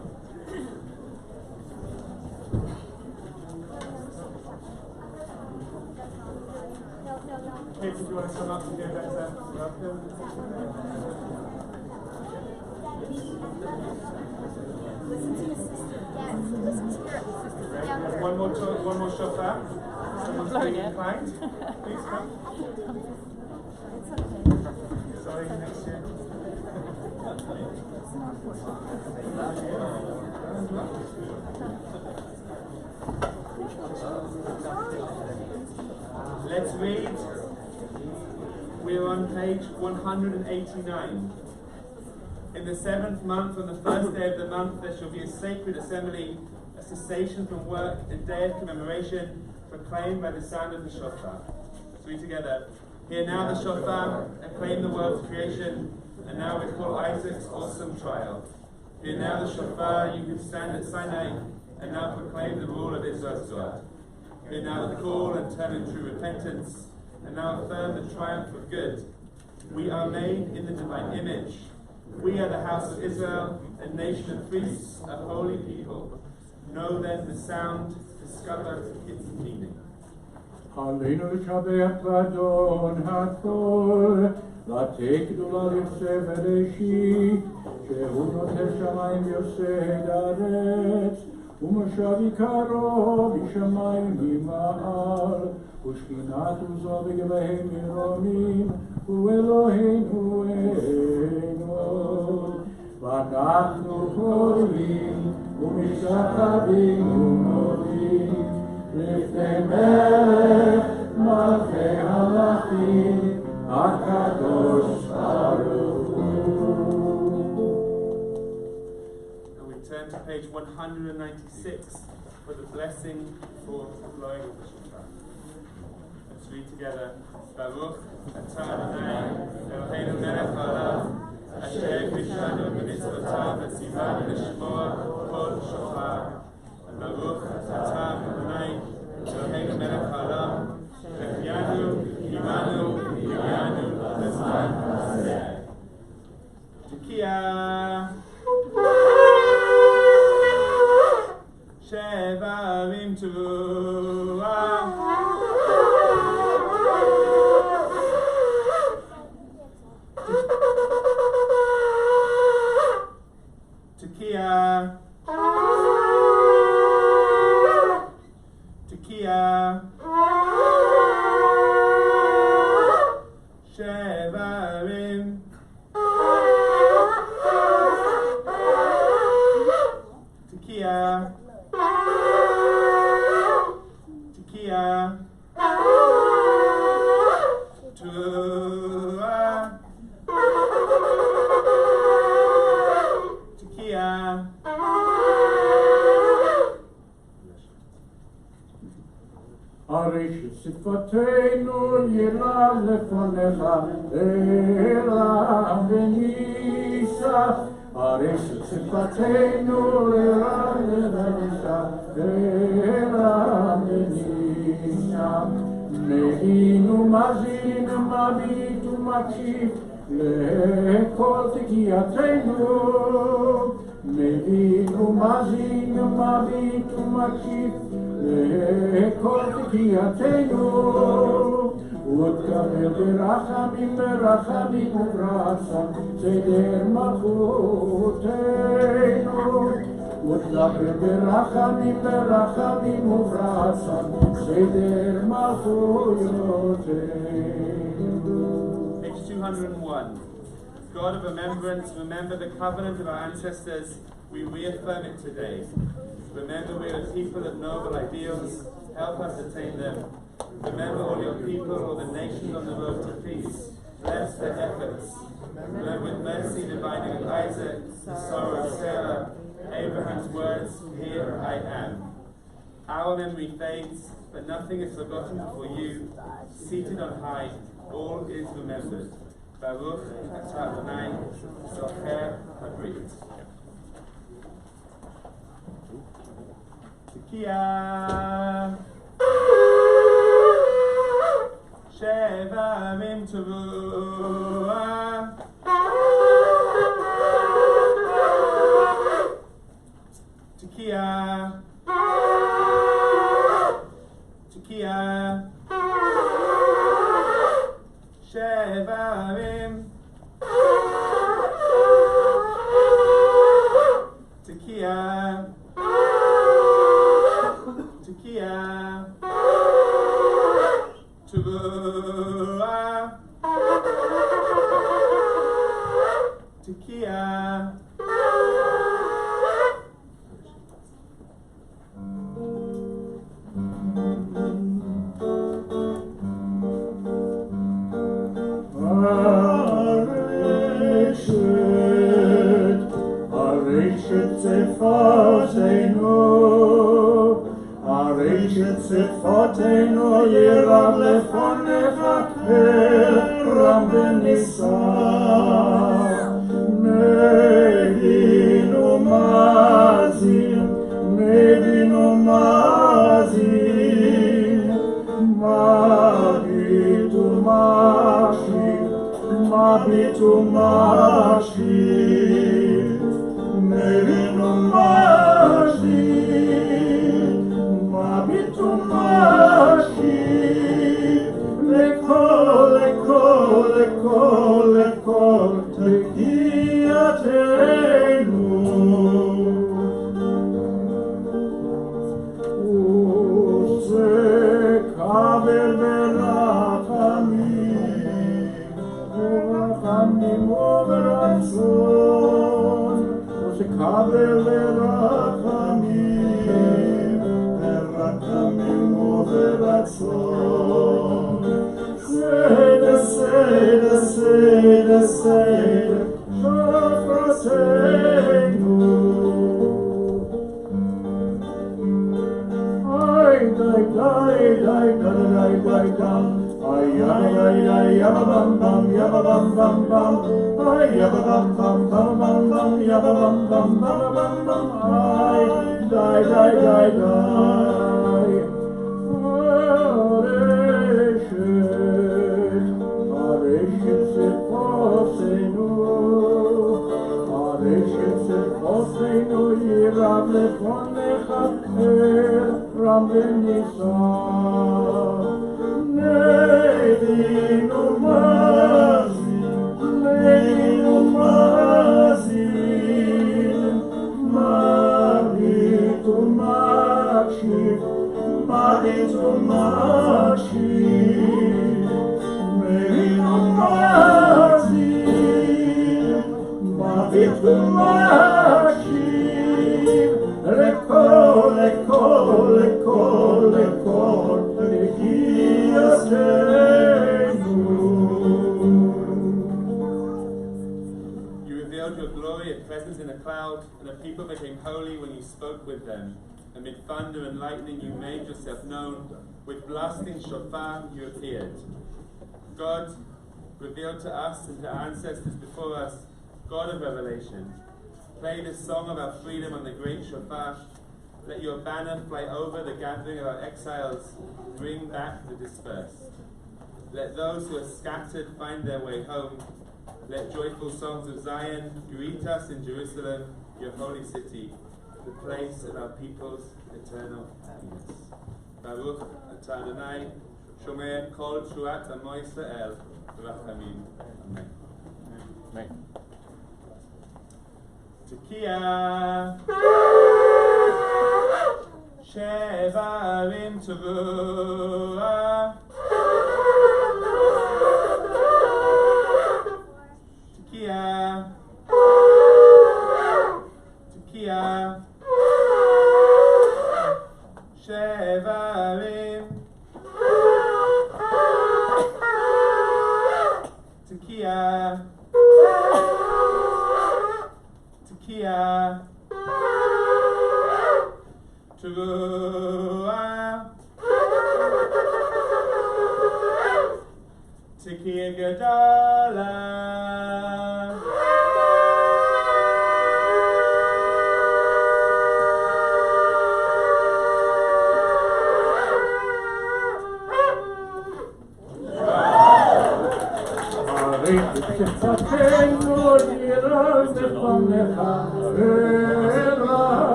Kids, if you want to come up and get better, welcome. Listen to your sister. Yes, listen to your sister. There's one more shofar. Someone's feeling inclined. Please come. Sorry, next year. Let's read. We're on page 189. In the 7th month, on the first day of the month, there shall be a sacred assembly, a cessation from work, a day of commemoration, proclaimed by the sound of the shofar. So we together. Hear now the shofar, acclaim the world's creation, and now recall Isaac's awesome trial. Hear now the shofar, you who stand at Sinai, and now proclaim the rule of Israel's God. Who now call and turn in true repentance, and now affirm the triumph of good. We are made in the divine image. We are the house of Israel, a nation of priests, a holy people. Know then the sound, discover its meaning. עלינו לשבח לאדון הכל, לתת גדולה ליוצא וראשית, שהוא נותן שמיים ויוסד ארץ, ומושב עיקרו משמיים ממעל, ושכינת עוזו בגבהי מרומים, הוא אלוהינו אנו. ואנחנו קוראים ומשתחווים ומודים לפני מלך מלכי המלכים הקדוש ברוך הוא. And we turn to page 196 for the blessing for the flowing of the Shofar. Let's read together. Baruch atah Adonai Eloheinu melech haolam asher bishanu b'mitzvotav v'tzivanu l'shmoa kol shofar. Baruch atah Adonai Eloheinu melech haolam Lechianu imanu v'yanu b'zman hazeh. Tekiah Shevarim Teruah Tekiah Shevarim Tekiah Teruah Tekiah הרי ששפתנו ירב לפניך אלה ונישא הרי ששפתנו ירב לפניך אלה ונישא מבין ומאזין מביט ומקשיב לכל תקייתנו מבין ומאזין מביט ומקשיב לכל תקייתנו ותקבל ברחמים ברחמים וברצון סדר מלכותנו ותקבל ברחמים ברחמים וברצון סדר מלכותנו. Page 201. God of remembrance, remember the covenant of our ancestors, we reaffirm it today. Remember we are a people of noble ideals, help us attain them. Remember all your people, all the nations on the road to peace. Bless their efforts. Remember with mercy the binding of Isaac, the sorrow of Sarah, Abraham's words, here I am. Our memory fades, but nothing is forgotten for you. Seated on high, all is remembered. Baruch atah Adonai, Zocher Habrit. Tekiah Shevarim Teruah Tekiah Shevarim Tekiah Teruah Tekiah צפותינו ירב לפניך רם ונישא מבין ומאזין מבין Mabitu Mashir, Merinu Mashir, Mabitu Mashir, Lekol, Lekol, Lekol, Lekol, Tekiatenu. Use kabel berachamim overatzon, use kabel berachamim overatzon. Sede, sede, sede, sede, shofraseinu. Ay, dai, dai, dai, dai, dai, dai, dam. Ay, ay, ay, ay, yabba bam bam, yabba bam bam bam. Ay, yabba bam bam bam bam bam, yabba bam bam bam bam bam. Ay, dai, dai, dai, dai. Areshet, Areshet seposenu, Areshet seposenu, yirav lefonecha Ram benisa. Neinu mazin, Maritu makshir, Maritu makshir. Neinu mazin, Maritu makshir. Lekol, lekol, lekol, lekol, tekiatenu. You revealed your glory and presence in a cloud, and the people became holy when you spoke with them. Amid thunder and lightning you made yourself known. With blasting shofar you appeared. God, revealed to us and to our ancestors before us, God of revelation, play the song of our freedom on the great shofar. Let your banner fly over the gathering of our exiles. Bring back the dispersed. Let those who are scattered find their way home. Let joyful songs of Zion greet us in Jerusalem, your holy city, the place of our people's eternal happiness. Baruch atah Adonai, shomer kol shuat amo Yisrael, v'rachamim. Amen. Amen. Tekiah. Shevarim Tavua. Tekiah. Tekiah. Shevarim. Tekiah. Tekiah. Teruah. Tekiah Gadala.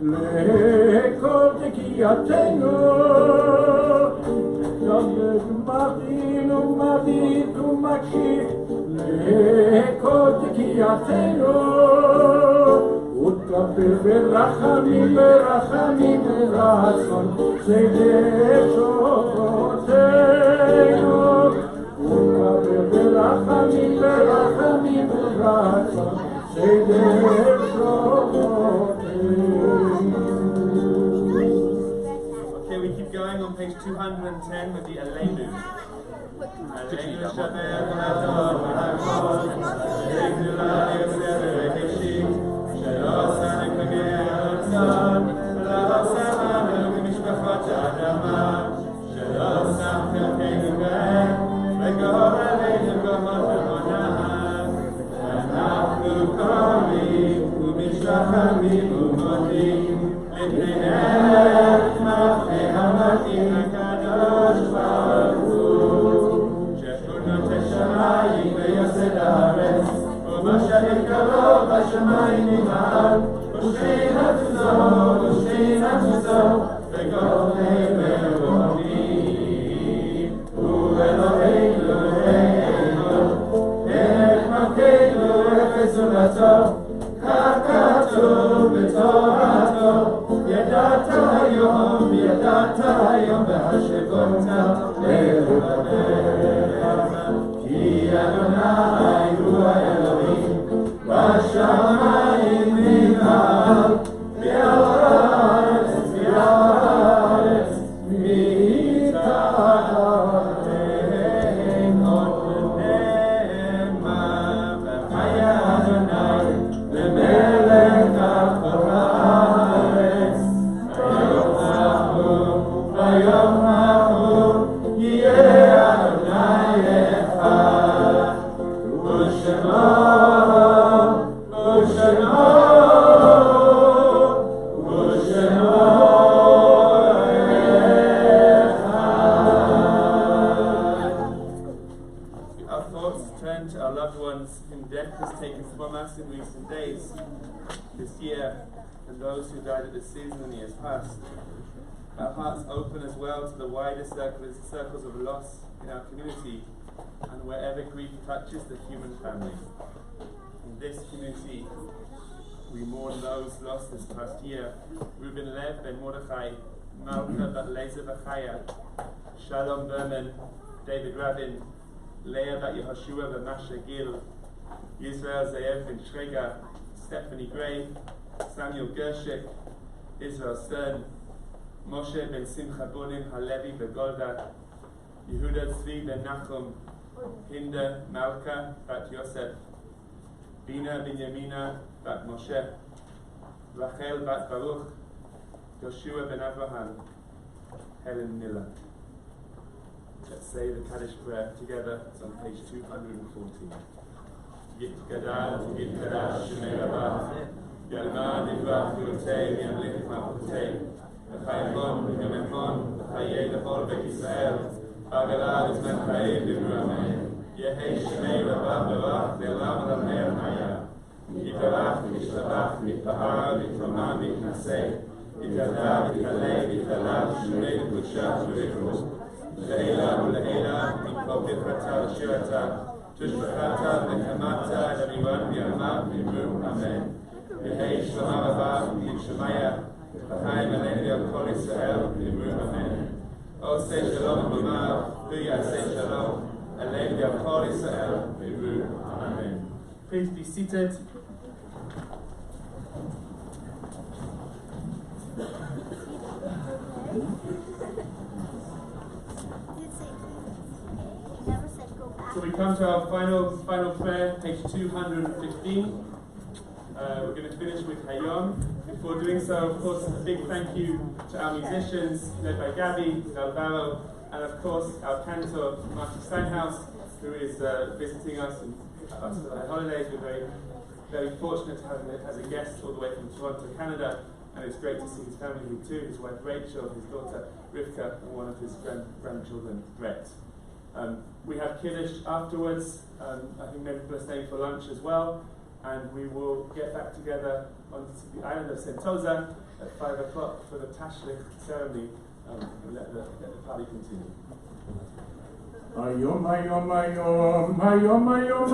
Lekol tekiatenu, Marinu mabitu makshir, lekol tekiatenu, utkapel berachamim berachamim beratzon, seideh shokotenu, utkapel berachamim berachamim beratzon, seideh shokotenu. We keep going on page 210 with the Aleinu. Aleinu Shaber V'Hador V'Hagod V'Gdula Yosef V'Heshim Shelo Asanu K'Ge'atzon V'Lo Samanu K'Mishpachot Ha'adama Shelo Sam Chelkeinu B'Hem V'Gor Aleinu Gomot V'Mona בשמיים ממעל, ושכינת זו, ושכינת זו, בכל אלוהים, הוא אלוהינו, איך מלכנו, איך זולתו, כך כתוב בתורתו, ידעת היום והשבות לבבך, כי אדוני הוא האלוהים, בשמיים ממעל, ועל הארץ מתחתינו, המה וחיה אדוני למלך על כל הארץ, ביום ההוא יהיה אדוני אחד, ושמו Our thoughts turn to our loved ones whom death has taken from us in recent days, this year, and those who died at this season in years past. Our hearts open as well to the wider circles of loss in our community and wherever grief touches the human family. In this community, we mourn those lost this past year. Reuben Lev ben Mordechai, Malka bat Leza Bachaya, Shalom Berman, David Rabin, Leah bat Yehoshua ben Masha Gil, Yisrael Zayev ben Shreger, Stephanie Gray, Samuel Gershik, Israel Stern, Moshe ben Simcha Bonim Halevi Begolda, Yehuda Tzvi ben Nachum, Hinda Malka bat Yosef, Bina Binyamina bat Moshe, Rachel bat Baruch, Joshua ben Abraham, Helen Miller. Let's say the Kaddish prayer together. It's on page 214. Yitgadal, Yitgadash, Shemei Rabah, Yalman, Yivach, Yotei, Yamlich, Malchutei, L'chayimon, Yomechon, L'chayei, L'chol, Beit Yisrael, B'agala, L'zmen Chayei, B'imru Amen. Yehei Shemei Rabah, Barach, Le'olam Adamei Haya. Yitarach, Yishtabach, Mitpahar, Yitromah, Yitnasei, Yitgadal, Yitalei, Yitalach, Shemei, L'kudsha, Shemei, לעילה ולעילה, מכל ברכתה ושירתה, תשבחתה ונקמתה, למירן ויעמה, ואמרו אמן. יהי שלמה רבה, ישמעיה, וחיים עלינו על כל ישראל, ואמרו אמן. עושה שלום ובמר, הוא יעשה שלום, עלינו על כל ישראל, ואמרו אמן. Please be seated. So we come to our final prayer, page 215. We're going to finish with Hayom. Before doing so, of course, a big thank you to our musicians, led by Gabby, Alvaro, and of course our cantor, Marty Steinhaus, who is visiting us on our holidays. We're very, very fortunate to have him as a guest all the way from Toronto, Canada, and it's great to see his family here too, his wife Rachel, his daughter Rivka, and one of his grandchildren, Brett. We have Kiddush afterwards. I think many people are staying for lunch as well, and we will get back together on the island of Sentosa at 5 o'clock for the Tashlich ceremony, and let the party continue. Hayom, hayom, hayom, hayom, hayom,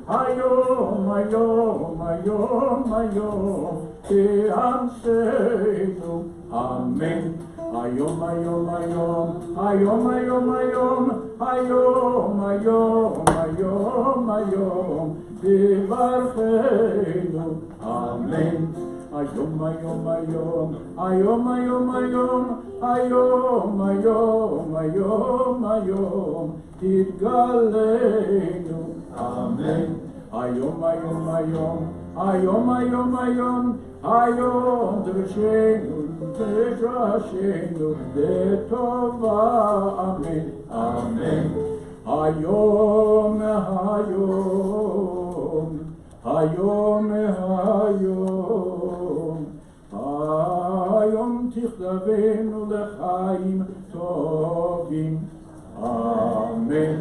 hayom, hayom, hayom, hayom, Te'amseinu, Amen. Hayom, hayom, hayom, hayom, hayom, hayom, hayom, hayom, hayom, hayom, Tevarcheinu, Amen. Hayom, hayom, hayom, hayom, hayom, hayom, hayom, hayom, hayom, hayom, Titgaleinu, Amen. Hayom, hayom, hayom, hayom, hayom, hayom, hayom, Drashenu, Drashenu, Detova, Amen, Amen. Hayom, hayom, hayom, hayom, hayom, Tichdavenu lechaim tovim, Amen.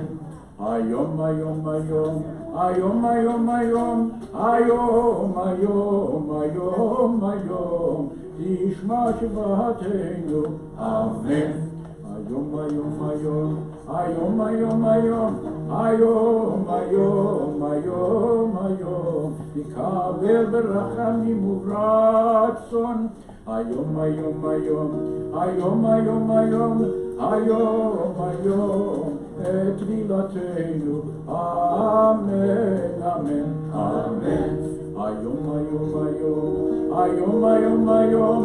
Ayom, ayom, ayom, ayom, ayom, ayom, ayom, ayom, ayom, ayom, tishma shvateinu, amen. Ayom, ayom, ayom, ayom, ayom, ayom, ayom, ayom, ayom, ayom, ikavel berachamim uratzon. Ayom, ayom, ayom, ayom, ayom, ayom, ayom, ayom, et tfilateinu, amen, amen, amen. Ayom, ayom, ayom, ayom, ayom, ayom,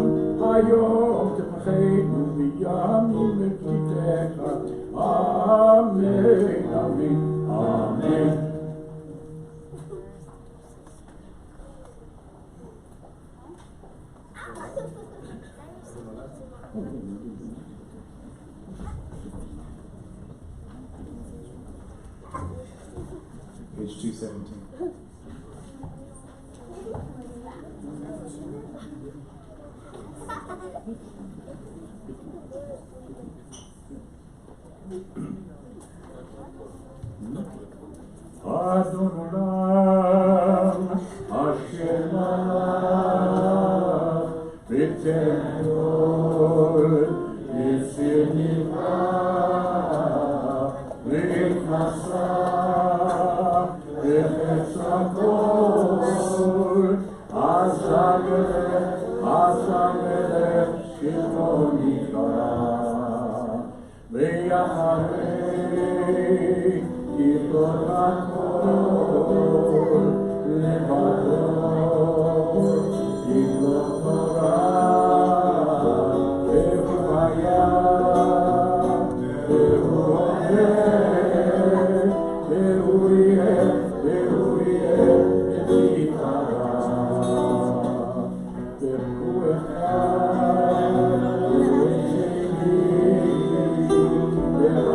ayom, tefachenu v'yamim leftitecha, amen, amen, amen. Page 217. Adon olam, Hashem alach, v'ten kol yisir nivra, v'nasa, v'chetz hakol, azamelech, shemo nikra, v'yacharei, Yidor hakol levado, Yidor Torah, Ehu hayah, Ehu odeh, Ehu yeh, et yikara, Ehu echad, Ehu echeni, Ehu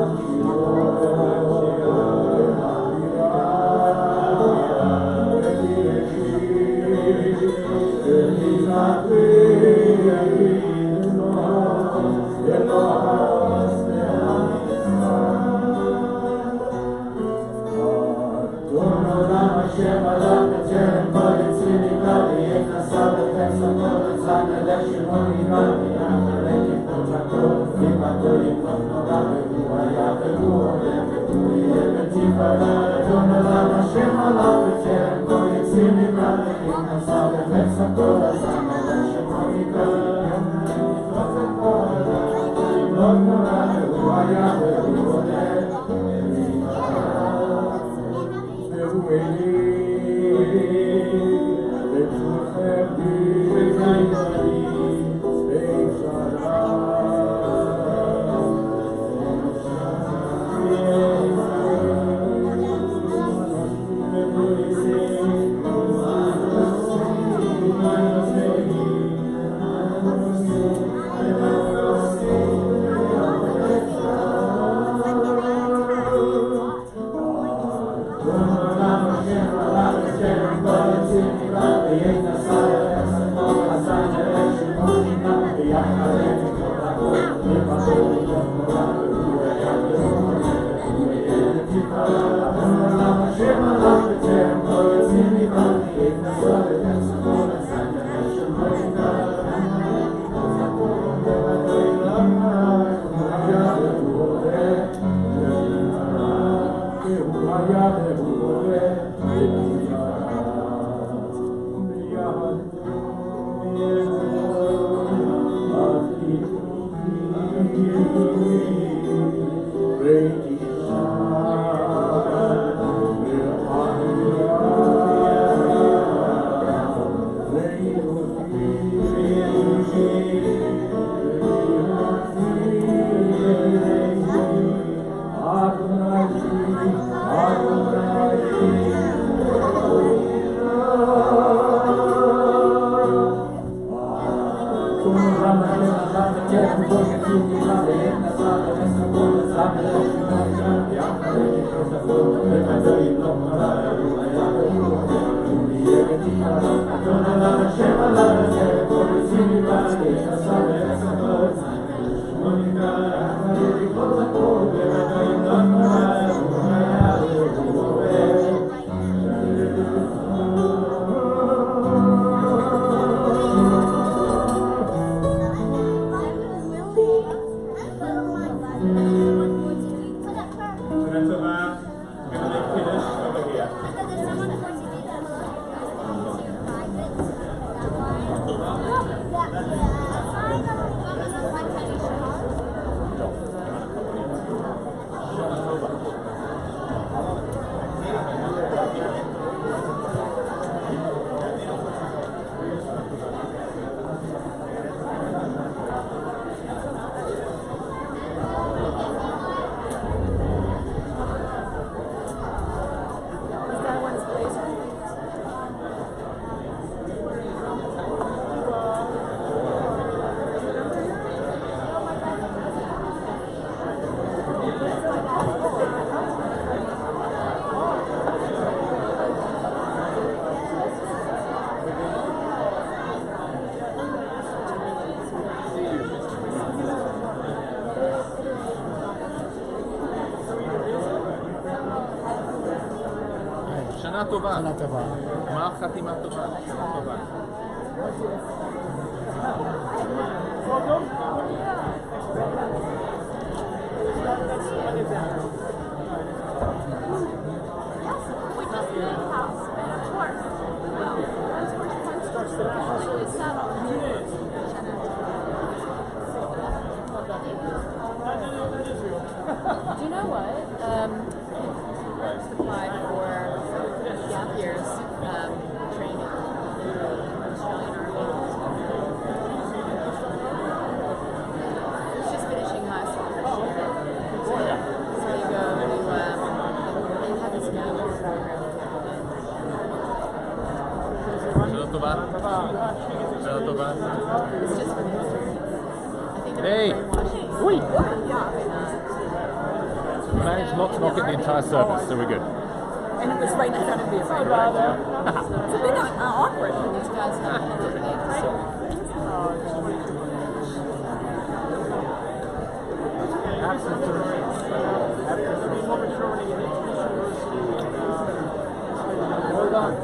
שנה טובה. שנה טובה. גמר חתימה טובה. שנה טובה. Do you know what? Just applied for gap years training in the Australian Army. He's just finishing high school this year. So you go to, they have this gap year program. שנה טובה. שנה טובה. It's just for the history. I think they're Hey! brainwashing. Oi! Yeah. Managed not to knock it the entire service, so we're good. And it was right in front of me. It's a bit awkward when these guys have Well done.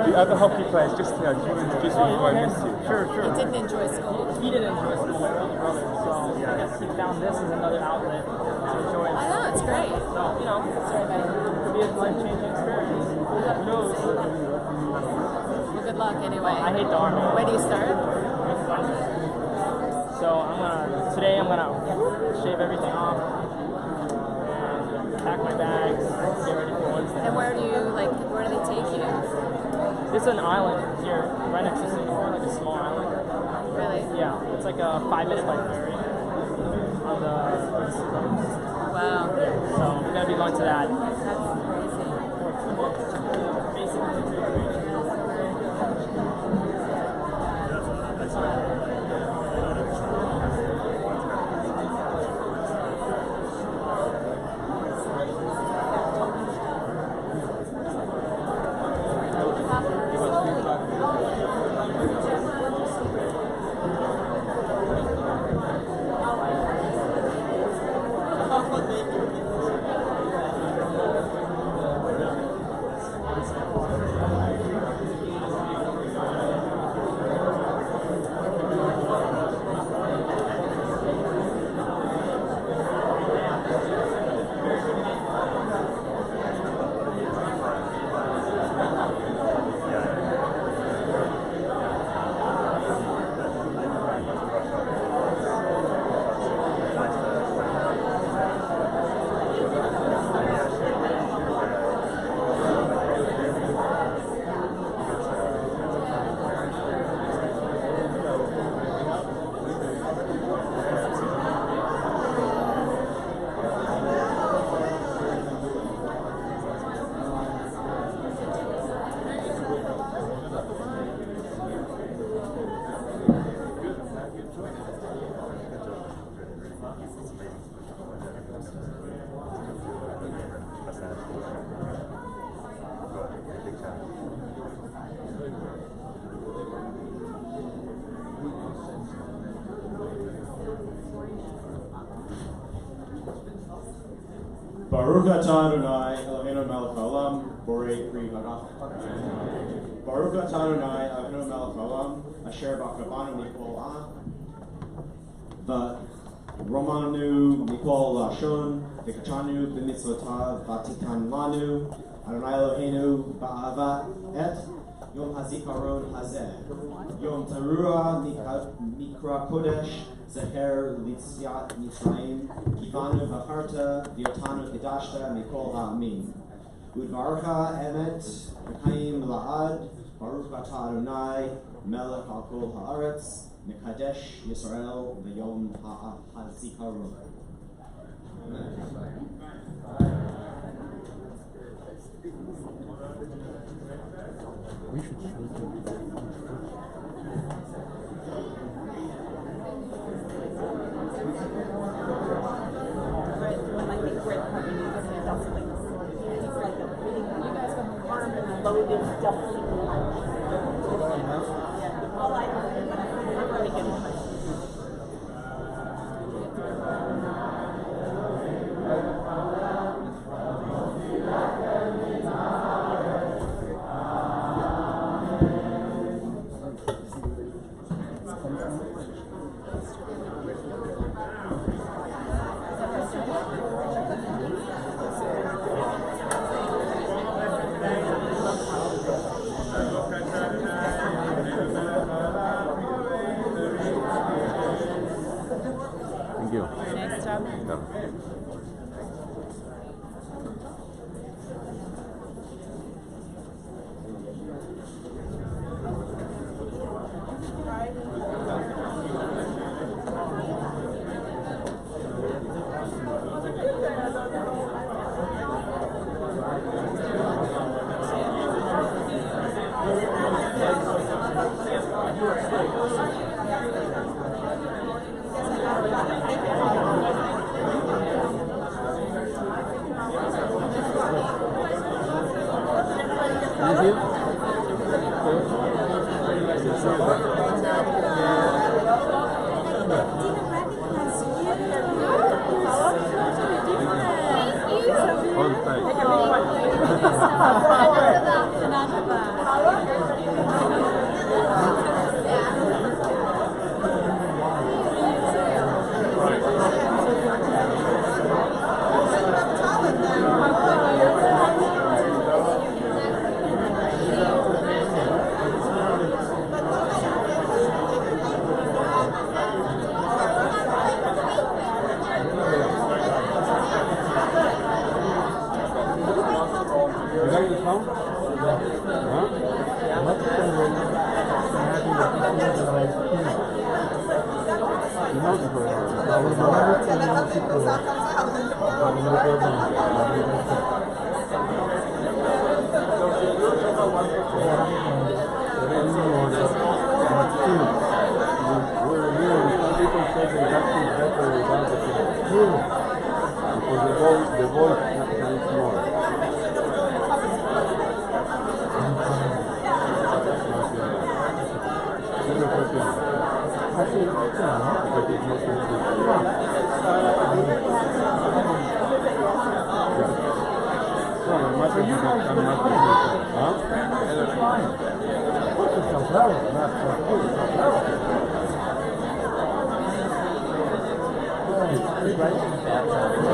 The other hockey players, just to introduce you before I miss you. Sure. He didn't enjoy school. He didn't enjoy school, my older brother, so I guess he found this as another outlet to enjoy. I know, it's great. So, Sorry, buddy. it could be a life-changing experience. Who knows? Well, good luck anyway. I hate the Army. When do you start? So today I'm gonna shave everything off, pack my bags, get ready for Wednesday. And where do they take you? This is an island here, right next to Singapore, like a small island. Really? Yeah, it's like a 5-minute by ferry on the east coast. Wow. So we're gonna be going to that. That's crazy. Baruch atah Adonai Eloheinu melech haolam borei pri harach. Baruch atah Adonai Eloheinu melech haolam asher b'krabanu mikol v'romanu mikol lashon v'kachanu b'mitzvotav v'titan lanu Adonai Eloheinu ba'ava et Yom hazikaron hazeh Yom teruah mikra kodesh Zeher Litziat Mitzrayim, Kivanu V'Charta, V'Yotanu Kedashta, Mikol Ha'amin. Udvarcha Emet, V'Chaim La'ad, Baruch Atah Adonai, Melech Al Kol Ha'aretz, Mekadesh Yisrael, V'Yom Ha'Zikaron. We should Loaded, definitely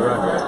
Right.